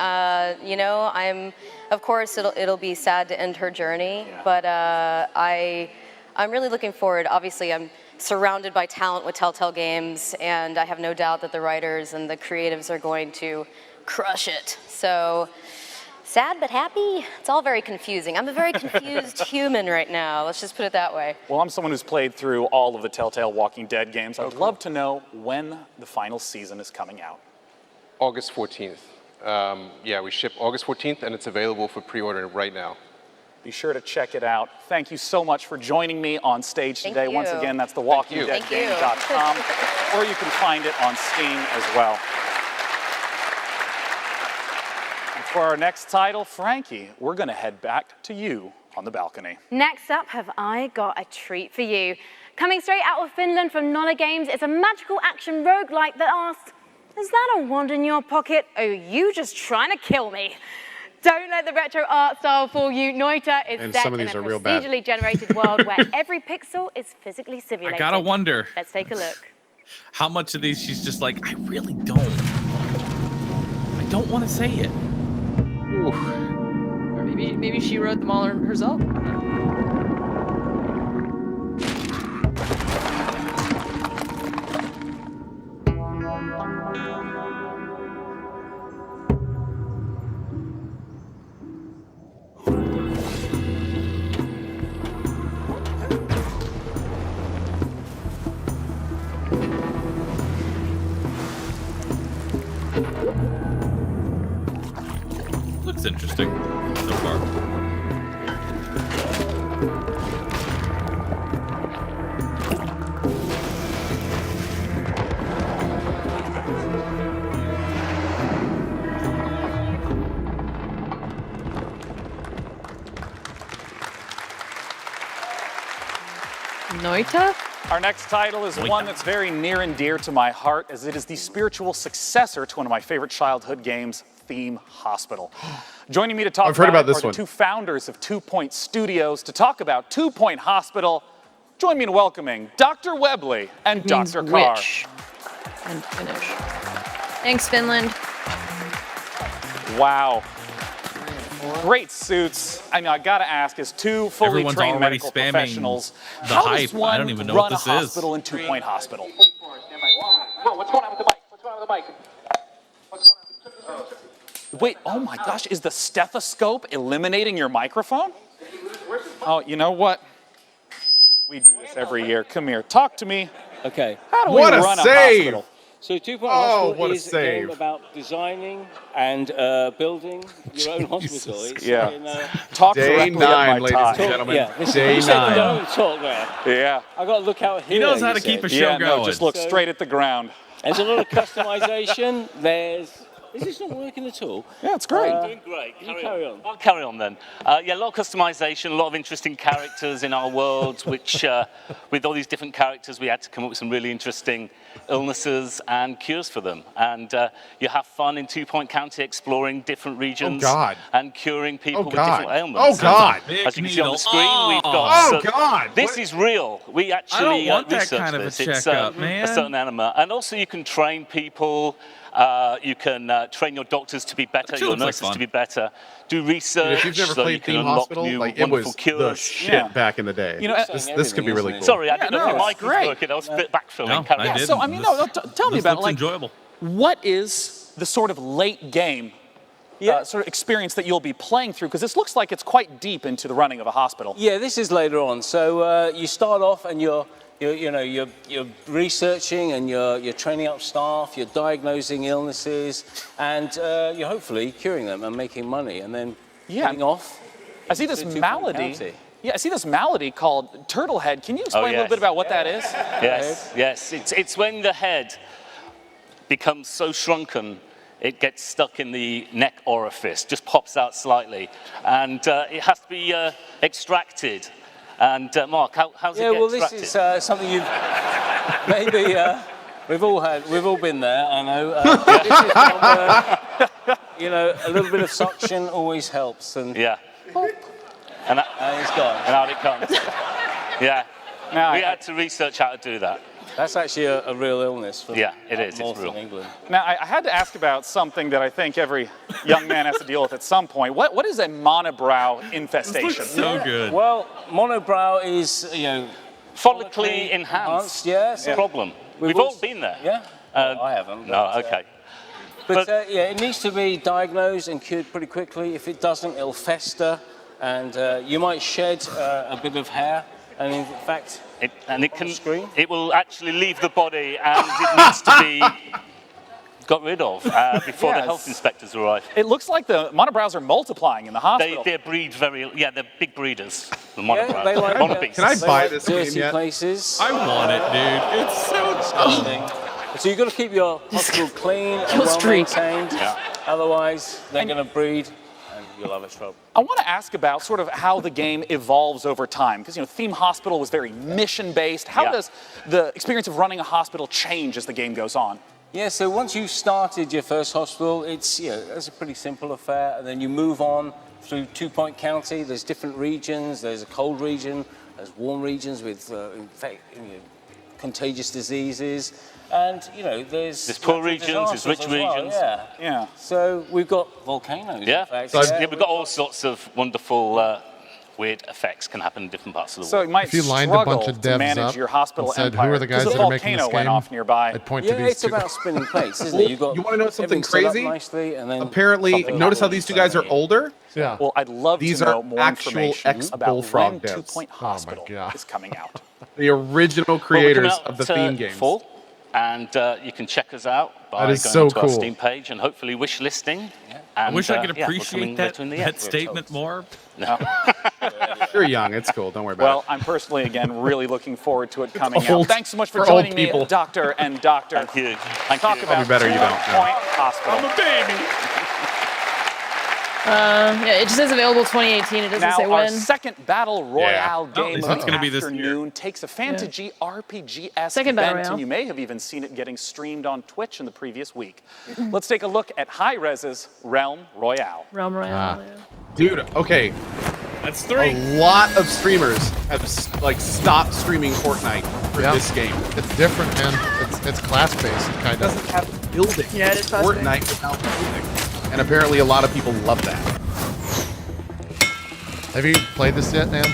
Speaker 17: Of course, it'll be sad to end her journey, but I'm really looking forward. Obviously, I'm surrounded by talent with Telltale Games, and I have no doubt that the writers and the creatives are going to crush it. So, sad but happy? It's all very confusing. I'm a very confused human right now. Let's just put it that way.
Speaker 4: Well, I'm someone who's played through all of the Telltale Walking Dead games. I'd love to know when the final season is coming out.
Speaker 18: August 14th. We ship August 14th, and it's available for pre-order right now.
Speaker 4: Be sure to check it out. Thank you so much for joining me on stage today.
Speaker 17: Thank you.
Speaker 4: Once again, that's thewalkingdeadgame.com, or you can find it on Steam as well. For our next title, Frankie, we're going to head back to you on the balcony.
Speaker 5: Next up, have I got a treat for you. Coming straight out of Finland from Nolla Games, it's a magical action roguelike that asks, is that a wand in your pocket? Or are you just trying to kill me? Don't let the retro art style fool you. Noita is set in a procedurally generated world where every pixel is physically simulated.
Speaker 6: I gotta wonder.
Speaker 5: Let's take a look.
Speaker 6: How much of these she's just like, I really don't. I don't want to say it.
Speaker 7: Or maybe she wrote them all herself.
Speaker 6: Looks interesting so far.
Speaker 7: Noita?
Speaker 4: Our next title is one that's very near and dear to my heart, as it is the spiritual successor to one of my favorite childhood games, Theme Hospital. Joining me to talk
Speaker 9: I've heard about
Speaker 4: it
Speaker 9: this
Speaker 4: are the
Speaker 9: one.
Speaker 4: two founders of 2 Point Studios to talk about 2 Point Hospital. Join me in welcoming Dr. Webley and Dr. Carr.
Speaker 7: Witch. And finish. Thanks, Finland.
Speaker 4: Wow. Great suits. I mean, I gotta ask, as two fully
Speaker 6: Everyone's
Speaker 4: trained
Speaker 6: already
Speaker 4: medical
Speaker 6: spamming
Speaker 4: professionals,
Speaker 6: the
Speaker 4: how
Speaker 6: hype.
Speaker 4: does one
Speaker 6: I don't even know
Speaker 4: run
Speaker 6: what this
Speaker 4: a
Speaker 6: is.
Speaker 4: hospital in 2 Point Hospital?
Speaker 19: What's going on with the mic? What's going on with the mic?
Speaker 4: Wait, oh my gosh, is the stethoscope eliminating your microphone? Oh, you know what? We do this every year. Come here, talk to me.
Speaker 20: Okay.
Speaker 4: How do we run a hospital?
Speaker 20: So 2 Point
Speaker 9: Oh,
Speaker 20: Hospital
Speaker 9: what a
Speaker 20: is a
Speaker 9: save.
Speaker 20: game about designing and building your own hospital. It's
Speaker 4: Yeah.
Speaker 20: talk
Speaker 9: Day
Speaker 20: directly
Speaker 9: 9,
Speaker 20: on my
Speaker 9: ladies
Speaker 20: tie.
Speaker 9: and gentlemen.
Speaker 20: Yeah, this
Speaker 9: Day
Speaker 20: you said
Speaker 9: 9.
Speaker 20: don't talk there.
Speaker 4: Yeah.
Speaker 20: I got to look out here.
Speaker 6: He knows how
Speaker 20: you
Speaker 6: to keep
Speaker 20: said.
Speaker 6: a show
Speaker 4: Yeah, no,
Speaker 6: going.
Speaker 4: just look straight at the ground.
Speaker 20: There's a lot of customization. Is this not working at all?
Speaker 4: Yeah, it's great.
Speaker 20: Doing great. Carry on.
Speaker 21: I'll carry on then. Yeah, a lot of customization, a lot of interesting characters in our world, which with all these different characters, we had to come up with some really interesting illnesses and cures for them. And you have fun in 2 Point County exploring different regions and curing people with different ailments.
Speaker 9: Oh, God.
Speaker 21: As you can see on the screen, we've got...
Speaker 9: Oh, God.
Speaker 21: This is real. We actually
Speaker 6: don't want that
Speaker 21: researched
Speaker 6: kind of a
Speaker 21: this. It's
Speaker 6: checkup, man.
Speaker 21: a certain animal. And also you can train people. You can train your doctors to be better,
Speaker 6: sure
Speaker 21: your
Speaker 6: looks like
Speaker 21: nurses
Speaker 6: fun.
Speaker 21: to be better, do research
Speaker 9: Dude, if you've never
Speaker 21: so you
Speaker 9: played
Speaker 21: can
Speaker 9: Theme
Speaker 21: unlock
Speaker 9: Hospital,
Speaker 21: new
Speaker 9: like it
Speaker 21: wonderful
Speaker 9: was
Speaker 21: cures.
Speaker 9: the shit back in the day.
Speaker 4: You know,
Speaker 9: this could be really cool.
Speaker 21: Sorry, I didn't know if your
Speaker 4: no,
Speaker 21: mic was
Speaker 4: great.
Speaker 21: working. I was a bit backfilling.
Speaker 6: No,
Speaker 21: Carry
Speaker 6: I
Speaker 21: on.
Speaker 6: didn't.
Speaker 4: So, I mean, no, tell me
Speaker 6: This
Speaker 4: about it.
Speaker 6: looks
Speaker 4: Like,
Speaker 6: enjoyable.
Speaker 4: what is the sort of late game sort of experience that you'll be playing through? Because this looks like it's quite deep into the running of a hospital.
Speaker 20: Yeah, this is later on. So you start off and you're researching and you're training up staff, you're diagnosing illnesses, and you're hopefully curing them and making money, and then heading off.
Speaker 4: I see this
Speaker 20: to 2 Point
Speaker 4: malady.
Speaker 20: County.
Speaker 4: Yeah, I see this malady called turtle head. Can you explain a little
Speaker 21: yes.
Speaker 4: bit about what that is?
Speaker 21: Yes. It's when the head becomes so shrunken, it gets stuck in the neck orifice, just pops out slightly, and it has to be extracted. And Mark, how's it get
Speaker 20: well, this
Speaker 21: extracted?
Speaker 20: is something you've maybe we've all been there. I know. This is from, a little bit of suction always helps, and
Speaker 21: and
Speaker 20: it's gone.
Speaker 21: And out it comes. Yeah. We had to research how to do that.
Speaker 20: That's actually a real illness. From
Speaker 21: Yeah, it is. It's
Speaker 20: north
Speaker 21: real.
Speaker 20: of England.
Speaker 4: Now, I had to ask about something that I think every young man has to deal with at some point. What is a monobrow infestation?
Speaker 6: So good.
Speaker 20: Well, monobrow is
Speaker 21: Follically enhanced.
Speaker 20: Yes.
Speaker 21: Problem. We've all been there.
Speaker 20: Yeah. I haven't.
Speaker 21: No, okay.
Speaker 20: But it needs to be diagnosed and cured pretty quickly. If it doesn't, it'll fester, and you might shed a bit of hair. And in fact,
Speaker 21: it will actually leave the body, and it needs to be got rid of before the health inspectors arrive.
Speaker 4: It looks like the monobrows are multiplying in the hospital.
Speaker 21: They breed they're big breeders. The monobrows.
Speaker 20: they like
Speaker 21: Monobeasts.
Speaker 9: Can I buy this game
Speaker 20: dirty
Speaker 9: yet?
Speaker 20: places.
Speaker 6: I want it, dude. It's so
Speaker 20: disgusting. So you've got to keep your hospital clean and well maintained. Otherwise, they're going to breed, and you'll have a trouble.
Speaker 4: I want to ask about sort of how the game evolves over time, because Theme Hospital was very mission-based. How does the experience of running a hospital change as the game goes on?
Speaker 20: Yeah, so once you've started your first hospital, it's a pretty simple affair, and then you move on through 2 Point County. There's different regions. There's a cold region. There's warm regions with contagious diseases, and there's
Speaker 21: poor regions, there's rich regions.
Speaker 20: Yeah. So we've got volcanoes.
Speaker 21: Yeah.
Speaker 20: In fact.
Speaker 21: We've got all sorts of wonderful weird effects can happen in different parts of the world.
Speaker 4: So you might
Speaker 1: If you lined a bunch of
Speaker 4: to
Speaker 1: devs
Speaker 4: manage
Speaker 1: up
Speaker 4: your hospital
Speaker 1: and said,
Speaker 4: empire.
Speaker 1: "Who are the guys
Speaker 4: because
Speaker 1: that
Speaker 4: a
Speaker 1: are making this
Speaker 4: volcano went
Speaker 1: game?"
Speaker 4: off nearby.
Speaker 1: I'd point to
Speaker 20: Yeah,
Speaker 1: these
Speaker 20: it's
Speaker 1: two.
Speaker 20: about spinning plates, isn't it? You've got
Speaker 9: You want to know something
Speaker 20: everything set up
Speaker 9: crazy?
Speaker 20: nicely, and then
Speaker 9: Apparently, notice how these two guys are older?
Speaker 1: Yeah.
Speaker 4: Well, I'd love
Speaker 9: These
Speaker 4: to know
Speaker 9: are
Speaker 4: more
Speaker 9: actual
Speaker 4: information about
Speaker 9: ex-Bullfrog
Speaker 4: when 2
Speaker 9: devs.
Speaker 4: Point
Speaker 1: Oh my
Speaker 4: Hospital
Speaker 1: God.
Speaker 4: is coming out.
Speaker 9: The original
Speaker 21: Well, we're
Speaker 9: creators
Speaker 21: coming out
Speaker 9: of the theme games.
Speaker 21: Fall, and you can check us out by
Speaker 9: That
Speaker 21: going
Speaker 9: is so
Speaker 21: onto our
Speaker 9: cool.
Speaker 21: Steam page and hopefully wish listing.
Speaker 6: I wish I could
Speaker 21: we're coming
Speaker 6: appreciate
Speaker 21: later in the year.
Speaker 6: that statement more.
Speaker 21: No.
Speaker 9: You're young. It's cool. Don't worry about
Speaker 4: Well,
Speaker 9: it.
Speaker 4: I'm personally, again, really looking forward to it coming out.
Speaker 9: old.
Speaker 4: Thanks so much for
Speaker 9: For old
Speaker 4: joining me,
Speaker 9: people.
Speaker 4: Doctor and Doctor.
Speaker 21: Thank you.
Speaker 4: Talk about
Speaker 9: Probably better you
Speaker 4: 2
Speaker 9: don't.
Speaker 4: Point Hospital.
Speaker 6: I'm a baby.
Speaker 7: Yeah, it just says available 2018. It doesn't
Speaker 4: Now,
Speaker 7: say
Speaker 4: our
Speaker 7: when.
Speaker 4: second Battle Royale
Speaker 6: Oh,
Speaker 4: game
Speaker 6: it's
Speaker 4: of the
Speaker 6: gonna be this year.
Speaker 4: afternoon takes a fantasy RPG-esque
Speaker 7: Second Battle
Speaker 4: bent,
Speaker 7: Royale.
Speaker 4: and you may have even seen it getting streamed on Twitch in the previous week. Let's take a look at Hi-Rez's Realm Royale.
Speaker 7: Realm Royale. Yeah.
Speaker 9: Dude, okay.
Speaker 6: That's 3.
Speaker 9: A lot of streamers have like stopped streaming Fortnite for this game.
Speaker 1: It's different, man. It's class-based, kind
Speaker 9: It doesn't
Speaker 1: of.
Speaker 9: have building.
Speaker 7: Yeah, it is class-based.
Speaker 9: Fortnite without building. And apparently a lot of people love that.
Speaker 1: Have you played this yet, Nan?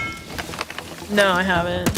Speaker 7: No, I haven't.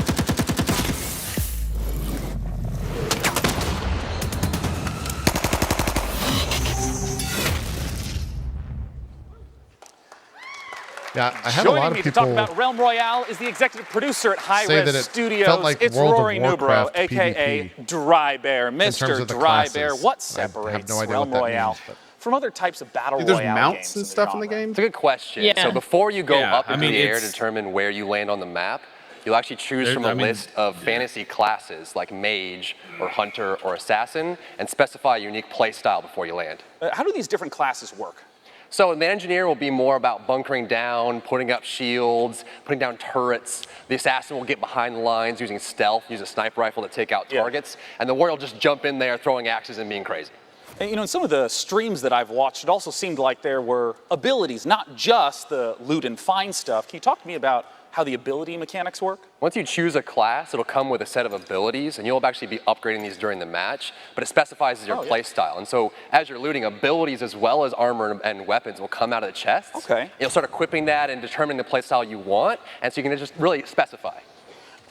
Speaker 1: Yeah, I had
Speaker 4: Joining
Speaker 1: a lot
Speaker 4: me
Speaker 1: of
Speaker 4: to talk
Speaker 1: people
Speaker 4: about Realm Royale is the executive producer at
Speaker 1: say
Speaker 4: Hi-Rez
Speaker 1: that it
Speaker 4: Studios.
Speaker 1: felt like
Speaker 4: It's
Speaker 1: World of
Speaker 4: Rory Newbro,
Speaker 1: Warcraft
Speaker 4: aka
Speaker 1: PvP.
Speaker 4: Dry Bear,
Speaker 1: terms
Speaker 4: Mr.
Speaker 1: of the
Speaker 4: Dry Bear.
Speaker 1: classes.
Speaker 4: What
Speaker 1: I have
Speaker 4: separates
Speaker 1: no idea
Speaker 4: Realm
Speaker 1: what that
Speaker 4: Royale
Speaker 1: means, but-
Speaker 4: from other types of battle
Speaker 9: Dude, there's
Speaker 4: royale
Speaker 9: mounts
Speaker 4: games
Speaker 9: and stuff in the game?
Speaker 3: It's a good question.
Speaker 7: Yeah.
Speaker 3: So before you go
Speaker 6: Yeah,
Speaker 3: up
Speaker 6: I
Speaker 3: into
Speaker 6: mean,
Speaker 3: the air to
Speaker 6: it's-
Speaker 3: determine where you land on the map, you'll actually choose from a list of fantasy classes like mage or hunter or assassin and specify a unique play style before you land.
Speaker 4: How do these different classes work?
Speaker 3: So the engineer will be more about bunkering down, putting up shields, putting down turrets. The assassin will get behind the lines using stealth, use a sniper rifle to take out targets. And the warrior will just jump in there throwing axes and being crazy.
Speaker 4: And, you know, in some of the streams that I've watched, it also seemed like there were abilities, not just the loot and find stuff. Can you talk to me about how the ability mechanics work?
Speaker 3: Once you choose a class, it'll come with a set of abilities, and you'll actually be upgrading these during the match, but it specifies your play style. And so as you're looting, abilities as well as armor and weapons will come out of the chests.
Speaker 4: Okay.
Speaker 3: You'll start equipping that and determining the play style you want, and so you can just really specify.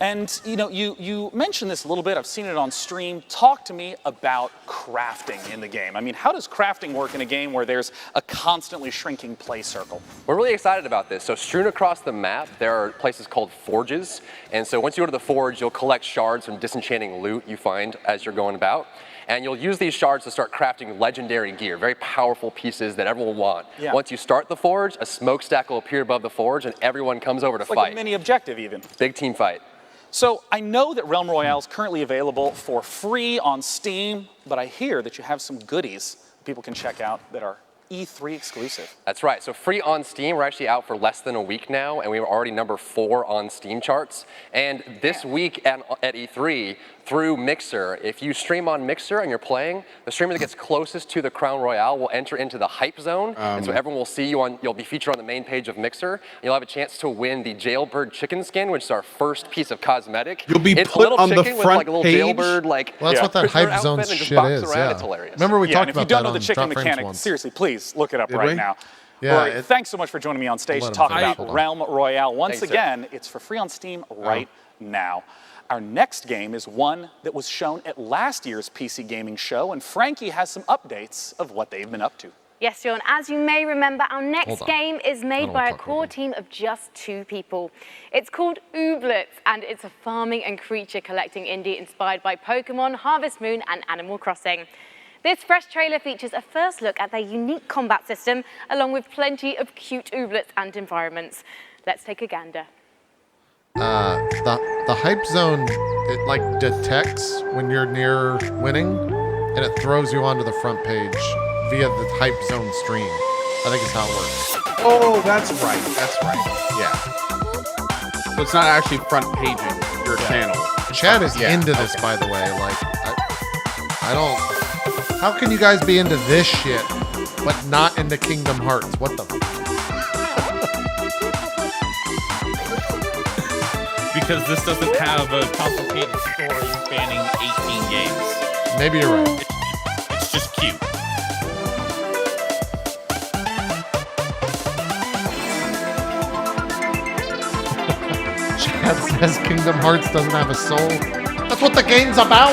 Speaker 4: And you know, you mentioned this a little bit. I've seen it on stream. Talk to me about crafting in the game. I mean, how does crafting work in a game where there's a constantly shrinking play circle?
Speaker 3: We're really excited about this. So strewn across the map, there are places called forges. And so once you go to the forge, you'll collect shards from disenchanting loot you find as you're going about. And you'll use these shards to start crafting legendary gear, very powerful pieces that everyone will want.
Speaker 4: Yeah.
Speaker 3: Once you start the forge, a smokestack will appear above the forge and everyone comes over to
Speaker 4: It's
Speaker 3: fight.
Speaker 4: like a mini objective even.
Speaker 3: Big team fight.
Speaker 4: So I know that Realm Royale is currently available for free on Steam, but I hear that you have some goodies people can check out that are E3 exclusive.
Speaker 3: That's right. So free on Steam, we're actually out for less than a week now, and we were already number 4 on Steam charts. And this week at E3, through Mixer, if you stream on Mixer and you're playing, the streamer that gets closest to the Crown Royale will enter into the hype zone, and so everyone will see you on. You'll be featured on the main page of Mixer. You'll have a chance to win the Jailbird chicken skin, which is our first piece of cosmetic.
Speaker 9: You'll be
Speaker 3: it's
Speaker 9: put
Speaker 3: a little
Speaker 9: on the
Speaker 3: chicken
Speaker 9: front
Speaker 3: with like a little
Speaker 9: page?
Speaker 3: jailbird, like
Speaker 1: Well, that's what that
Speaker 3: prisoner
Speaker 1: hype zone
Speaker 3: outfit and just
Speaker 1: shit
Speaker 3: box
Speaker 1: is.
Speaker 3: around.
Speaker 1: Yeah.
Speaker 3: It's hilarious.
Speaker 1: Remember we
Speaker 4: Yeah,
Speaker 1: talked
Speaker 4: and if you
Speaker 1: about
Speaker 4: don't
Speaker 1: that
Speaker 4: know
Speaker 1: on
Speaker 4: the chicken
Speaker 1: Drop Frames
Speaker 4: mechanic,
Speaker 1: once.
Speaker 4: seriously, please look it up
Speaker 1: Did
Speaker 4: right
Speaker 1: we?
Speaker 4: now.
Speaker 1: Yeah,
Speaker 4: Rory, thanks so much for joining me on stage to talk about
Speaker 1: Hold on.
Speaker 4: Realm Royale. Once
Speaker 3: Thanks, sir.
Speaker 4: again, it's for free on Steam right now. Our next game is one that was shown at last year's PC gaming show, and Frankie has some updates of what they've been up to.
Speaker 5: Yes, John, as you may remember, our
Speaker 1: Hold
Speaker 5: next
Speaker 1: on.
Speaker 5: game is
Speaker 1: I
Speaker 5: made
Speaker 1: don't
Speaker 5: by
Speaker 1: wanna
Speaker 5: a
Speaker 1: talk
Speaker 5: core team of just 2 people. It's called Ooblets, and it's a farming and creature collecting indie inspired by Pokemon, Harvest Moon, and Animal Crossing. This fresh trailer features a first look at their unique combat system, along with plenty of cute ooblets and environments. Let's take a gander.
Speaker 1: The hype zone, it like detects when you're near winning, and it throws you onto the front page via the hype zone stream. I think is how it works.
Speaker 9: Oh, that's right. That's right. Yeah. So it's not actually front paging your channel.
Speaker 1: Chad is into this, by the way. Like, I don't. How can you guys be into this shit, but not into Kingdom Hearts? What the?
Speaker 6: Because this doesn't have a complicated story spanning 18 games.
Speaker 1: Maybe you're right.
Speaker 6: It's just cute.
Speaker 1: Chad says Kingdom Hearts doesn't have a soul. That's what the game's about.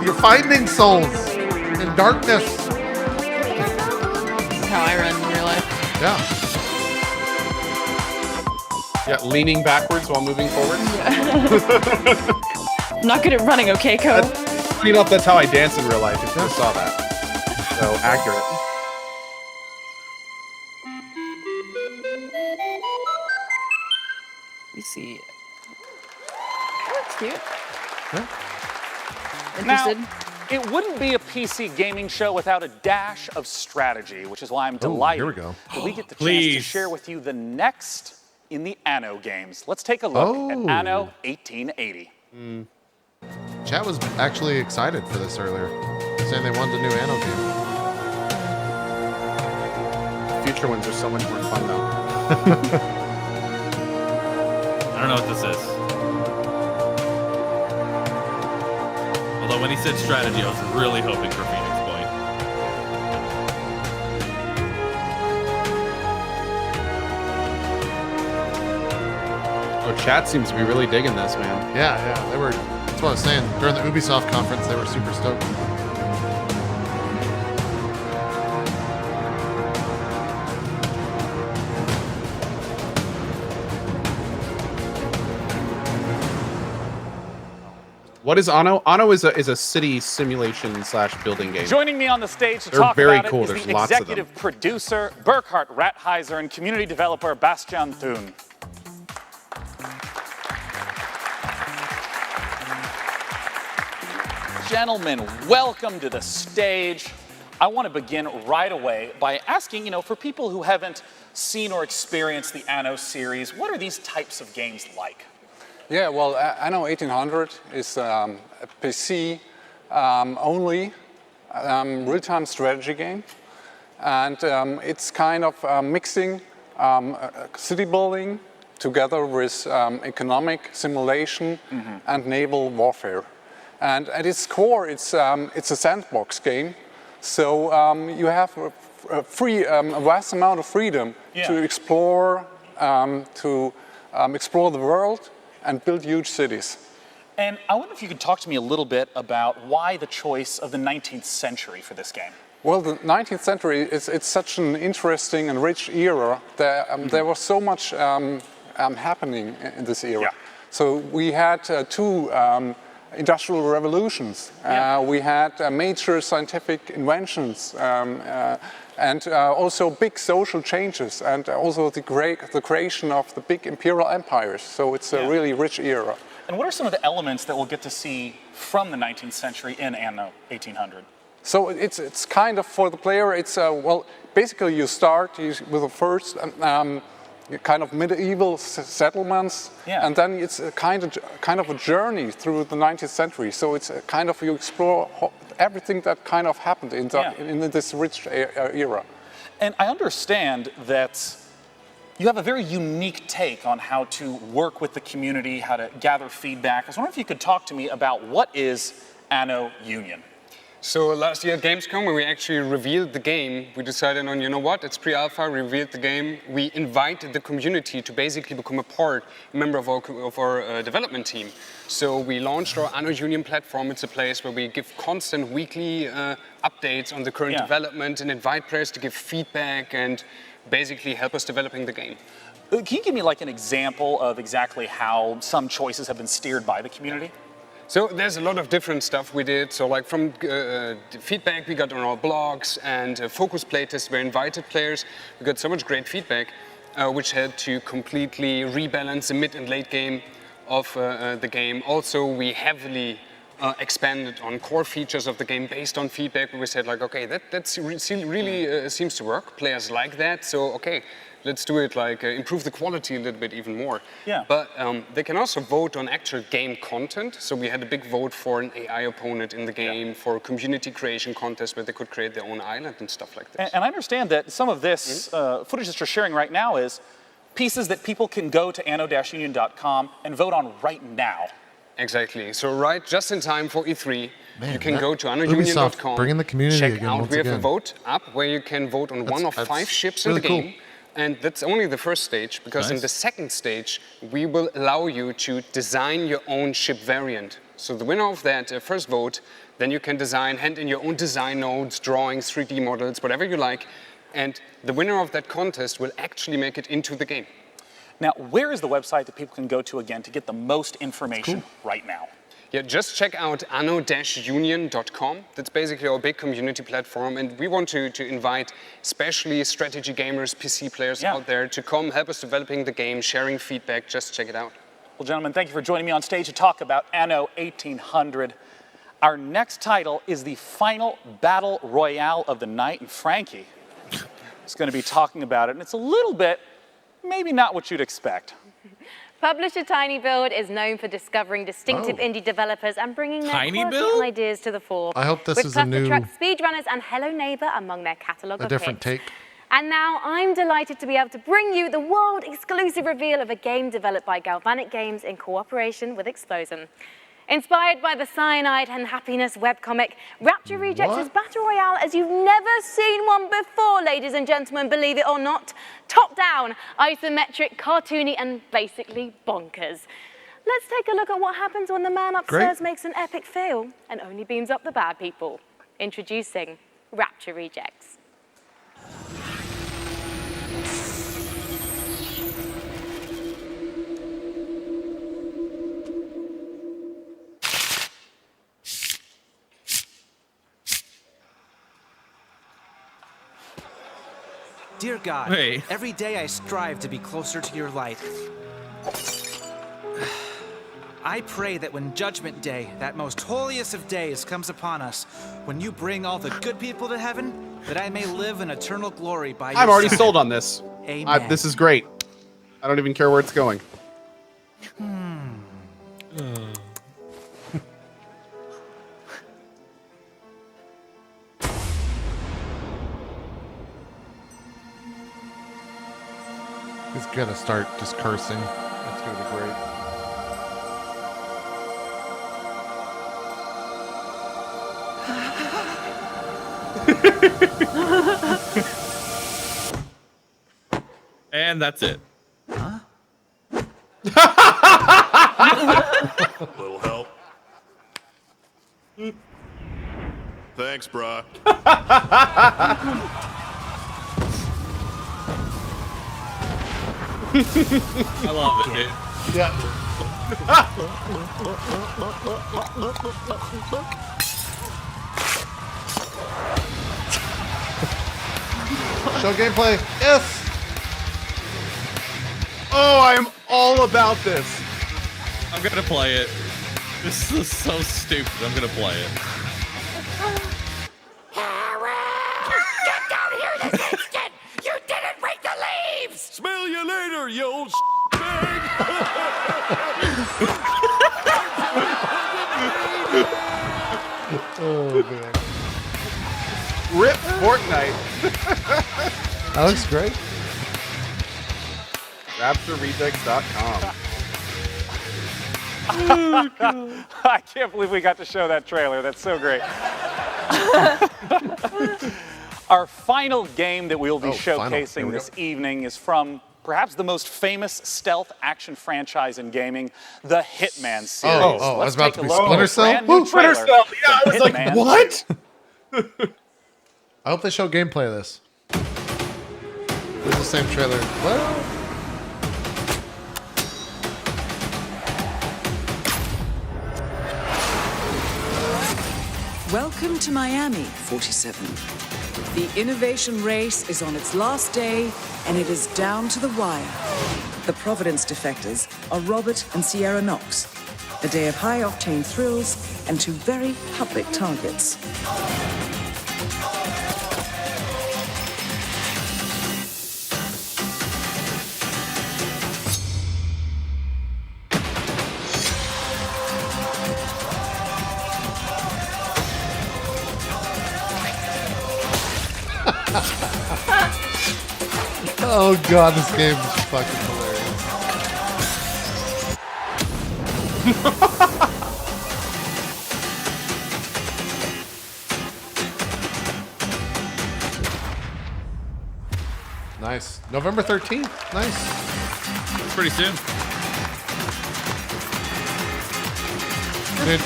Speaker 1: You're finding souls in darkness.
Speaker 7: That's how I run in real life.
Speaker 1: Yeah.
Speaker 9: Yeah, leaning backwards while moving forward.
Speaker 7: I'm not good at running, okay, Co?
Speaker 9: You know, that's how I dance in real life. If you saw that. So accurate.
Speaker 7: We see. Oh, it's cute.
Speaker 1: Yeah.
Speaker 7: Interested?
Speaker 4: It wouldn't be a PC gaming show without a dash of strategy, which is why I'm delighted
Speaker 1: here we go.
Speaker 4: that we get the chance to
Speaker 6: Please.
Speaker 4: share with you the next in the Anno games. Let's take a look at Anno 1880.
Speaker 1: Chat was actually excited for this earlier, saying they wanted a new Anno game.
Speaker 9: Future ones are so much more fun, though.
Speaker 6: I don't know what this is. Although when he said strategy, I was really hoping for Phoenix Point.
Speaker 9: Oh, chat seems to be really digging this, man.
Speaker 1: Yeah, they were. That's what I was saying. During the Ubisoft conference, they were super stoked.
Speaker 9: What is Anno? Anno is a city simulation / building game.
Speaker 4: Joining me on the stage to
Speaker 9: They're
Speaker 4: talk
Speaker 9: very
Speaker 4: about
Speaker 9: cool.
Speaker 4: it is
Speaker 9: There's
Speaker 4: the
Speaker 9: lots of them.
Speaker 4: executive producer, Burkhard Rathheiser, and community developer, Bastian Thun. Gentlemen, welcome to the stage. I want to begin right away by asking, for people who haven't seen or experienced the Anno series, what are these types of games like?
Speaker 10: Yeah, well, Anno 1800 is a PC only real-time strategy game, and it's kind of mixing city building together with economic simulation and naval warfare. And at its core, it's a sandbox game, so you have a vast amount of freedom to explore the world and build huge cities.
Speaker 4: And I wonder if you could talk to me a little bit about why the choice of the 19th century for this game.
Speaker 10: Well, the 19th century, it's such an interesting and rich era. There was so much happening in this era. Yeah. So we had two industrial revolutions. We had major scientific inventions and also big social changes, and also the creation of the big imperial empires. So it's a really rich era.
Speaker 4: And what are some of the elements that we'll get to see from the 19th century in Anno 1800?
Speaker 10: So it's kind of, for the player, it's, well, basically you start with the first kind of medieval settlements, and then it's a kind of a journey through the 19th century. So it's a kind of, you explore everything that kind of happened in this rich era.
Speaker 4: And I understand that you have a very unique take on how to work with the community, how to gather feedback. I was wondering if you could talk to me about what is Anno Union?
Speaker 14: So last year at Gamescom, when we actually revealed the game, we decided on, you know what, it's pre-alpha, we revealed the game. We invited the community to basically become a member of our development team. So we launched our Anno Union platform. It's a place where we give constant weekly updates on the current development and invite players to give feedback and basically help us developing the game.
Speaker 4: Can you give me like an example of exactly how some choices have been steered by the community?
Speaker 14: So there's a lot of different stuff we did. So like from feedback we got on our blogs and focus playtests where invited players. We got so much great feedback, which had to completely rebalance the mid and late game of the game. Also, we heavily expanded on core features of the game based on feedback. We said like, okay, that really seems to work. Players like that, so okay. Let's do it, like improve the quality a little bit even more.
Speaker 4: Yeah.
Speaker 14: But they can also vote on actual game content. So we had a big vote for an AI opponent in the game, for a community creation contest where they could create their own island and stuff like this.
Speaker 4: And I understand that some of this footage that you're sharing right now is pieces that people can go to anno-union.com and vote on right now.
Speaker 14: Exactly. So just in time for E3,
Speaker 1: Man,
Speaker 14: you can go to anno-union.com,
Speaker 1: bringing the community
Speaker 14: check
Speaker 1: again,
Speaker 14: out.
Speaker 1: once
Speaker 14: We have
Speaker 1: again.
Speaker 14: a vote up where you can vote on one of 5 ships in
Speaker 1: really
Speaker 14: the game.
Speaker 1: cool.
Speaker 14: And that's only the first stage, because in the second stage, we will allow you to design your own ship variant. So the winner of that first vote, then you can hand in your own design nodes, drawings, 3D models, whatever you like. And the winner of that contest will actually make it into the game.
Speaker 4: Now, where is the website that people can go to again to get the most information right now?
Speaker 14: Yeah, just check out anno-union.com. That's basically our big community platform, and we want to invite especially strategy gamers, PC players out there to come help us developing the game, sharing feedback. Just check it out.
Speaker 4: Well, gentlemen, thank you for joining me on stage to talk about Anno 1800. Our next title is the final battle royale of the night, and Frankie is going to be talking about it, and it's a little bit, maybe not what you'd expect.
Speaker 5: Publisher TinyBuild is known for discovering distinctive indie developers and bringing their quirky ideas to the fore.
Speaker 1: I hope this
Speaker 5: with
Speaker 1: is a new...
Speaker 5: Cluster Truck, Speedrunners, and Hello Neighbor among their catalogue of
Speaker 1: different
Speaker 5: hits.
Speaker 1: take.
Speaker 5: And now I'm delighted to be able to bring you the world-exclusive reveal of a game developed by Galvanic Games in cooperation with Explosion. Inspired by the Cyanide and Happiness webcomic, Rapture Rejects is Battle Royale as you've never seen one before, ladies and gentlemen, believe it or not. Top-down, isometric, cartoony, and basically bonkers. Let's take a look at what happens when the man upstairs makes an epic fail and only beams up the bad people. Introducing Rapture Rejects.
Speaker 11: Dear God, every day I strive to be closer to your light. I pray that when Judgment Day, that most holiest of days, comes upon us, when you bring all the good people to heaven, that I may live in eternal glory by your
Speaker 9: I'm already
Speaker 11: side.
Speaker 9: sold on this.
Speaker 11: Amen.
Speaker 9: This is great. I don't even care where it's going.
Speaker 1: He's gonna start just cursing. That's gonna be great.
Speaker 6: And that's it.
Speaker 12: Huh? Little help. Thanks, brah.
Speaker 6: I love it, dude.
Speaker 1: Yeah. Show gameplay. Yes.
Speaker 9: Oh, I am all about this.
Speaker 6: I'm gonna play it. This is so stupid. I'm gonna play it.
Speaker 19: Get down here this instant! You didn't break the leaves!
Speaker 12: Smell you later, you old bag!
Speaker 1: Oh, man.
Speaker 9: Rip Fortnite.
Speaker 1: That looks great.
Speaker 9: RaptureRejects.com.
Speaker 4: Oh, God. I can't believe we got to show that trailer. That's so great. Our final game that we'll be showcasing this evening is from perhaps the most famous stealth action franchise in gaming, the Hitman series.
Speaker 1: I was about to be Splinter Cell.
Speaker 4: Splinter
Speaker 1: Cell.
Speaker 4: Yeah, I was like,
Speaker 1: what? I hope they show gameplay of this. It's the same trailer. What?
Speaker 22: Welcome to Miami, 47. The innovation race is on its last day, and it is down to the wire. The Providence defectors are Robert and Sierra Knox. A day of high-octane thrills and two very public targets.
Speaker 1: Oh god, this game is fucking hilarious. Nice. November 13th. Nice.
Speaker 6: Pretty soon.
Speaker 1: Dude,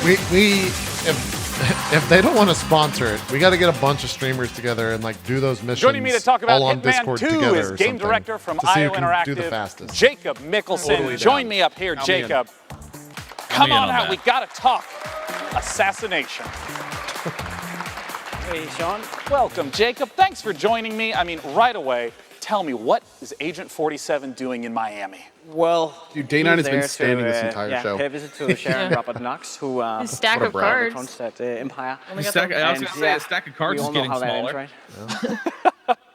Speaker 1: if they don't want to sponsor it, we got to get a bunch of streamers together and like do those missions.
Speaker 4: Joining me to talk about
Speaker 1: all on
Speaker 4: Hitman
Speaker 1: Discord
Speaker 4: 2
Speaker 1: together
Speaker 4: is
Speaker 1: or
Speaker 4: game
Speaker 1: something
Speaker 4: director from
Speaker 1: to see
Speaker 4: IO
Speaker 1: who can
Speaker 4: Interactive,
Speaker 1: do the fastest.
Speaker 4: Jacob Mickelson.
Speaker 1: Totally
Speaker 4: Join
Speaker 1: down.
Speaker 4: me up here,
Speaker 1: Count me in.
Speaker 4: Jacob. Come on
Speaker 6: on
Speaker 4: out,
Speaker 6: that.
Speaker 4: we gotta talk. Assassination.
Speaker 24: Hey, Sean.
Speaker 4: Welcome, Jacob. Thanks for joining me. I mean, right away, tell me, what is Agent 47 doing in Miami?
Speaker 8: Well,
Speaker 9: dude, Day 9 has been
Speaker 8: there
Speaker 9: standing this entire show.
Speaker 8: Pay a visit to Sharon Robert Knox, who
Speaker 7: His stack
Speaker 9: What a
Speaker 7: of
Speaker 9: brat.
Speaker 7: cards.
Speaker 8: runs that Empire.
Speaker 6: I was going to say, a stack of cards
Speaker 8: we
Speaker 6: is
Speaker 8: all know
Speaker 6: getting
Speaker 8: how that ends,
Speaker 6: smaller.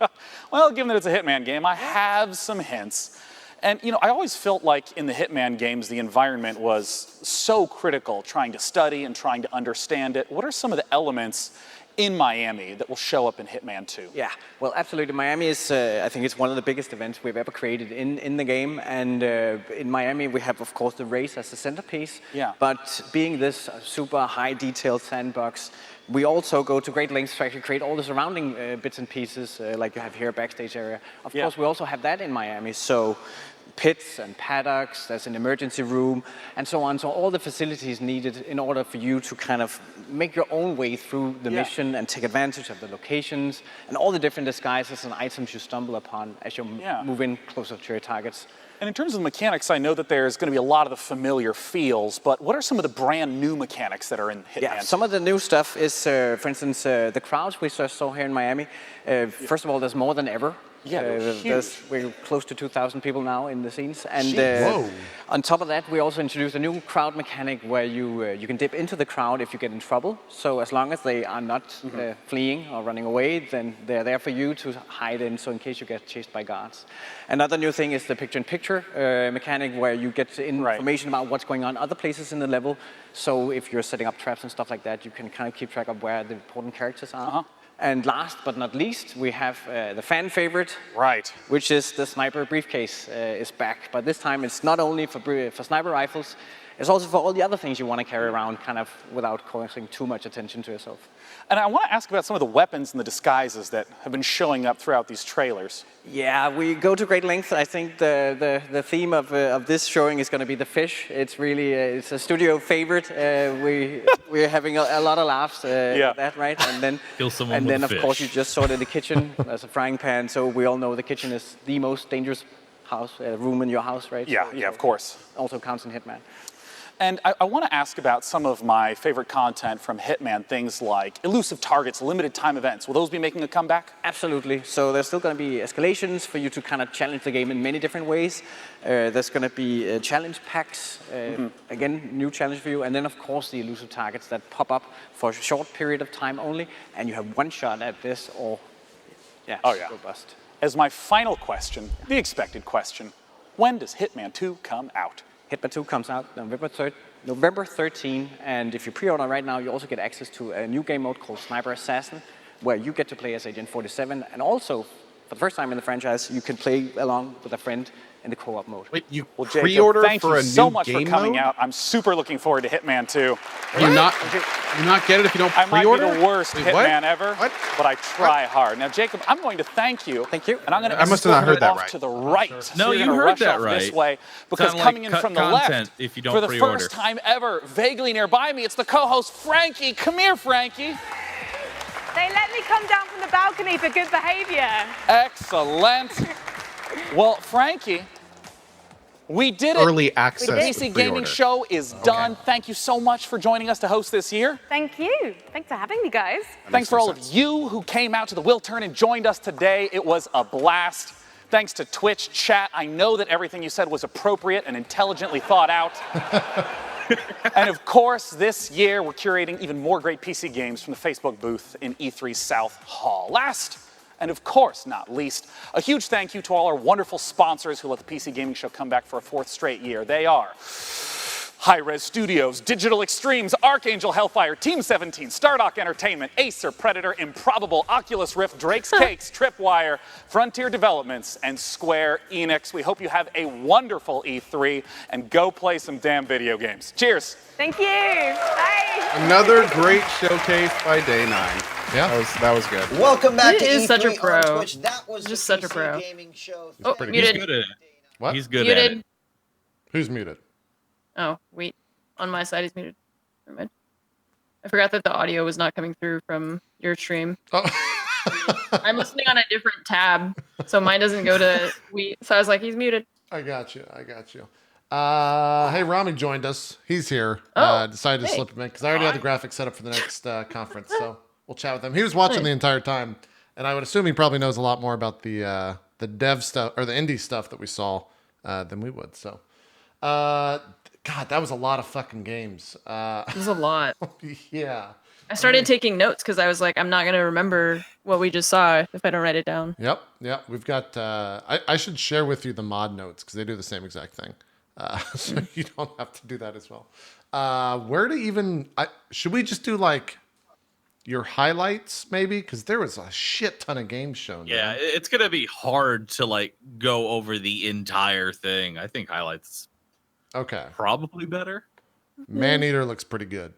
Speaker 8: right?
Speaker 4: Well, given that it's a Hitman game, I have some hints. And, you know, I always felt like in the Hitman games, the environment was so critical, trying to study and trying to understand it. What are some of the elements in Miami that will show up in Hitman 2?
Speaker 8: Yeah, well, absolutely. Miami is, I think it's one of the biggest events we've ever created in the game. And in Miami, we have, of course, the race as the centerpiece.
Speaker 4: Yeah.
Speaker 8: But being this super high detailed sandbox, we also go to great lengths to actually create all the surrounding bits and pieces, like you have here, backstage area. Of course, we also have that in Miami. So pits and paddocks, there's an emergency room, and so on. So all the facilities needed in order for you to kind of make your own way through the mission and take advantage of the locations and all the different disguises and items you stumble upon as you move in closer to your targets.
Speaker 4: And in terms of the mechanics, I know that there's going to be a lot of the familiar feels, but what are some of the brand new mechanics that are in Hitman?
Speaker 8: Yeah, some of the new stuff is, for instance, the crowds we just saw here in Miami. First of all, there's more than ever.
Speaker 4: Yeah, they're huge.
Speaker 8: We're close to 2,000 people now in the scenes. And
Speaker 4: Jeez.
Speaker 8: on top of that, we also introduced a new crowd mechanic where you can dip into the crowd if you get in trouble. So as long as they are not fleeing or running away, then they're there for you to hide in, so in case you get chased by guards. Another new thing is the picture-in-picture mechanic where you get information about what's going on other places in the level. So if you're setting up traps and stuff like that, you can kind of keep track of where the important characters are. And last but not least, we have the fan favorite, which is the sniper briefcase is back. But this time it's not only for sniper rifles, it's also for all the other things you want to carry around kind of without causing too much attention to yourself.
Speaker 4: And I want to ask about some of the weapons and the disguises that have been showing up throughout these trailers.
Speaker 8: Yeah, we go to great lengths. I think the theme of this showing is going to be the fish. It's really it's a studio favorite. We're having a lot of laughs at that, right? And then
Speaker 6: Kill someone
Speaker 8: and
Speaker 6: with
Speaker 8: then
Speaker 6: a
Speaker 8: of
Speaker 6: fish.
Speaker 8: course you just saw it in the kitchen as a frying pan. So we all know the kitchen is the most dangerous room in your house, right?
Speaker 4: Yeah, yeah, of course.
Speaker 8: Also counts in Hitman.
Speaker 4: And I want to ask about some of my favorite content from Hitman, things like elusive targets, limited time events. Will those be making a comeback?
Speaker 8: Absolutely. So there's still going to be escalations for you to kind of challenge the game in many different ways. There's going to be challenge packs, again, new challenge for you. And then, of course, the elusive targets that pop up for a short period of time only. And you have one shot at this or, go bust.
Speaker 4: As my final question, the expected question, when does Hitman 2 come out?
Speaker 8: Hitman 2 comes out November 13, and if you pre-order right now, you also get access to a new game mode called Sniper Assassin, where you get to play as Agent 47, and also, for the first time in the franchise, you can play along with a friend in the co-op mode.
Speaker 9: Wait, you
Speaker 4: Jacob,
Speaker 9: pre-order
Speaker 4: thank
Speaker 9: for
Speaker 4: you
Speaker 9: a
Speaker 4: so
Speaker 9: new
Speaker 4: much
Speaker 9: game
Speaker 4: for coming
Speaker 9: mode?
Speaker 4: out. I'm super looking forward to Hitman 2.
Speaker 9: You not get it if you don't
Speaker 4: I might be
Speaker 9: pre-order?
Speaker 4: the worst
Speaker 9: Wait,
Speaker 4: Hitman
Speaker 9: what?
Speaker 4: ever, but I try hard. Now, Jacob, I'm going to thank you.
Speaker 8: Thank you.
Speaker 4: And I'm going to
Speaker 9: I must have not heard that
Speaker 4: off
Speaker 9: right.
Speaker 4: to the right.
Speaker 6: No,
Speaker 4: So you're
Speaker 6: you
Speaker 4: gonna
Speaker 6: heard
Speaker 4: rush
Speaker 6: that
Speaker 4: off
Speaker 6: right.
Speaker 4: this way, because
Speaker 6: Sounded
Speaker 4: coming
Speaker 6: like
Speaker 4: in
Speaker 6: cut
Speaker 4: from the
Speaker 6: content
Speaker 4: left,
Speaker 6: if you don't
Speaker 4: for the
Speaker 6: pre-order.
Speaker 4: first time ever, vaguely nearby me, it's the co-host Frankie. Come here, Frankie.
Speaker 5: They let me come down from the balcony for good behavior.
Speaker 4: Excellent. Well, Frankie, we did it.
Speaker 9: Early access
Speaker 4: The
Speaker 9: with
Speaker 4: PC Gaming
Speaker 9: pre-order.
Speaker 4: Show is done. Thank you so much for joining us to host this year.
Speaker 5: Thank you. Thanks for having me, guys.
Speaker 4: Thanks for all of you who came out to the Will Turn and joined us today. It was a blast. Thanks to Twitch chat. I know that everything you said was appropriate and intelligently thought out. And of course, this year we're curating even more great PC games from the Facebook booth in E3 South Hall. Last, and of course not least, a huge thank you to all our wonderful sponsors who let the PC Gaming Show come back for a fourth straight year. They are Hi-Res Studios, Digital Extremes, Archangel Hellfire, Team 17, Stardock Entertainment, Acer, Predator, Improbable, Oculus Rift, Drake's Cakes, Tripwire, Frontier Developments, and Square Enix. We hope you have a wonderful E3 and go play some damn video games. Cheers.
Speaker 5: Thank you. Bye.
Speaker 9: Another great showcase by Day 9. Yeah, that was good.
Speaker 13: Welcome back
Speaker 7: He
Speaker 13: to
Speaker 7: is
Speaker 13: E3
Speaker 7: such a
Speaker 13: on
Speaker 7: pro.
Speaker 13: Twitch. That was
Speaker 7: Just
Speaker 13: the
Speaker 7: such a
Speaker 13: PC
Speaker 7: pro.
Speaker 13: Gaming Show.
Speaker 7: Oh,
Speaker 9: pretty
Speaker 7: muted.
Speaker 6: He's good at it.
Speaker 9: What?
Speaker 6: He's good
Speaker 7: Muted.
Speaker 6: at it.
Speaker 1: Who's muted?
Speaker 7: Oh, wait. On my side, he's muted. Never mind. I forgot that the audio was not coming through from your stream.
Speaker 1: Oh.
Speaker 7: I'm listening on a different tab, so mine doesn't go to we. So I was like, he's muted.
Speaker 1: I got you. Hey, Rami joined us. He's here. Decided to slip him in because I already had the graphics set up for the next conference. So we'll chat with him. He was watching the entire time, and I would assume he probably knows a lot more about the dev stuff or the indie stuff that we saw than we would. So, God, that was a lot of fucking games.
Speaker 7: It was a lot.
Speaker 1: Yeah.
Speaker 7: I started taking notes because I was like, I'm not going to remember what we just saw if I don't write it down.
Speaker 1: Yep. We've got. I should share with you the mod notes because they do the same exact thing, so you don't have to do that as well. Where to even? Should we just do like your highlights maybe? Because there was a shit ton of games shown.
Speaker 6: Yeah,
Speaker 1: man.
Speaker 6: it's gonna be hard to like go over the entire thing. I think highlights.
Speaker 1: Okay.
Speaker 6: Probably better.
Speaker 1: Maneater looks pretty good.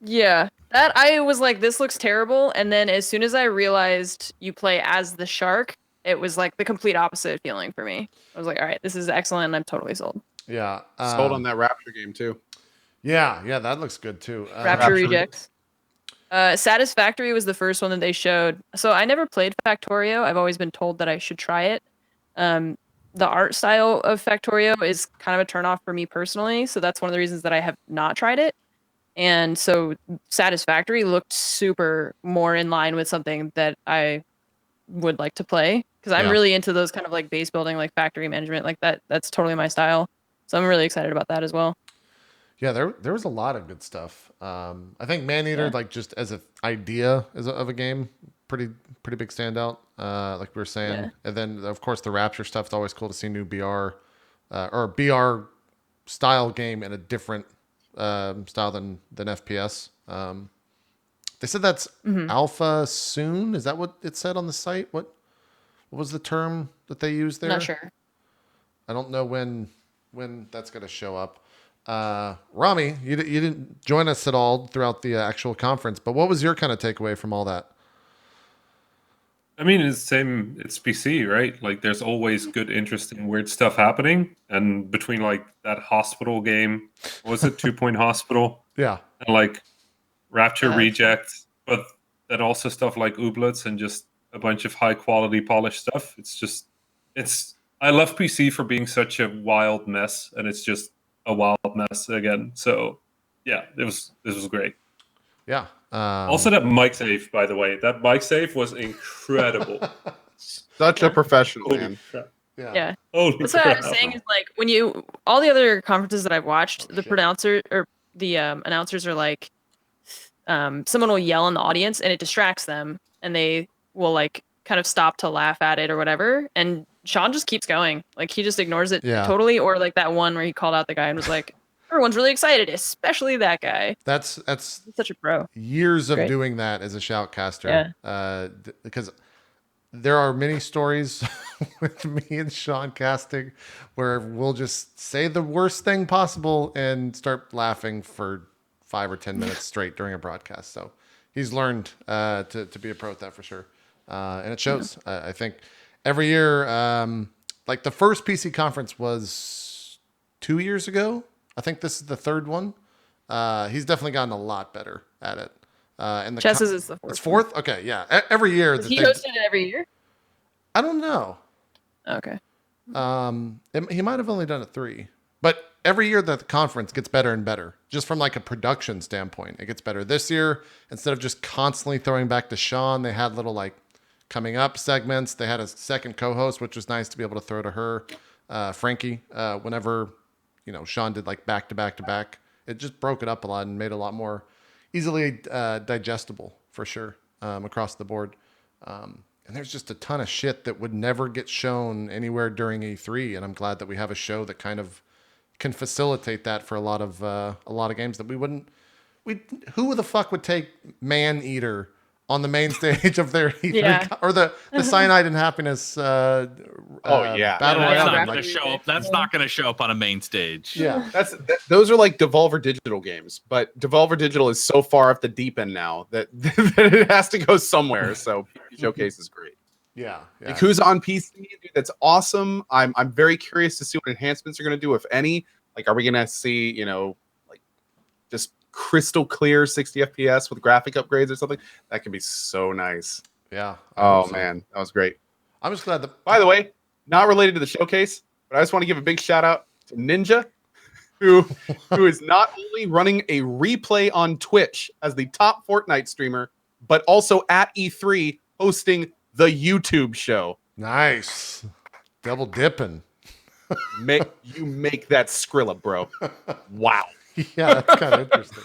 Speaker 7: Yeah, that I was like, this looks terrible. And then as soon as I realized you play as the shark, it was like the complete opposite feeling for me. I was like, all right, this is excellent. And I'm totally sold.
Speaker 1: Yeah.
Speaker 9: Sold on that Rapture game too.
Speaker 1: Yeah, that looks good too.
Speaker 7: Rapture Rejects. Satisfactory was the first one that they showed. So I never played Factorio. I've always been told that I should try it. The art style of Factorio is kind of a turnoff for me personally. So that's one of the reasons that I have not tried it. And so Satisfactory looked super more in line with something that I would like to play. Because I'm really into those kind of like base building, like factory management, like that. That's totally my style. So I'm really excited about that as well.
Speaker 1: Yeah, there was a lot of good stuff. I think Maneater, like just as an idea of a game, pretty big standout. Like we were saying, and then of course the Rapture stuff is always cool to see new BR or BR style game in a different style than FPS. They said that's alpha soon. Is that what it said on the site? What was the term that they used there?
Speaker 7: Not sure.
Speaker 1: I don't know when that's going to show up. Rami, you didn't join us at all throughout the actual conference, but what was your kind of takeaway from all that?
Speaker 13: I mean, it's the same. It's PC, right? Like, there's always good, interesting, weird stuff happening. And between like that hospital game, what was it 2 Point Hospital?
Speaker 1: Yeah.
Speaker 13: And like Rapture Rejects, but then also stuff like Ooblets and just a bunch of high quality polished stuff. I love PC for being such a wild mess, and it's just a wild mess again. So yeah, this was great.
Speaker 1: Yeah.
Speaker 13: Also, that mic save, by the way, that mic save was incredible.
Speaker 9: Such a professional, man.
Speaker 7: Yeah.
Speaker 13: Holy
Speaker 7: That's what I was
Speaker 13: crap.
Speaker 7: saying is like when all the other conferences that I've watched, the announcers are like, someone will yell in the audience and it distracts them and they will like kind of stop to laugh at it or whatever. And Sean just keeps going. Like he just ignores it totally. Or like that one where he called out the guy and was like, everyone's really excited, especially that guy.
Speaker 1: That's
Speaker 7: He's such a pro.
Speaker 1: Years of doing that as a shoutcaster. Because there are many stories with me and Sean casting where we'll just say the worst thing possible and start laughing for 5 or 10 minutes straight during a broadcast. So he's learned to be a pro at that for sure. And it shows. I think every year, like the first PC conference was 2 years ago. I think this is the third one. He's definitely gotten a lot better at it. And the
Speaker 7: Chess's is the fourth.
Speaker 1: It's fourth? Okay, yeah. Every year.
Speaker 7: He hosted it every year?
Speaker 1: I don't know.
Speaker 7: Okay.
Speaker 1: He might have only done it 3. But every year that the conference gets better and better, just from like a production standpoint, it gets better. This year, instead of just constantly throwing back to Sean, they had little like coming up segments. They had a second co-host, which was nice to be able to throw to her, Frankie, whenever, Sean did like back to back to back. It just broke it up a lot and made it a lot more easily digestible for sure across the board. And there's just a ton of shit that would never get shown anywhere during E3. And I'm glad that we have a show that kind of can facilitate that for a lot of games that we wouldn't. Who the fuck would take Maneater on the main stage of their E3 or the Cyanide and Happiness battle royale?
Speaker 6: That's not going to show up on a main stage.
Speaker 1: Yeah,
Speaker 9: those are like Devolver Digital games, but Devolver Digital is so far off the deep end now that it has to go somewhere. So Showcase is great.
Speaker 1: Yeah.
Speaker 9: Like who's on PC? Dude, that's awesome. I'm very curious to see what enhancements are going to do, if any. Like, are we going to see like just crystal clear 60 FPS with graphic upgrades or something? That could be so nice.
Speaker 1: Yeah.
Speaker 9: Oh man, that was great.
Speaker 1: I'm just glad that.
Speaker 9: By the way, not related to the showcase, but I just want to give a big shout out to Ninja, who is not only running a replay on Twitch as the top Fortnite streamer, but also at E3 hosting the YouTube show.
Speaker 1: Nice. Double dipping.
Speaker 9: You make that Skrilla, bro. Wow.
Speaker 1: Yeah, that's kind of interesting.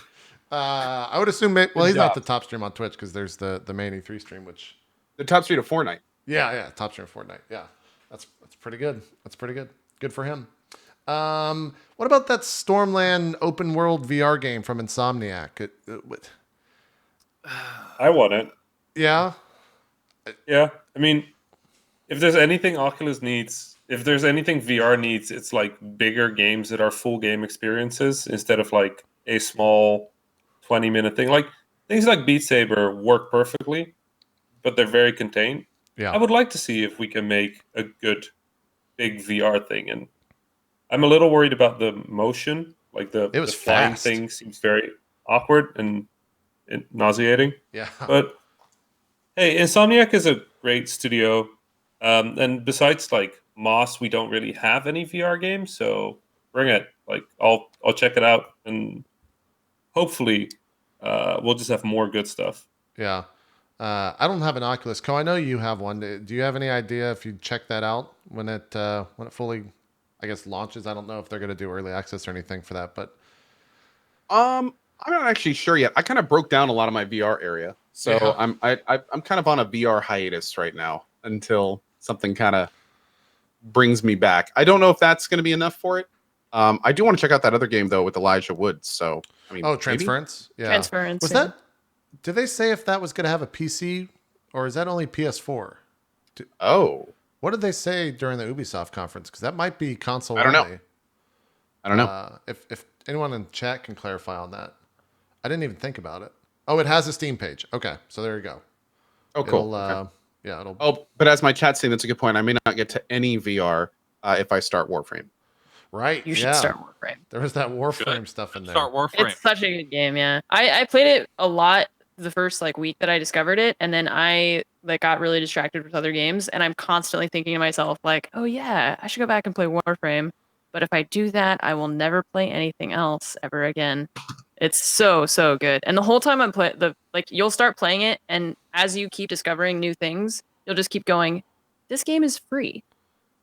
Speaker 1: I would assume. Well, he's not
Speaker 9: job.
Speaker 1: the top stream on Twitch because there's the main E3 stream, which
Speaker 9: The top stream of Fortnite.
Speaker 1: yeah, top stream of Fortnite. Yeah, that's pretty good. That's pretty good. Good for him. What about that Stormland open world VR game from Insomniac?
Speaker 13: I want it.
Speaker 1: Yeah.
Speaker 13: Yeah. I mean, if there's anything Oculus needs, if there's anything VR needs, it's like bigger games that are full game experiences instead of like a small 20-minute thing. Like things like Beat Saber work perfectly, but they're very contained.
Speaker 1: Yeah.
Speaker 13: I would like to see if we can make a good big VR thing. And I'm a little worried about the motion. Like the flying
Speaker 1: fast.
Speaker 13: thing seems very awkward and nauseating.
Speaker 1: Yeah.
Speaker 13: But hey, Insomniac is a great studio. And besides like Moss, we don't really have any VR games, so bring it. Like I'll check it out, and hopefully we'll just have more good stuff.
Speaker 1: Yeah. I don't have an Oculus. Co, I know you have one. Do you have any idea if you check that out when it fully, I guess, launches? I don't know if they're going to do early access or anything for that, but
Speaker 9: I'm not actually sure yet. I kind of broke down a lot of my VR area, so
Speaker 1: Yeah.
Speaker 9: I'm kind of on a VR hiatus right now until something kind of brings me back. I don't know if that's going to be enough for it. I do want to check out that other game though with Elijah Woods. So I mean,
Speaker 1: Transference. Yeah.
Speaker 7: Transference.
Speaker 1: Was
Speaker 7: yeah.
Speaker 1: that? Did they say if that was going to have a PC or is that only PS4?
Speaker 9: Oh.
Speaker 1: What did they say during the Ubisoft conference? Because that might be console
Speaker 9: I don't know.
Speaker 1: only.
Speaker 9: I don't know.
Speaker 1: If anyone in chat can clarify on that, I didn't even think about it. Oh, it has a Steam page. Okay, so there you go.
Speaker 9: Oh, cool.
Speaker 1: It'll, yeah, it'll.
Speaker 9: Oh, but as my chat's saying, that's a good point. I may not get to any VR if I start Warframe.
Speaker 1: Right.
Speaker 7: You should start Warframe.
Speaker 1: There was that Warframe stuff in there.
Speaker 6: Start Warframe.
Speaker 7: It's such a good game, yeah. I played it a lot the first like week that I discovered it, and then I like got really distracted with other games, and I'm constantly thinking to myself like, oh yeah, I should go back and play Warframe. But if I do that, I will never play anything else ever again. It's so good, and the whole time I'm playing you'll start playing it, and as you keep discovering new things, you'll just keep going. This game is free.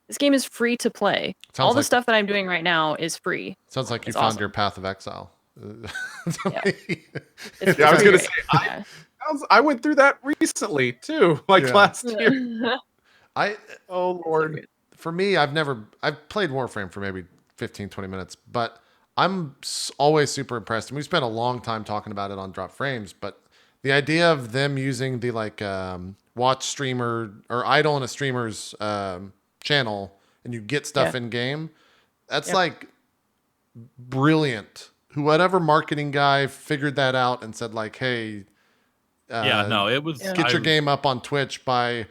Speaker 7: This game is free to play.
Speaker 1: Sounds
Speaker 7: All the
Speaker 1: like-
Speaker 7: stuff that I'm doing right now is free.
Speaker 1: Sounds like you
Speaker 7: It's
Speaker 1: found
Speaker 7: awesome.
Speaker 1: your path of exile.
Speaker 7: Yeah.
Speaker 9: Yeah, I was gonna say I went through that recently too, like
Speaker 1: Yeah.
Speaker 9: last year.
Speaker 1: Oh Lord. For me, I've played Warframe for maybe 15, 20 minutes, but I'm always super impressed. And we spent a long time talking about it on Drop Frames, but the idea of them using the watch streamer or idle in a streamer's channel and you get stuff in game, that's like brilliant. Whoever marketing guy figured that out and said like, hey,
Speaker 6: it was
Speaker 1: get your game up on Twitch by,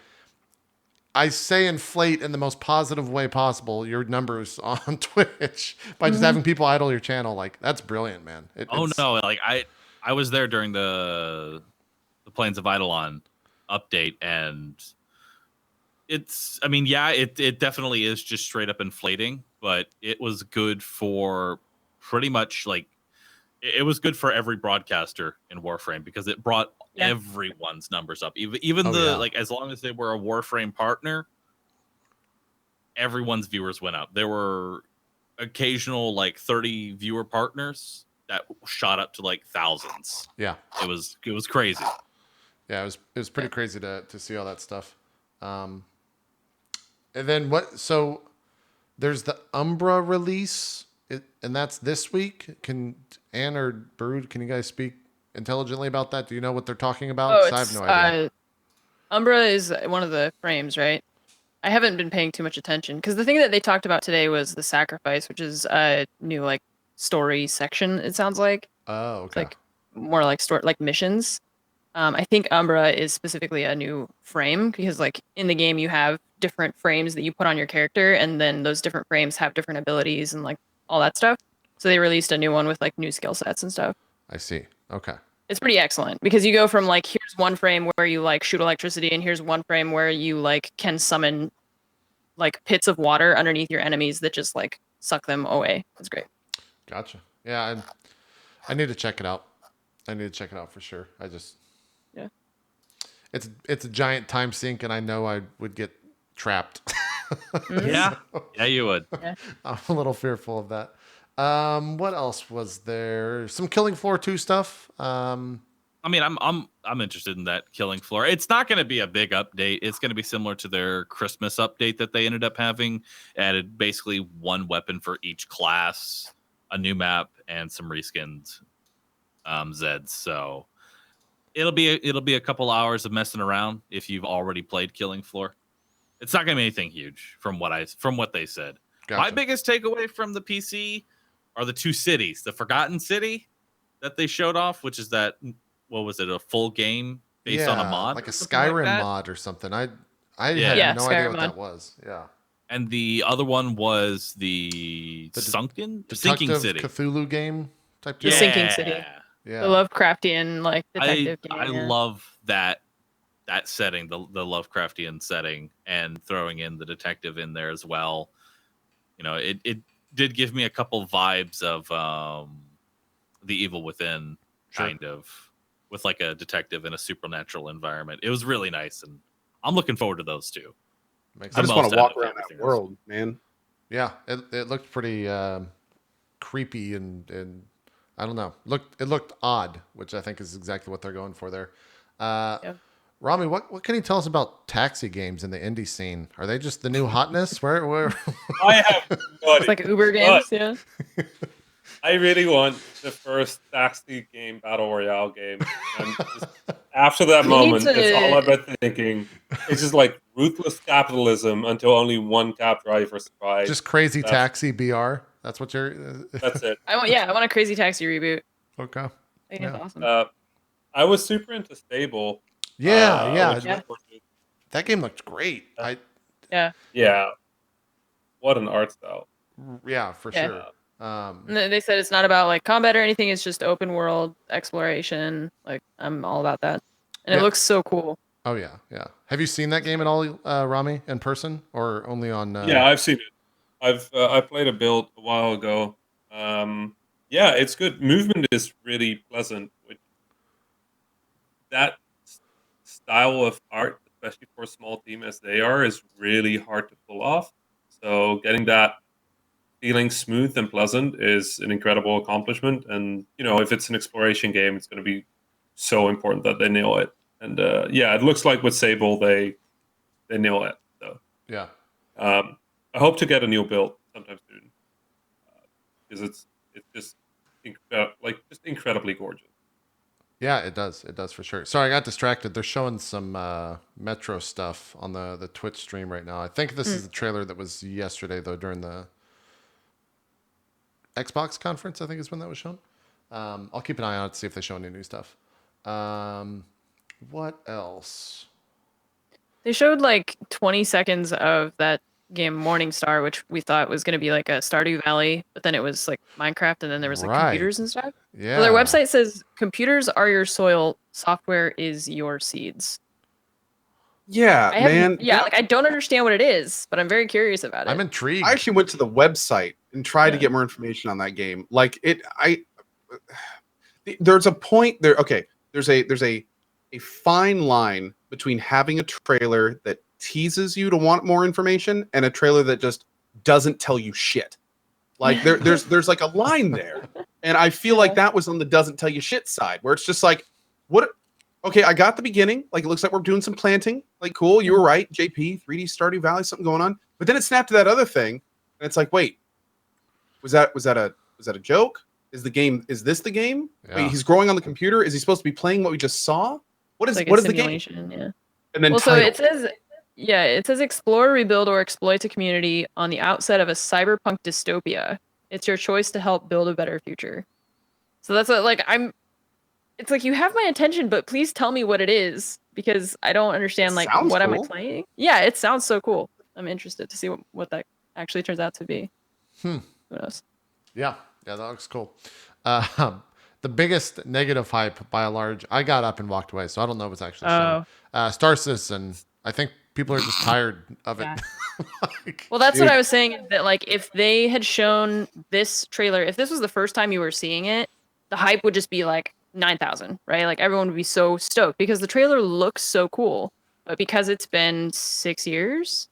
Speaker 1: I say inflate in the most positive way possible your numbers on Twitch by just having people idle your channel. Like that's brilliant, man.
Speaker 6: Like I was there during the Plains of Eidolon update, and it definitely is just straight up inflating, but it was good for pretty much like it was good for every broadcaster in Warframe because it brought everyone's numbers up. Even as long as they were a Warframe partner, everyone's viewers went up. There were occasional 30 viewer partners that shot up to thousands.
Speaker 1: Yeah.
Speaker 6: It was crazy.
Speaker 1: Yeah, it was pretty crazy to see all that stuff. And then so there's the Umbra release, and that's this week. Can Anne or Brood, can you guys speak intelligently about that? Do you know what they're talking about? 'Cause I have no idea.
Speaker 7: Umbra is one of the frames, right? I haven't been paying too much attention because the thing that they talked about today was the Sacrifice, which is a new story section. It sounds like.
Speaker 1: Oh, okay.
Speaker 7: It's more like missions. I think Umbra is specifically a new frame because in the game you have different frames that you put on your character, and then those different frames have different abilities and all that stuff. So they released a new one with new skill sets and stuff.
Speaker 1: I see. Okay.
Speaker 7: It's pretty excellent because you go from here's one frame where you shoot electricity, and here's one frame where you can summon pits of water underneath your enemies that just suck them away. It's great.
Speaker 1: Gotcha. Yeah, I need to check it out. I need to check it out for sure. It's a giant time sink, and I know I would get trapped.
Speaker 6: Yeah. Yeah, you would.
Speaker 1: I'm a little fearful of that. What else was there? Some Killing Floor 2 stuff.
Speaker 6: I mean, I'm interested in that Killing Floor. It's not going to be a big update. It's going to be similar to their Christmas update that they ended up having. Added basically one weapon for each class, a new map, and some reskinned Zeds. So it'll be a couple hours of messing around if you've already played Killing Floor. It's not going to be anything huge from what they said.
Speaker 1: Gotcha.
Speaker 6: My biggest takeaway from the PC are the two cities, the Forgotten City that they showed off, which is that. What was it? A full game based on a mod,
Speaker 1: like a Skyrim mod or something. I had no idea
Speaker 6: Skyrim
Speaker 1: what
Speaker 6: mod.
Speaker 1: that was. Yeah,
Speaker 6: and the other one was the sinking city,
Speaker 1: Cthulhu game type.
Speaker 7: The Sinking City.
Speaker 1: Yeah,
Speaker 7: The Lovecraftian like detective game.
Speaker 6: I love that setting, the Lovecraftian setting, and throwing in the detective in there as well. You know, it did give me a couple vibes of The Evil Within, kind of. With like a detective in a supernatural environment. It was really nice, and I'm looking forward to those two.
Speaker 9: I just want to walk around that world, man.
Speaker 1: Yeah, it looked pretty creepy and I don't know. It looked odd, which I think is exactly what they're going for there. Rami, what can you tell us about taxi games in the indie scene? Are they just the new hotness? Where?
Speaker 13: I have no
Speaker 7: It's like Uber games, yeah.
Speaker 13: I really want the first taxi game, battle royale game. And just after that moment, it's all I've been thinking. It's just like ruthless capitalism until only one cab driver survives.
Speaker 1: Just crazy taxi BR. That's what you're.
Speaker 13: That's it.
Speaker 7: I want a Crazy Taxi reboot.
Speaker 1: Okay.
Speaker 7: I think it's awesome.
Speaker 13: I was super into Sable.
Speaker 1: Yeah. That game looked great.
Speaker 7: Yeah.
Speaker 13: What an art style.
Speaker 1: Yeah, for sure.
Speaker 7: And they said it's not about like combat or anything. It's just open world exploration. Like I'm all about that, and it looks so cool.
Speaker 1: Oh yeah. Have you seen that game at all, Rami, in person or only on?
Speaker 13: Yeah, I've seen it. I played a build a while ago. Yeah, it's good. Movement is really pleasant. That style of art, especially for a small team as they are, is really hard to pull off. So getting that feeling smooth and pleasant is an incredible accomplishment. And, you know, if it's an exploration game, it's going to be so important that they nail it. And, it looks like with Sable, they nail it. So,
Speaker 1: yeah.
Speaker 13: I hope to get a new build sometime soon. Because it's just incredibly gorgeous.
Speaker 1: Yeah, it does. It does for sure. Sorry, I got distracted. They're showing some Metro stuff on the Twitch stream right now. I think this is the trailer that was yesterday, though, during the Xbox conference, I think is when that was shown. I'll keep an eye on it to see if they show any new stuff. What else?
Speaker 7: They showed like 20 seconds of that game Morningstar, which we thought was going to be like a Stardew Valley, but then it was like Minecraft, and then there was like computers and stuff.
Speaker 1: Yeah.
Speaker 7: So their website says computers are your soil, software is your seeds.
Speaker 9: Yeah, man.
Speaker 7: Yeah, like I don't understand what it is, but I'm very curious about it.
Speaker 1: I'm intrigued.
Speaker 9: I actually went to the website and tried to get more information on that game. Like there's a point there. Okay, there's a fine line between having a trailer that teases you to want more information and a trailer that just doesn't tell you shit. Like there's like a line there, and I feel like that was on the doesn't tell you shit side, where it's just like, what? Okay, I got the beginning. Like, it looks like we're doing some planting. Like, cool, you were right. JP, 3D Stardew Valley, something going on. But then it snapped to that other thing, and it's like, wait, was that a joke? Is this the game?
Speaker 1: Yeah.
Speaker 9: Wait, he's growing on the computer. Is he supposed to be playing what we just saw? What is
Speaker 7: like
Speaker 9: the game?
Speaker 7: Yeah.
Speaker 9: And then
Speaker 7: so it says explore, rebuild, or exploit a community on the outset of a cyberpunk dystopia. It's your choice to help build a better future. So that's it's like you have my attention, but please tell me what it is, because I don't understand like what am I playing? Yeah, it sounds so cool. I'm interested to see what that actually turns out to be. Who knows?
Speaker 1: Yeah, that looks cool. The biggest negative hype by a large, I got up and walked away, so I don't know what's actually shown. Star Citizen, I think people are just tired of it.
Speaker 7: Well, that's what I was saying, that like if they had shown this trailer, if this was the first time you were seeing it, the hype would just be like 9,000, right? Like everyone would be so stoked because the trailer looks so cool. But because it's been 6 years,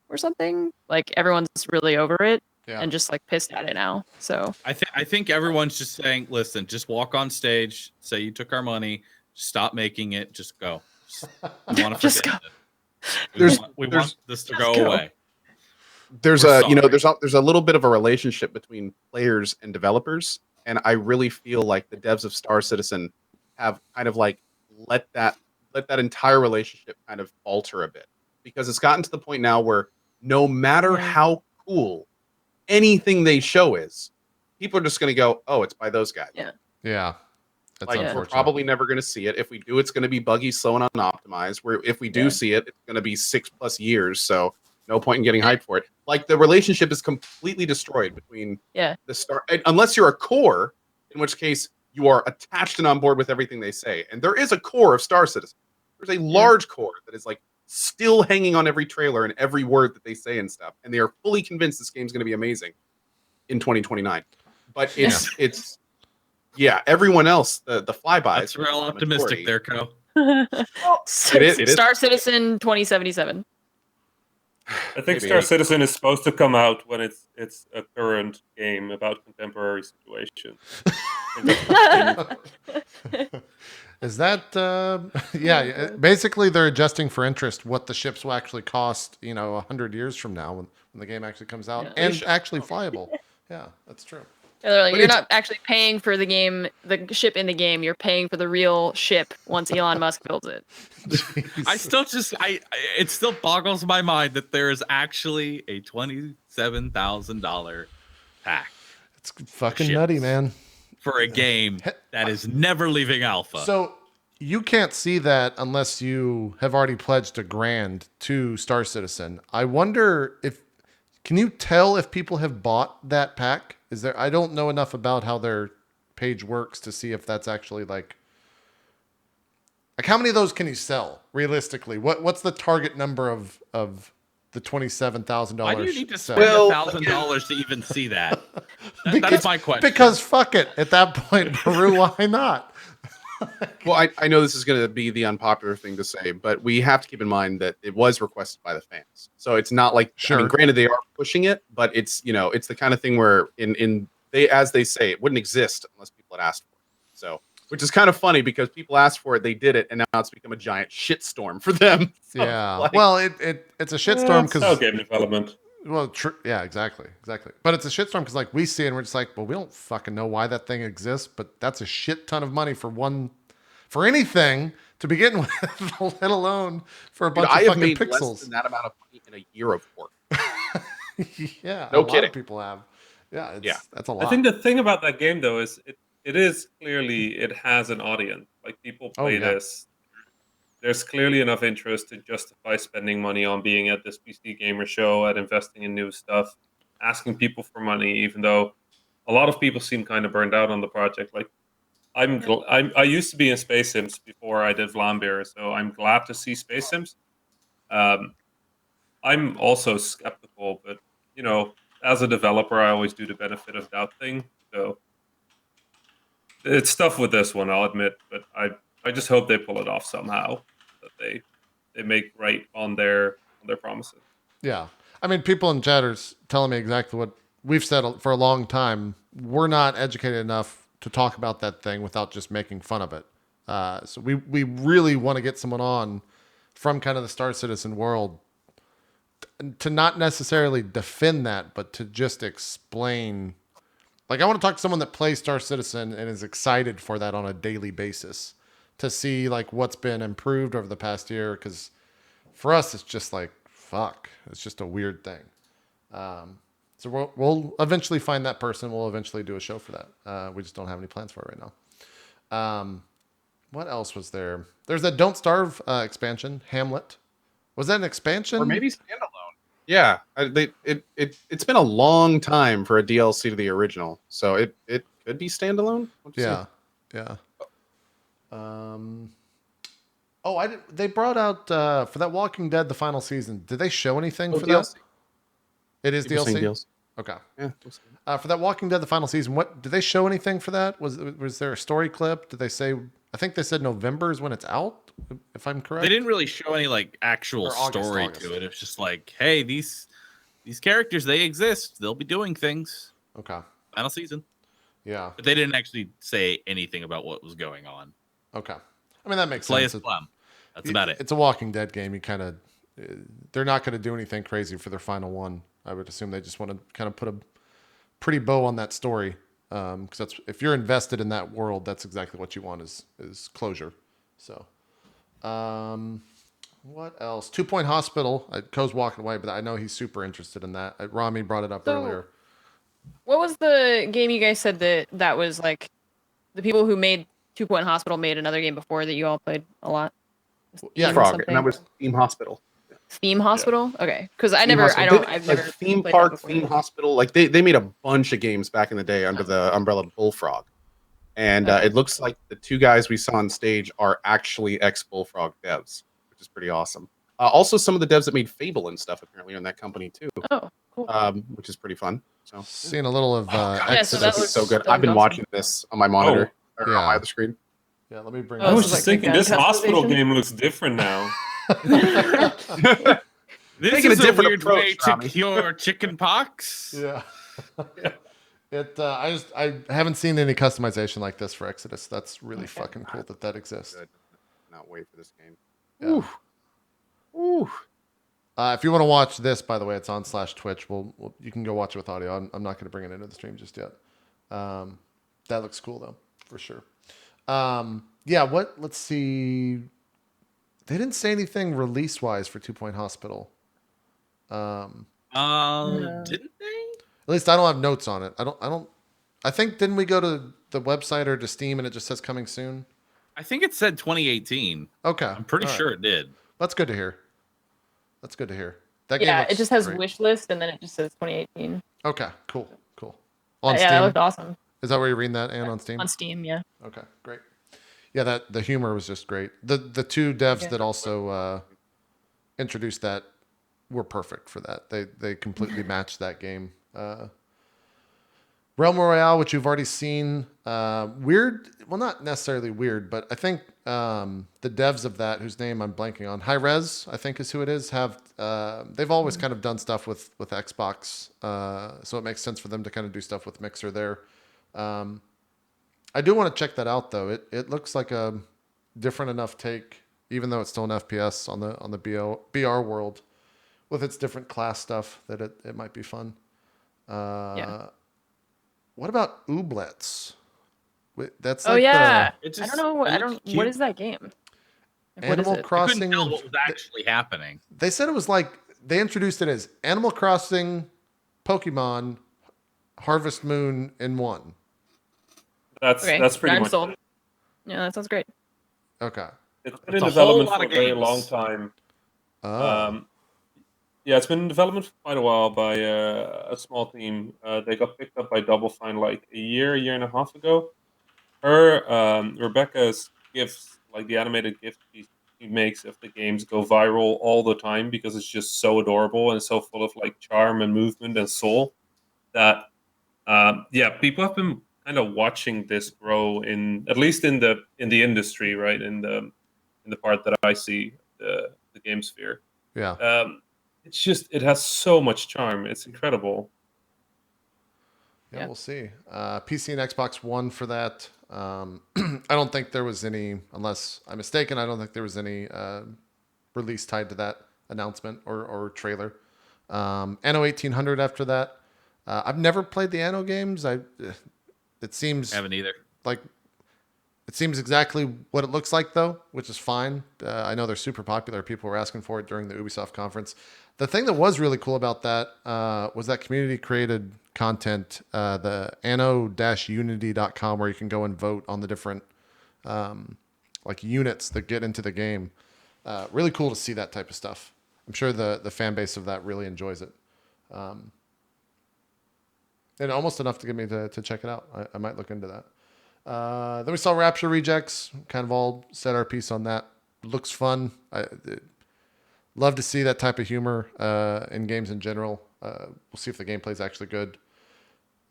Speaker 7: or something. Like everyone's really over it
Speaker 6: Yeah.
Speaker 7: and just like pissed at it now. So
Speaker 6: I think everyone's just saying, listen, just walk on stage, say you took our money, stop making it, just go. We want to
Speaker 7: Just
Speaker 6: forget it.
Speaker 9: There's-
Speaker 6: We
Speaker 9: there's-
Speaker 6: want this to
Speaker 9: just
Speaker 6: go
Speaker 9: go.
Speaker 6: away.
Speaker 9: There's
Speaker 6: We're
Speaker 9: there's a little bit of a relationship between players and developers, and I really feel like the devs of Star Citizen have kind of like let that entire relationship kind of alter a bit, because it's gotten to the point now where no matter how cool anything they show is, people are just going to go, oh, it's by those guys.
Speaker 1: Yeah. That's
Speaker 9: Like we're
Speaker 1: unfortunate.
Speaker 9: probably never going to see it. If we do, it's going to be buggy, slow, and unoptimized. Where if we do
Speaker 7: Yeah.
Speaker 9: see it, it's going to be 6+ years. So no point in getting hyped for it. Like the relationship is completely destroyed between
Speaker 7: yeah.
Speaker 9: the Star, unless you're a core, in which case you are attached and on board with everything they say. And there is a core of Star Citizen. There's a large core that is like still hanging on every trailer and every word that they say and stuff. And they are fully convinced this game's going to be amazing in 2029. But it's everyone else, the flybys.
Speaker 6: That's real optimistic there, Co.
Speaker 9: It is.
Speaker 7: Star Citizen 2077.
Speaker 13: I think
Speaker 9: Maybe.
Speaker 13: Star Citizen is supposed to come out when it's a current game about contemporary situations.
Speaker 1: Is that basically they're adjusting for interest what the ships will actually cost, 100 years from now when the game actually comes out and actually flyable. Yeah, that's true.
Speaker 7: Yeah, they're like,
Speaker 1: But
Speaker 7: you're
Speaker 1: it's-
Speaker 7: not actually paying for the game, the ship in the game. You're paying for the real ship once Elon Musk builds it.
Speaker 6: It still boggles my mind that there is actually a $27,000 pack.
Speaker 1: It's fucking
Speaker 6: Ships.
Speaker 1: nutty, man.
Speaker 6: For a game that is never leaving alpha.
Speaker 1: So you can't see that unless you have already pledged $1,000 to Star Citizen. I wonder can you tell if people have bought that pack? I don't know enough about how their page works to see if that's actually like how many of those can you sell realistically? What's the target number of the $27,000?
Speaker 6: Why do you need to spend $1,000 to even see that? That's my question.
Speaker 1: Because fuck it. At that point, Peru, why not?
Speaker 9: Well, I know this is going to be the unpopular thing to say, but we have to keep in mind that it was requested by the fans. So it's not like, I mean, granted they are pushing it, but it's, it's the kind of thing where as they say, it wouldn't exist unless people had asked for it. So, which is kind of funny because people asked for it, they did it, and now it's become a giant shitstorm for them. So,
Speaker 1: Yeah. Well, it's a shitstorm because
Speaker 13: it's game development.
Speaker 1: Well, yeah, exactly. But it's a shitstorm because like we see it and we're just like, well, we don't fucking know why that thing exists, but that's a shit ton of money for anything to begin with, let alone for a bunch of
Speaker 9: I have
Speaker 1: fucking
Speaker 9: made
Speaker 1: pixels.
Speaker 9: less than that amount of money in a year of work.
Speaker 1: Yeah,
Speaker 9: No
Speaker 1: a lot
Speaker 9: kidding.
Speaker 1: of people have. Yeah, that's a
Speaker 13: I
Speaker 1: lot.
Speaker 13: think the thing about that game though is it is clearly it has an audience. Like people play this. There's clearly enough interest to justify spending money on being at this PC Gamer show, at investing in new stuff, asking people for money, even though a lot of people seem kind of burned out on the project. Like I used to be in Space Sims before I did Vlambeer, so I'm glad to see Space Sims. I'm also skeptical, but as a developer, I always do the benefit of doubt thing. So it's tough with this one, I'll admit, but I just hope they pull it off somehow. That they make right on their promises.
Speaker 1: Yeah. I mean, people in chat are telling me exactly what we've said for a long time. We're not educated enough to talk about that thing without just making fun of it. So we really want to get someone on from kind of the Star Citizen world to not necessarily defend that, but to just explain. Like, I want to talk to someone that plays Star Citizen and is excited for that on a daily basis to see like what's been improved over the past year. Because for us, it's just like, fuck, it's just a weird thing. So we'll eventually find that person. We'll eventually do a show for that. We just don't have any plans for it right now. What else was there? There's that Don't Starve expansion, Hamlet. Was that an expansion?
Speaker 9: Or maybe standalone. Yeah, it's been a long time for a DLC to the original, so it could be standalone.
Speaker 1: Yeah. They brought out for that Walking Dead the final season. Did they show anything for
Speaker 9: DLC.
Speaker 1: that? It is
Speaker 9: People saying
Speaker 1: DLC.
Speaker 9: DLC.
Speaker 1: Okay.
Speaker 9: Yeah.
Speaker 1: For that Walking Dead the final season, what did they show anything for that? Was there a story clip? Did they say I think they said November is when it's out, if I'm correct.
Speaker 6: They didn't really show any like actual
Speaker 1: Or August,
Speaker 6: story
Speaker 1: August.
Speaker 6: to it. It's just like, hey, these characters, they exist. They'll be doing things.
Speaker 1: Okay.
Speaker 6: Final season.
Speaker 1: Yeah.
Speaker 6: But they didn't actually say anything about what was going on.
Speaker 1: Okay. I mean, that makes
Speaker 6: Play
Speaker 1: sense.
Speaker 6: as Plum. That's about it.
Speaker 1: It's a Walking Dead game. You kind of, they're not going to do anything crazy for their final one. I would assume they just want to kind of put a pretty bow on that story. Because that's, if you're invested in that world, that's exactly what you want is closure. So, what else? 2 Point Hospital. Ko's walking away, but I know he's super interested in that. Rami brought it up earlier.
Speaker 7: What was the game you guys said that was like the people who made 2 Point Hospital made another game before that you all played a lot?
Speaker 9: Yeah, Frog, and that was Theme Hospital.
Speaker 7: Theme Hospital? Okay, because I've
Speaker 9: Theme
Speaker 7: never
Speaker 9: Theme
Speaker 7: played
Speaker 9: Park,
Speaker 7: that before.
Speaker 9: Theme Hospital. Like they made a bunch of games back in the day under the umbrella of Bullfrog, and it looks like the two guys we saw on stage are actually ex-Bullfrog devs, which is pretty awesome. Also, some of the devs that made Fable and stuff apparently are in that company too.
Speaker 7: Oh, cool.
Speaker 9: Which is pretty fun. So
Speaker 1: Seeing a little of
Speaker 9: Exodus
Speaker 1: Exodus.
Speaker 9: is so good. I've been watching this on my monitor or on my other screen.
Speaker 1: Yeah, let me bring.
Speaker 13: I was just thinking, this hospital game looks different now.
Speaker 6: This
Speaker 1: Taking
Speaker 6: is
Speaker 1: a
Speaker 6: a
Speaker 1: different
Speaker 6: weird
Speaker 1: approach,
Speaker 6: way to
Speaker 1: Rami.
Speaker 6: cure chicken pox.
Speaker 1: Yeah. I haven't seen any customization like this for Exodus. That's really fucking cool that exists.
Speaker 9: Not wait for this game.
Speaker 1: Yeah. Ooh. If you want to watch this, by the way, it's on /Twitch. You can go watch it with audio. I'm not going to bring it into the stream just yet. That looks cool though, for sure. Yeah. Let's see. They didn't say anything release wise for 2 Point Hospital.
Speaker 6: Didn't they?
Speaker 1: At least I don't have notes on it. I think didn't we go to the website or to Steam and it just says coming soon?
Speaker 6: I think it said 2018.
Speaker 1: Okay.
Speaker 6: I'm pretty
Speaker 1: All right.
Speaker 6: sure it did.
Speaker 1: That's good to hear. That game
Speaker 7: Yeah,
Speaker 1: looks
Speaker 7: it just has
Speaker 1: great.
Speaker 7: wish list and then it just says 2018.
Speaker 1: Okay, cool. On
Speaker 7: Yeah,
Speaker 1: Steam.
Speaker 7: that looked awesome.
Speaker 1: Is that where you're reading that, Ann, on Steam?
Speaker 7: On Steam, yeah.
Speaker 1: Okay, great. Yeah, the humor was just great. The two devs that also introduced that were perfect for that. They completely matched that game. Realm Royale, which you've already seen, weird. Well, not necessarily weird, but I think the devs of that, whose name I'm blanking on, High Res, I think is who it is. They've always kind of done stuff with Xbox, so it makes sense for them to kind of do stuff with Mixer there. I do want to check that out though. It looks like a different enough take, even though it's still an FPS on the BR world, with its different class stuff that it might be fun. Yeah. What about Ooblets? That's
Speaker 7: Oh
Speaker 1: like
Speaker 7: yeah.
Speaker 1: the,
Speaker 7: I don't know. What is that game? Like, what is
Speaker 1: Animal
Speaker 7: it?
Speaker 1: Crossing.
Speaker 6: I couldn't tell what was actually happening.
Speaker 1: They said it was like they introduced it as Animal Crossing, Pokemon, Harvest Moon in one.
Speaker 13: That's pretty
Speaker 7: I'm
Speaker 13: much
Speaker 7: sold.
Speaker 13: it.
Speaker 7: Yeah, that sounds great.
Speaker 1: Okay.
Speaker 13: It's been
Speaker 6: That's
Speaker 13: in
Speaker 6: a whole
Speaker 13: development
Speaker 6: lot
Speaker 13: for a
Speaker 6: of
Speaker 13: very
Speaker 6: games.
Speaker 13: long time.
Speaker 1: Oh.
Speaker 13: Yeah, it's been in development for quite a while by a small team. They got picked up by Double Fine like a year and a half ago. Rebecca's gifts, like the animated gifts she makes of the games, go viral all the time because it's just so adorable and so full of like charm and movement and soul that people have been kind of watching this grow at least in the industry, right? In the part that I see the game sphere.
Speaker 1: Yeah.
Speaker 13: It has so much charm. It's incredible.
Speaker 1: Yeah, we'll see. PC and Xbox One for that. I don't think there was any, unless I'm mistaken, I don't think there was any release tied to that announcement or trailer. Anno 1800 after that. I've never played the Anno games. It seems
Speaker 6: Haven't either.
Speaker 1: like it seems exactly what it looks like though, which is fine. I know they're super popular. People were asking for it during the Ubisoft conference. The thing that was really cool about that was that community created content, the anno-unity.com, where you can go and vote on the different like units that get into the game. Really cool to see that type of stuff. I'm sure the fan base of that really enjoys it. And almost enough to get me to check it out. I might look into that. Then we saw Rapture Rejects. Kind of all said our piece on that. Looks fun. Love to see that type of humor in games in general. We'll see if the gameplay is actually good.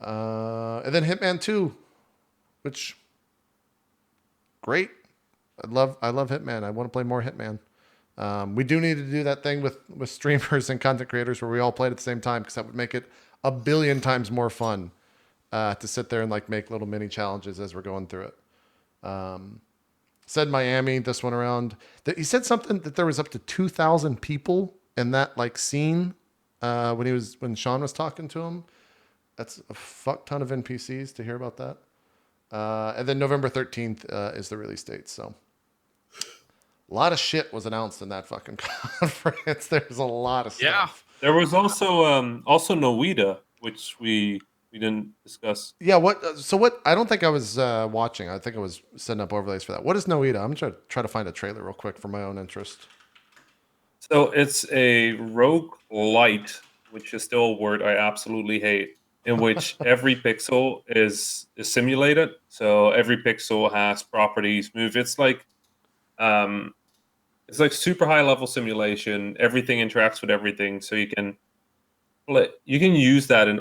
Speaker 1: And then Hitman 2, which great. I love Hitman. I want to play more Hitman. We do need to do that thing with streamers and content creators where we all play at the same time, because that would make it a billion times more fun to sit there and like make little mini challenges as we're going through it. Said Miami this one around. He said something that there was up to 2,000 people in that like scene when Sean was talking to him. That's a fuck ton of NPCs to hear about that. And then November 13th is the release date. So a lot of shit was announced in that fucking conference. There's a lot of stuff.
Speaker 13: There was also Noida, which we didn't discuss.
Speaker 1: Yeah, what? I don't think I was watching. I think I was setting up overlays for that. What is Noida? I'm trying to find a trailer real quick for my own interest.
Speaker 13: So it's a roguelite, which is still a word I absolutely hate, in which every pixel is simulated. So every pixel has properties, move. It's like super high level simulation. Everything interacts with everything, so you can use that in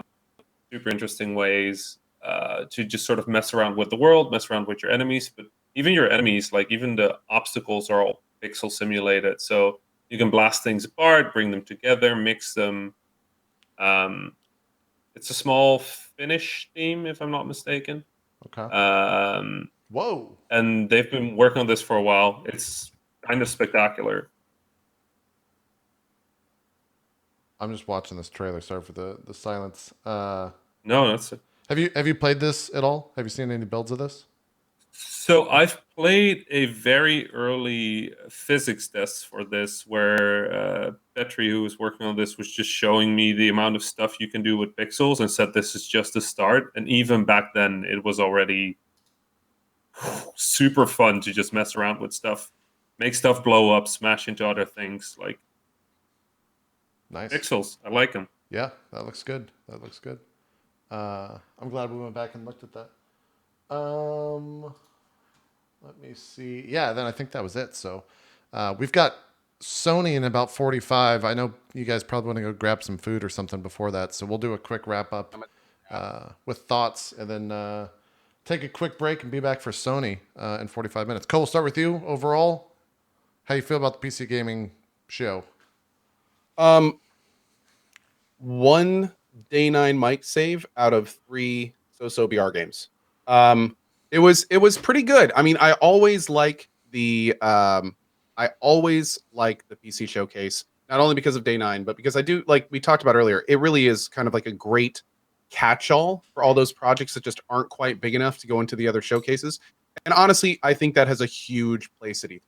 Speaker 13: super interesting ways to just sort of mess around with the world, mess around with your enemies. But even your enemies, like even the obstacles, are all pixel simulated. So you can blast things apart, bring them together, mix them. It's a small Finnish team, if I'm not mistaken.
Speaker 1: Okay.
Speaker 13: Whoa. And they've been working on this for a while. It's kind of spectacular.
Speaker 1: I'm just watching this trailer. Sorry for the silence.
Speaker 13: No, that's it.
Speaker 1: Have you played this at all? Have you seen any builds of this?
Speaker 13: So I've played a very early physics test for this, where Petri, who was working on this, was just showing me the amount of stuff you can do with pixels, and said this is just the start. And even back then, it was already super fun to just mess around with stuff, make stuff blow up, smash into other things. Like,
Speaker 1: nice
Speaker 13: pixels. I like them.
Speaker 1: Yeah, that looks good. I'm glad we went back and looked at that. Let me see. Yeah, then I think that was it. So we've got Sony in about 45. I know you guys probably want to go grab some food or something before that, so we'll do a quick wrap up with thoughts, and then take a quick break and be back for Sony in 45 minutes. Cole, we'll start with you. Overall, how you feel about the PC gaming show?
Speaker 9: One day 9 mic save out of 3 so BR games. It was pretty good. I mean, I always like the PC showcase, not only because of day 9, but because I do, like we talked about earlier, it really is kind of like a great catch-all for all those projects that just aren't quite big enough to go into the other showcases. And honestly, I think that has a huge place at E3.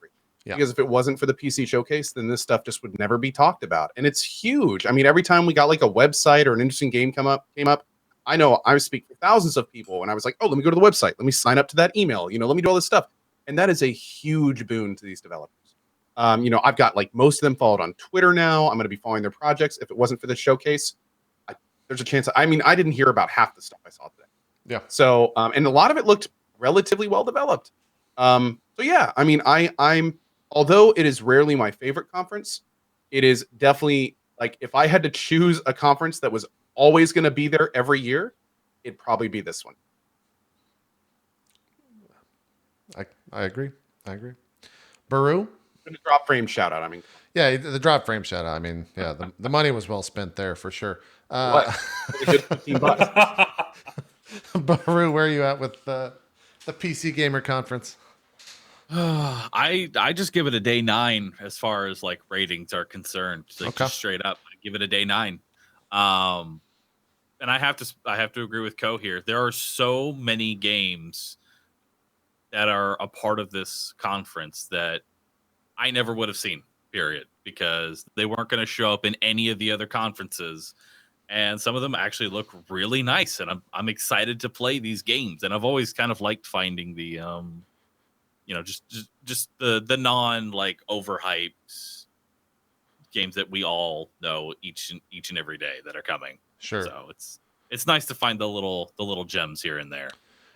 Speaker 9: Yeah. Because if it wasn't for the PC showcase, then this stuff just would never be talked about. And it's huge. I mean, every time we got like a website or an interesting game came up, I know I speak for thousands of people, and I was like, oh, let me go to the website. Let me sign up to that email. Let me do all this stuff. And that is a huge boon to these developers. I've got like most of them followed on Twitter now. I'm going to be following their projects. If it wasn't for this showcase, there's a chance. I didn't hear about half the stuff I saw today.
Speaker 1: Yeah.
Speaker 9: So, and a lot of it looked relatively well developed. So yeah, I mean, although it is rarely my favorite conference, it is definitely, like, if I had to choose a conference that was always going to be there every year, it'd probably be this one.
Speaker 1: I agree. Baru?
Speaker 9: The drop frame shout out.
Speaker 1: Yeah, the drop frame shout out. Yeah, the money was well spent there for sure.
Speaker 9: What? It was a good $15.
Speaker 1: Baru, where are you at with the PC Gamer Conference?
Speaker 6: I just give it a day 9 as far as like ratings are concerned. Like,
Speaker 1: Okay.
Speaker 6: just straight up, I give it a day 9. And I have to agree with Ko here. There are so many games that are a part of this conference that I never would have seen, period, because they weren't going to show up in any of the other conferences. And some of them actually look really nice, and I'm excited to play these games. And I've always kind of liked finding the just the non like overhyped games that we all know each and every day that are coming.
Speaker 1: Sure.
Speaker 6: So it's nice to find the little gems here and there.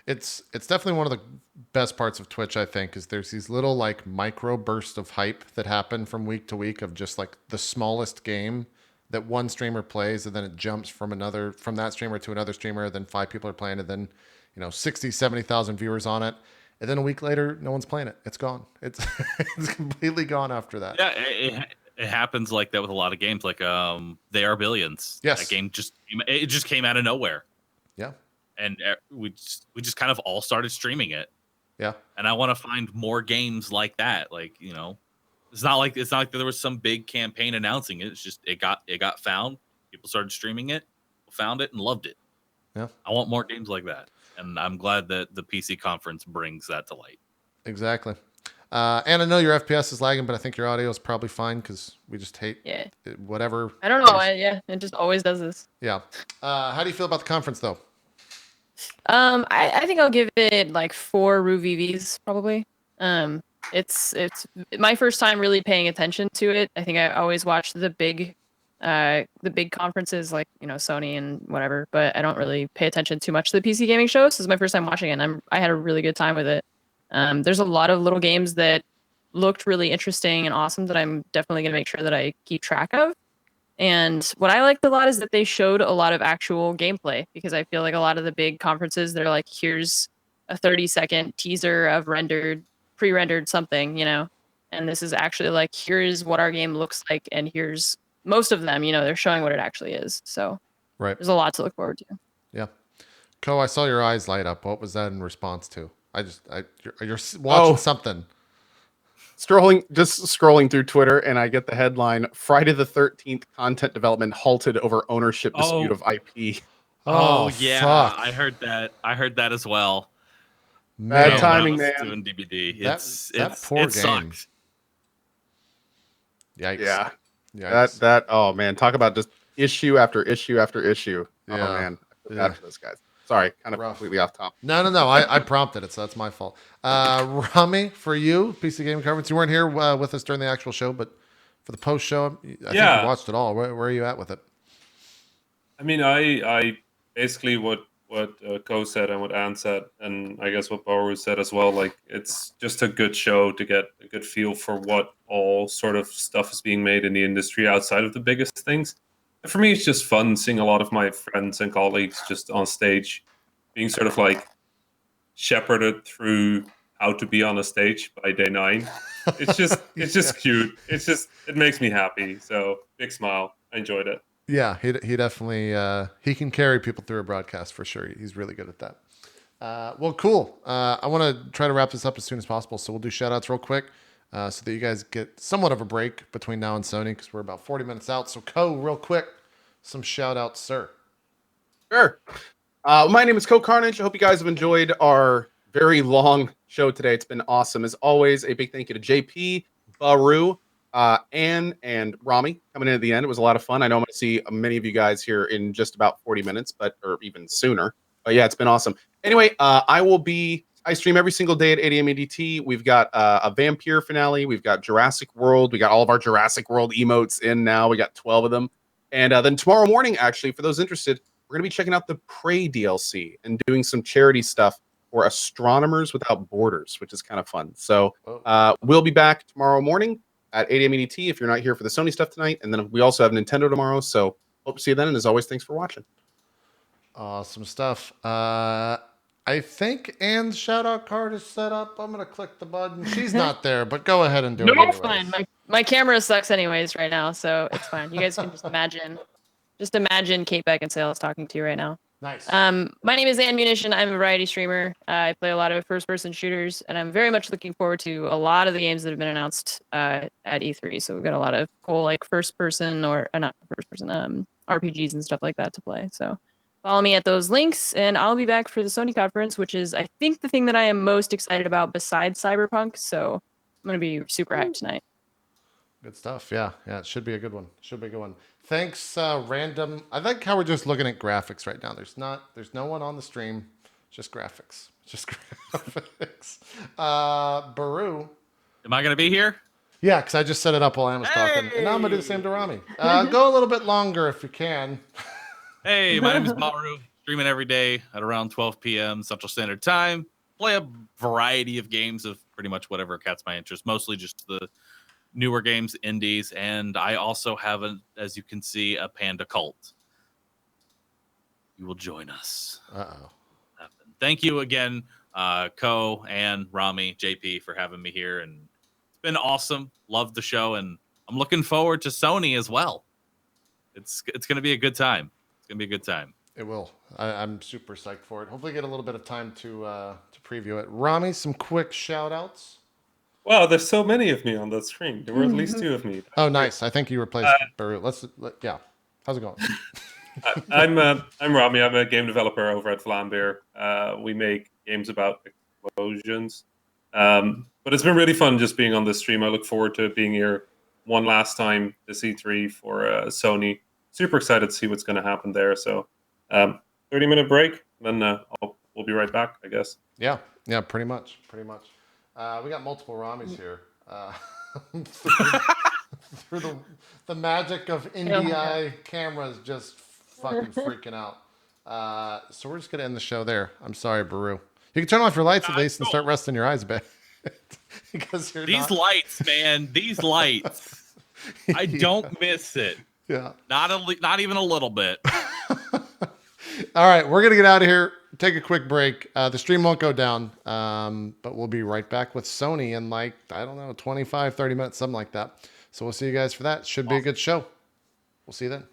Speaker 1: It's definitely one of the best parts of Twitch, I think, is there's these little like micro bursts of hype that happen from week to week of just like the smallest game that one streamer plays, and then it jumps from that streamer to another streamer, then 5 people are playing, and then 60, 70,000 viewers on it. And then a week later, no one's playing it. It's gone. It's it's completely gone after that.
Speaker 6: Yeah, it happens like that with a lot of games. Like They Are Billions.
Speaker 1: Yes.
Speaker 6: That game just came out of nowhere.
Speaker 1: Yeah.
Speaker 6: And we just kind of all started streaming it.
Speaker 1: Yeah.
Speaker 6: And I want to find more games like that. Like, you know, it's not like there was some big campaign announcing it. It's just it got found. People started streaming it, found it, and loved it.
Speaker 1: Yeah.
Speaker 6: I want more games like that. And I'm glad that the PC conference brings that to light.
Speaker 1: Exactly. And I know your FPS is lagging, but I think your audio is probably fine because we just hate whatever.
Speaker 7: I don't know. It just always does this.
Speaker 1: Yeah. How do you feel about the conference, though?
Speaker 7: I think I'll give it like 4 RuVVs probably. It's my first time really paying attention to it. I think I always watch the big conferences like, you know, Sony and whatever, but I don't really pay attention too much to the PC gaming shows. This is my first time watching it, and I had a really good time with it. There's a lot of little games that looked really interesting and awesome that I'm definitely going to make sure that I keep track of. And what I liked a lot is that they showed a lot of actual gameplay, because I feel like a lot of the big conferences, they're like, here's a 30-second teaser of pre-rendered something, you know, and this is actually like, here's what our game looks like, and here's most of them, you know, they're showing what it actually is. So
Speaker 1: right.
Speaker 7: There's a lot to look forward to.
Speaker 1: Yeah. Co, I saw your eyes light up. What was that in response to? You're watching something.
Speaker 9: Just scrolling through Twitter, and I get the headline: Friday the 13th content development halted over ownership dispute of IP.
Speaker 6: Oh yeah,
Speaker 1: fuck.
Speaker 6: I heard that as well.
Speaker 9: Bad timing, man.
Speaker 6: Doing DVD.
Speaker 1: That poor game.
Speaker 6: Sucks.
Speaker 1: Yikes.
Speaker 9: Yeah.
Speaker 1: Yikes.
Speaker 9: That oh man, talk about just issue after issue after issue.
Speaker 1: Yeah.
Speaker 9: Oh man, I feel bad for those guys. Sorry, kind of completely off topic.
Speaker 1: No. I prompted it, so that's my fault. Rami, for you, PC Gaming Conference, you weren't here with us during the actual show, but for the post show, I think you watched it all. Where are you at with it?
Speaker 13: I mean, I basically what Ko said and what Ann said, and I guess what Baru said as well. Like, it's just a good show to get a good feel for what all sort of stuff is being made in the industry outside of the biggest things. And for me, it's just fun seeing a lot of my friends and colleagues just on stage, being sort of like shepherded through how to be on a stage by day 9. It's just cute. It makes me happy. So big smile. I enjoyed it.
Speaker 1: Yeah, he definitely he can carry people through a broadcast for sure. He's really good at that. Well, cool. I want to try to wrap this up as soon as possible, so we'll do shout outs real quick so that you guys get somewhat of a break between now and Sony, because we're about 40 minutes out. So Ko, real quick, some shout outs, sir.
Speaker 9: Sure. My name is Ko Carnage. I hope you guys have enjoyed our very long show today. It's been awesome. As always, a big thank you to JP, Baru, Ann, and Rami coming in at the end. It was a lot of fun. I know I'm going to see many of you guys here in just about 40 minutes, or even sooner. But yeah, it's been awesome. Anyway, I stream every single day at 8 a.m. EDT. We've got a Vampire finale. We've got Jurassic World. We got all of our Jurassic World emotes in now. We got 12 of them. And then tomorrow morning, actually, for those interested, we're going to be checking out the Prey DLC and doing some charity stuff for Astronomers Without Borders, which is kind of fun. So we'll be back tomorrow morning at 8 a.m. EDT if you're not here for the Sony stuff tonight. And then we also have Nintendo tomorrow. So hope to see you then. And as always, thanks for watching.
Speaker 1: Awesome stuff. I think Ann's shout out card is set up. I'm going to click the button. She's not there, but go ahead and do it.
Speaker 7: No, it's fine. My camera sucks anyways right now, so it's fine. You guys can just imagine Kate Beckinsale is talking to you right now.
Speaker 1: Nice.
Speaker 7: My name is Ann Munition. I'm a variety streamer. I play a lot of first-person shooters, and I'm very much looking forward to a lot of the games that have been announced at E3. So we've got a lot of cool, like first-person or not first-person RPGs and stuff like that to play. So follow me at those links, and I'll be back for the Sony conference, which is, I think, the thing that I am most excited about besides Cyberpunk. So I'm gonna be super hyped tonight.
Speaker 1: Good stuff. Yeah, it should be a good one. Thanks, random. I like how we're just looking at graphics right now. There's no one on the stream, just graphics. Baru.
Speaker 6: Am I gonna be here?
Speaker 1: Yeah, because I just set it up while Ann was talking, and now I'm gonna do the same to Rami. Go a little bit longer if you can.
Speaker 6: Hey, my name is Baru. Streaming every day at around 12 p.m. Central Standard Time. Play a variety of games of pretty much whatever catches my interest. Mostly just the newer games, indies, and I also have, as you can see, a Panda cult. You will join us.
Speaker 1: Uh-oh.
Speaker 6: Thank you again Ko and Rami, JP for having me here, and it's been awesome. Love the show, and I'm looking forward to Sony as well. It's going to be a good time. It's going to be a good time.
Speaker 1: It will. I'm super psyched for it. Hopefully, get a little bit of time to preview it. Rami, some quick shout outs.
Speaker 13: Wow, there's so many of me on that screen. There were at least 2 of me.
Speaker 1: Oh, nice. I think you replaced Baru. Yeah. How's it going?
Speaker 13: I'm Rami. I'm a game developer over at Vlambeer. We make games about explosions. But it's been really fun just being on this stream. I look forward to being here one last time this E3 for Sony. Super excited to see what's going to happen there. So 30-minute break, then we'll be right back, I guess.
Speaker 1: Yeah, pretty much. We got multiple Ramis here. Through the magic of NDI cameras just fucking freaking out. So we're just going to end the show there. I'm sorry, Baru. You can turn off your lights at least and start resting your eyes a bit. Because
Speaker 6: these lights, man, these lights. I don't miss it.
Speaker 1: Yeah.
Speaker 6: Not even a little bit.
Speaker 1: All right, we're going to get out of here. Take a quick break. The stream won't go down, but we'll be right back with Sony in 25, 30 minutes, something like that. So we'll see you guys for that. Should be a good show. We'll see you then.